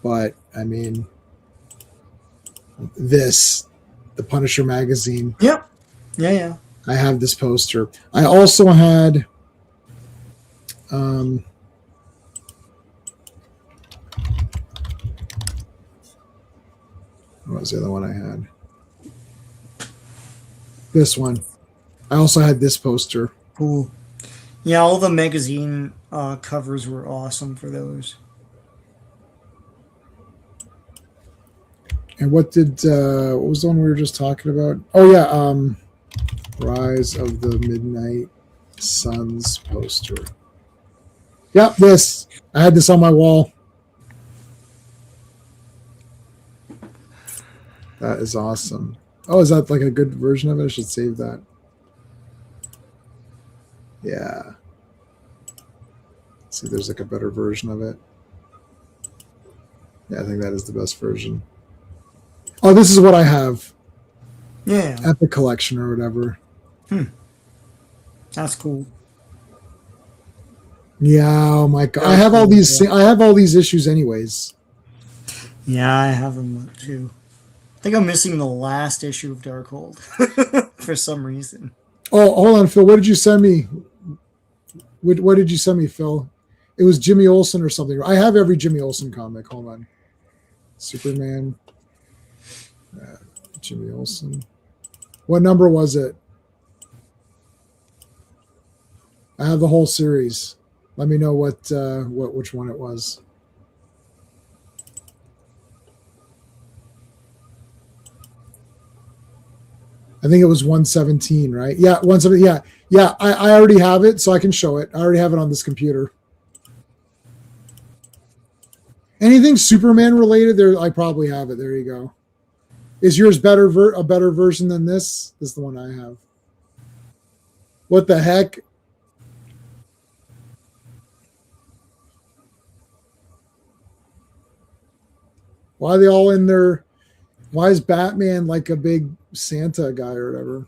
but I mean, the Punisher magazine. Yep. Yeah. I have this poster. I also had what was the other one I had? This one. I also had this poster. Cool. Yeah, all the magazine covers were awesome for those. And what was the one we were just talking about? Oh yeah, Rise of the Midnight Suns poster. Yep, this. I had this on my wall. That is awesome. Oh, is that like a good version of it? I should save that. Yeah. Let's see, there's like a better version of it. Yeah, I think that is the best version. Oh, this is what I have. Yeah. Epic Collection or whatever. That's cool. Yeah, oh my god. I have all these issues anyways. Yeah, I have them too. I think I'm missing the last issue of Darkhold for some reason. Oh, hold on, Phil. What did you send me? What did you send me, Phil? It was Jimmy Olsen or something. I have every Jimmy Olsen comic. Hold on. Superman. Jimmy Olsen. What number was it? I have the whole series. Let me know which one it was. I think it was 117, right? Yeah, 117. Yeah. I already have it, so I can show it. I already have it on this computer. Anything Superman related, there I probably have it. There you go. Is yours a better version than this? This is the one I have. What the heck? Why are they all in there? Why is Batman like a big Santa guy or whatever?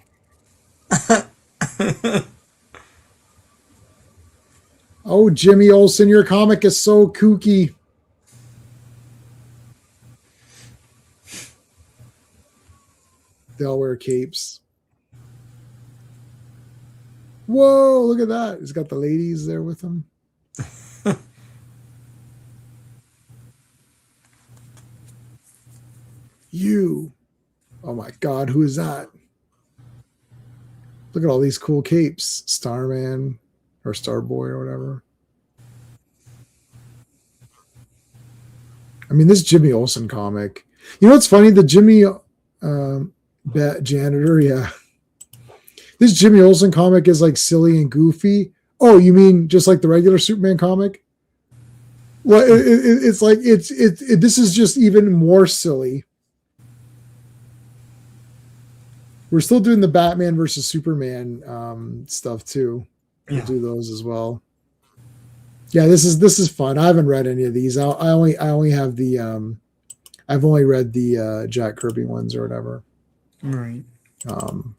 Oh, Jimmy Olsen, your comic is so kooky. They all wear capes. Whoa, look at that. He's got the ladies there with him. You. Oh my God, who is that? Look at all these cool capes. Starman or Starboy or whatever. I mean, this Jimmy Olsen comic. You know what's funny? The Jimmy janitor, yeah. This Jimmy Olsen comic is like silly and goofy. Oh, you mean just like the regular Superman comic? Well, it's like this is just even more silly. We're still doing the Batman versus Superman stuff too. We'll do those as well. Yeah, this is fun. I haven't read any of these. I only have the I've only read the Jack Kirby ones or whatever. Right.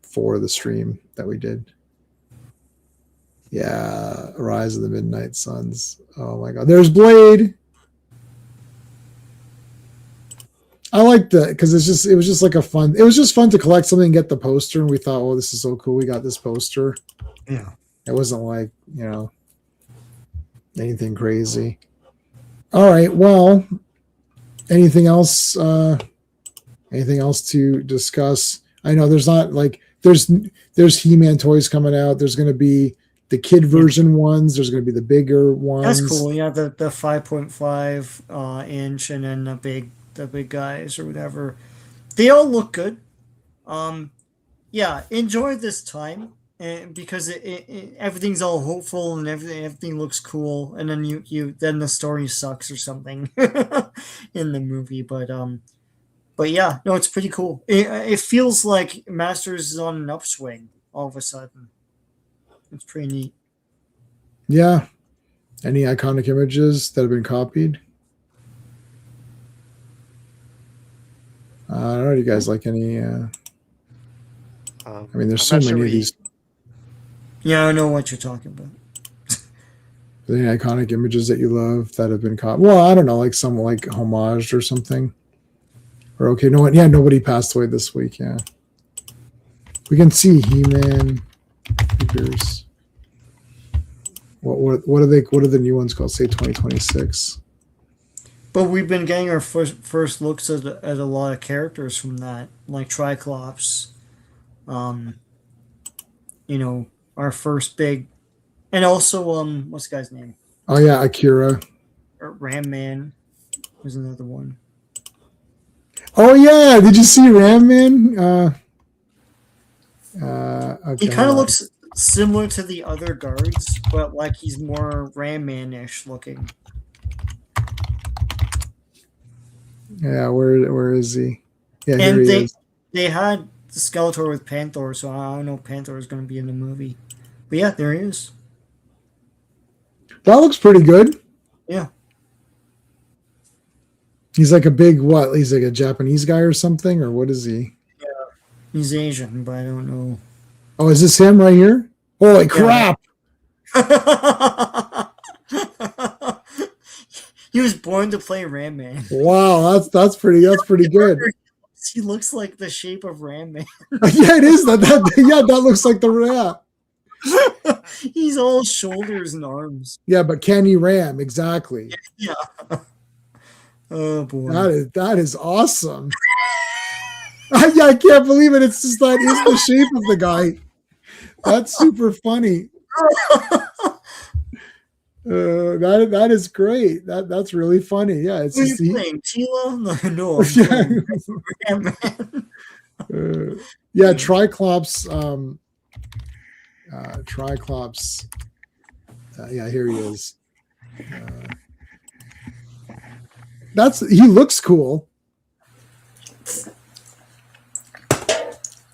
For the stream that we did. Yeah, Rise of the Midnight Suns. Oh my God, there's Blade. I liked that because it was just like it was just fun to collect something and get the poster, and we thought, oh, this is so cool. We got this poster. Yeah. It wasn't like, anything crazy. All right. Well, anything else? Anything else to discuss? I know there's not like there's He-Man toys coming out. There's going to be the kid version ones. There's going to be the bigger ones. That's cool. Yeah, the 5.5 inch and then the big guys or whatever. They all look good. Yeah, enjoy this time. And because everything's all hopeful and everything looks cool, and then then the story sucks or something in the movie, but yeah, no, it's pretty cool. It feels like Masters is on an upswing all of a sudden. It's pretty neat. Yeah. Any iconic images that have been copied? I don't know. Do you guys like any? I mean, there's so many of these. Yeah, I know what you're talking about. Are there any iconic images that you love that have been caught? Well, I don't know, like some like homaged or something. Or okay, no one, yeah, nobody passed away this week. Yeah, We can see He-Man figures. What are they? What are the new ones called? Say 2026. But we've been getting our first looks at a lot of characters from that, like Triclops. You know, our first big, and also what's the guy's name? Oh yeah, Akira. Or Ram Man was another one. Oh yeah, did you see Ram Man? Okay. He kind of looks similar to the other guards, but like he's more Ram Man-ish looking. Yeah, where is he? Yeah, and here he is. They had Skeletor with Panther, so I don't know if Panther is going to be in the movie. But yeah, there he is. That looks pretty good. Yeah. He's like a big what? He's like a Japanese guy or something, or what is he? Yeah, he's Asian, but I don't know. Oh, is this him right here? Holy crap! He was born to play Ram Man. Wow, that's pretty good. He looks like the shape of Ram Man. Yeah, it is. That looks like the rat. He's all shoulders and arms. Yeah, but can he ram? Exactly. Yeah. Oh boy. That is awesome. Yeah, I can't believe it. It's just that is the shape of the guy. That's super funny. That is great. That's really funny. Yeah, it's Who just are you playing? Tila? No. Yeah, Triclops. Triclops. Yeah, here he is. He looks cool.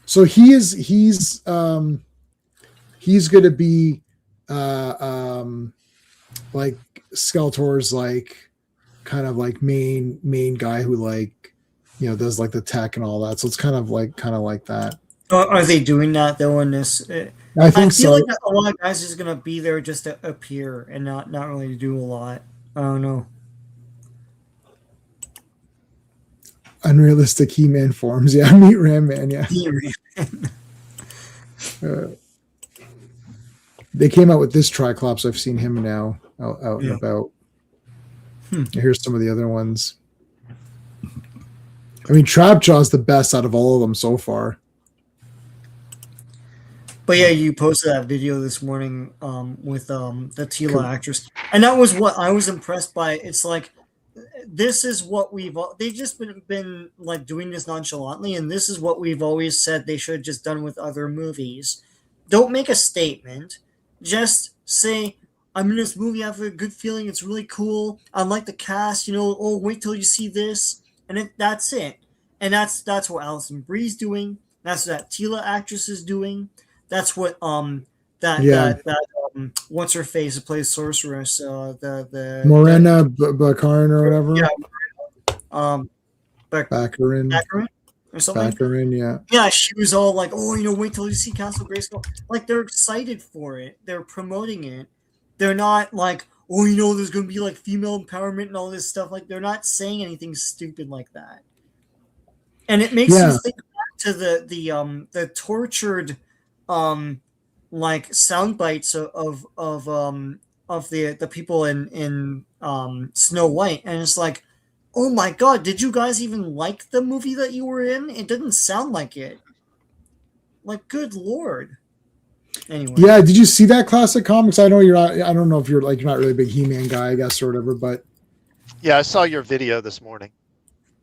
So he's going to be like Skeletor's like kind of like main guy who like does like the tech and all that. So it's kind of like that. Are they doing that though in this? I think feel so. like a lot of guys is gonna be there just to appear and not really do a lot. I don't know. Unrealistic He-Man forms. Yeah, meet Ram Man. Yeah. They came out with this Triclops. I've seen him now out and about. Here's some of the other ones. I mean, Trapjaw's the best out of all of them so far. But yeah, you posted that video this morning with the Tila actress, and that was what I was impressed by. It's like this is what they've just been like doing this nonchalantly, and this is what we've always said they should have just done with other movies. Don't make a statement, just say I'm in this movie, I have a good feeling, it's really cool, I like the cast, oh, wait till you see this, and that's it. And that's what Alison Brie's doing, that's what that Tila actress is doing, that's what what's her face that plays Sorceress, the Morena Baccarin or whatever. Yeah. Baccarin or something. Baccarin, yeah. Yeah, she was all like, "Oh, wait till you see Castle Grayskull." Like they're excited for it. They're promoting it. They're not like, "Oh, there's going to be like female empowerment and all this stuff." Like they're not saying anything stupid like that. And it makes you think back to the tortured like sound bites of the people in Snow White, and it's like, oh my god, did you guys even like the movie that you were in? It didn't sound like it. Like, good lord. Anyway. Yeah, did you see that classic comics? I know you're not, I don't know if you're not really a big He-Man guy, I guess, or whatever, but yeah, I saw your video this morning.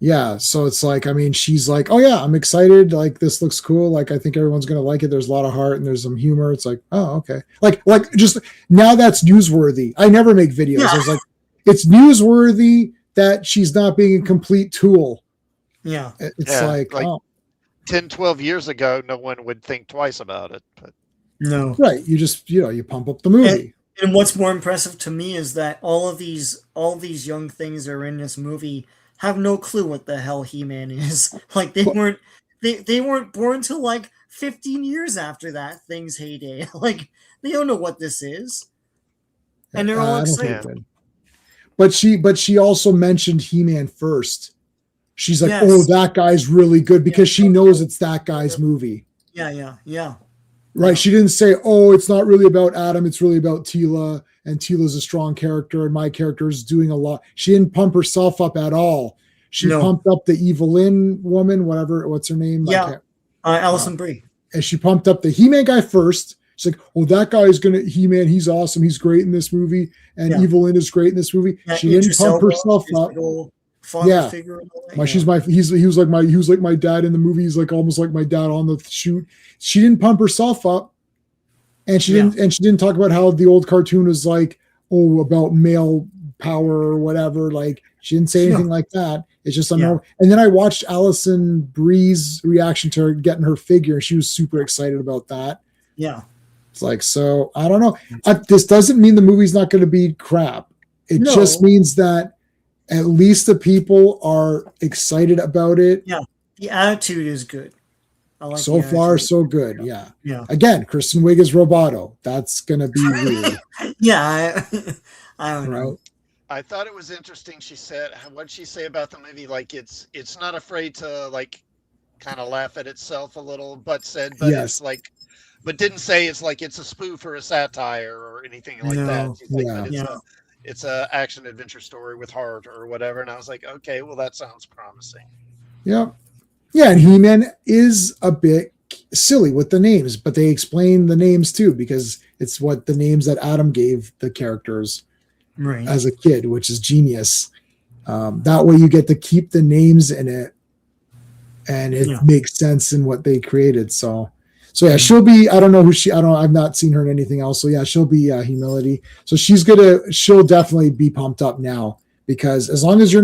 Yeah, so it's like, I mean, she's like, oh yeah, I'm excited. Like, this looks cool. Like, I think everyone's gonna like it. There's a lot of heart and there's some humor. It's like, oh, okay. Like just now that's newsworthy. I never make videos. Yeah. It's like, it's newsworthy that she's not being a complete tool. Yeah. It's like 10, 12 years ago, no one would think twice about it. But no. Right. You just, you pump up the movie. And what's more impressive to me is that all of these young things that are in this movie have no clue what the hell He-Man is. Like they weren't born till like 15 years after that thing's heyday. Like they don't know what this is. And they're all excited. But she also mentioned He-Man first. She's like, yes. oh, that guy's really good because she knows it's that guy's movie. Yeah. Right. She didn't say, oh, it's not really about Adam. It's really about Tila. And Tila's a strong character. And my character is doing a lot. She didn't pump herself up at all. She pumped up the Evelyn woman, what's her name? Yeah. Alison Brie. And she pumped up the He-Man guy first. She's like, oh, that guy is going to, He-Man, he's awesome. He's great in this movie. And Evelyn is great in this movie. Yeah, she didn't pump herself up. Yeah. He was like my dad in the movie. He's like almost like my dad on the shoot. She didn't pump herself up. And she didn't talk about how the old cartoon was like, oh, about male power or whatever. Like she didn't say anything like that. It's just unknown. And then I watched Alison Brie's reaction to her getting her figure, and she was super excited about that. Yeah. It's like, so I don't know. This doesn't mean the movie's not going to be crap. It just means that at least the people are excited about it. Yeah. The attitude is good. I like so far, so good. Yeah. Again, Kristen Wiig is Roboto. That's going to be weird. Yeah. I don't know. I thought it was interesting. She said, what'd she say about the movie? Like it's not afraid to like kind of laugh at itself a little, but it's like, but didn't say it's like it's a spoof or a satire or anything like that. It's a action adventure story with heart or whatever. And I was like, okay, well that sounds promising. Yeah. Yeah. And He-Man is a bit silly with the names, but they explain the names too, because it's what the names that Adam gave the characters. Right. As a kid, which is genius. That way you get to keep the names in it and it makes sense in what they created. So yeah, she'll be, I don't know who I've not seen her in anything else. So yeah, she'll be Humility. So she'll definitely be pumped up now, because as long as you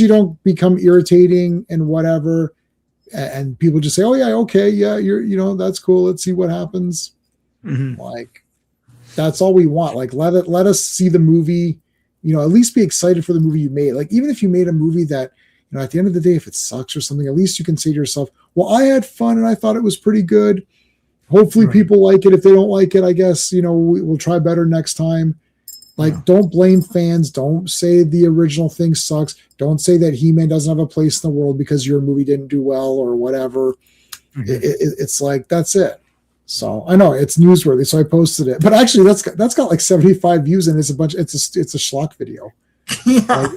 don't become irritating and whatever, and people just say, oh yeah, okay. Yeah. That's cool. Let's see what happens. Mm-hmm. Like, that's all we want. Like, let us see the movie, at least be excited for the movie you made. Like, even if you made a movie that, at the end of the day, if it sucks or something, at least you can say to yourself, well, I had fun and I thought it was pretty good. Hopefully people like it. If they don't like it, I guess, we'll try better next time. Like, don't blame fans. Don't say the original thing sucks. Don't say that He-Man doesn't have a place in the world because your movie didn't do well or whatever. Mm-hmm. It's like, that's it. So I know it's newsworthy, so I posted it. But actually, that's got like 75 views, and it's a schlock video. Yeah.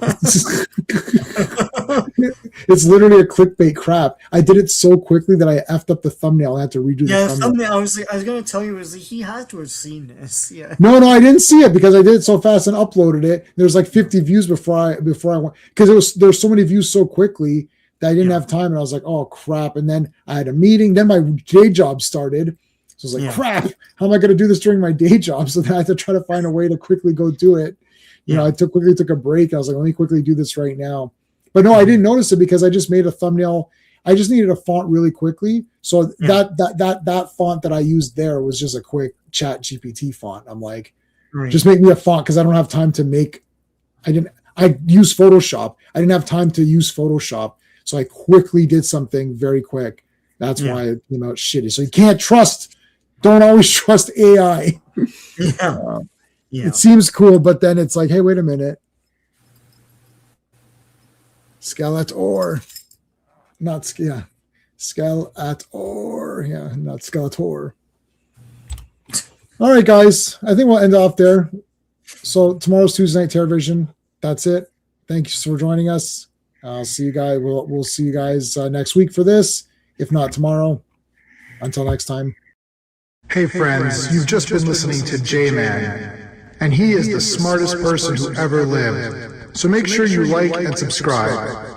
It's literally a clickbait crap. I did it so quickly that I effed up the thumbnail. I had to redo the thumbnail. I was going to tell you, he had to have seen this. Yeah. No, I didn't see it because I did it so fast and uploaded it. There was like 50 views before I went, because there's so many views so quickly that I didn't have time, and I was like, oh crap. And then I had a meeting. Then my day job started. So I was like, crap, how am I going to do this during my day job? So then I had to try to find a way to quickly go do it. I quickly took a break. I was like, let me quickly do this right now. But no, I didn't notice it because I just made a thumbnail. I just needed a font really quickly. So that font that I used there was just a quick Chat GPT font. I'm like, just make me a font, because I don't have time to make. I use Photoshop. I didn't have time to use Photoshop. So I quickly did something very quick. That's why it came out shitty. So you don't always trust AI. It seems cool, but then it's like, hey, wait a minute. Skeletor. Not Skeletor. Not Skeletor. All right, guys. I think we'll end off there. So tomorrow's Tuesday Night Television. That's it. Thanks for joining us. I'll see you guys. We'll see you guys next week for this, if not tomorrow. Until next time. Hey friends, you've just been listening to J-Man, and he is the smartest person who ever lived. So make sure you like and subscribe.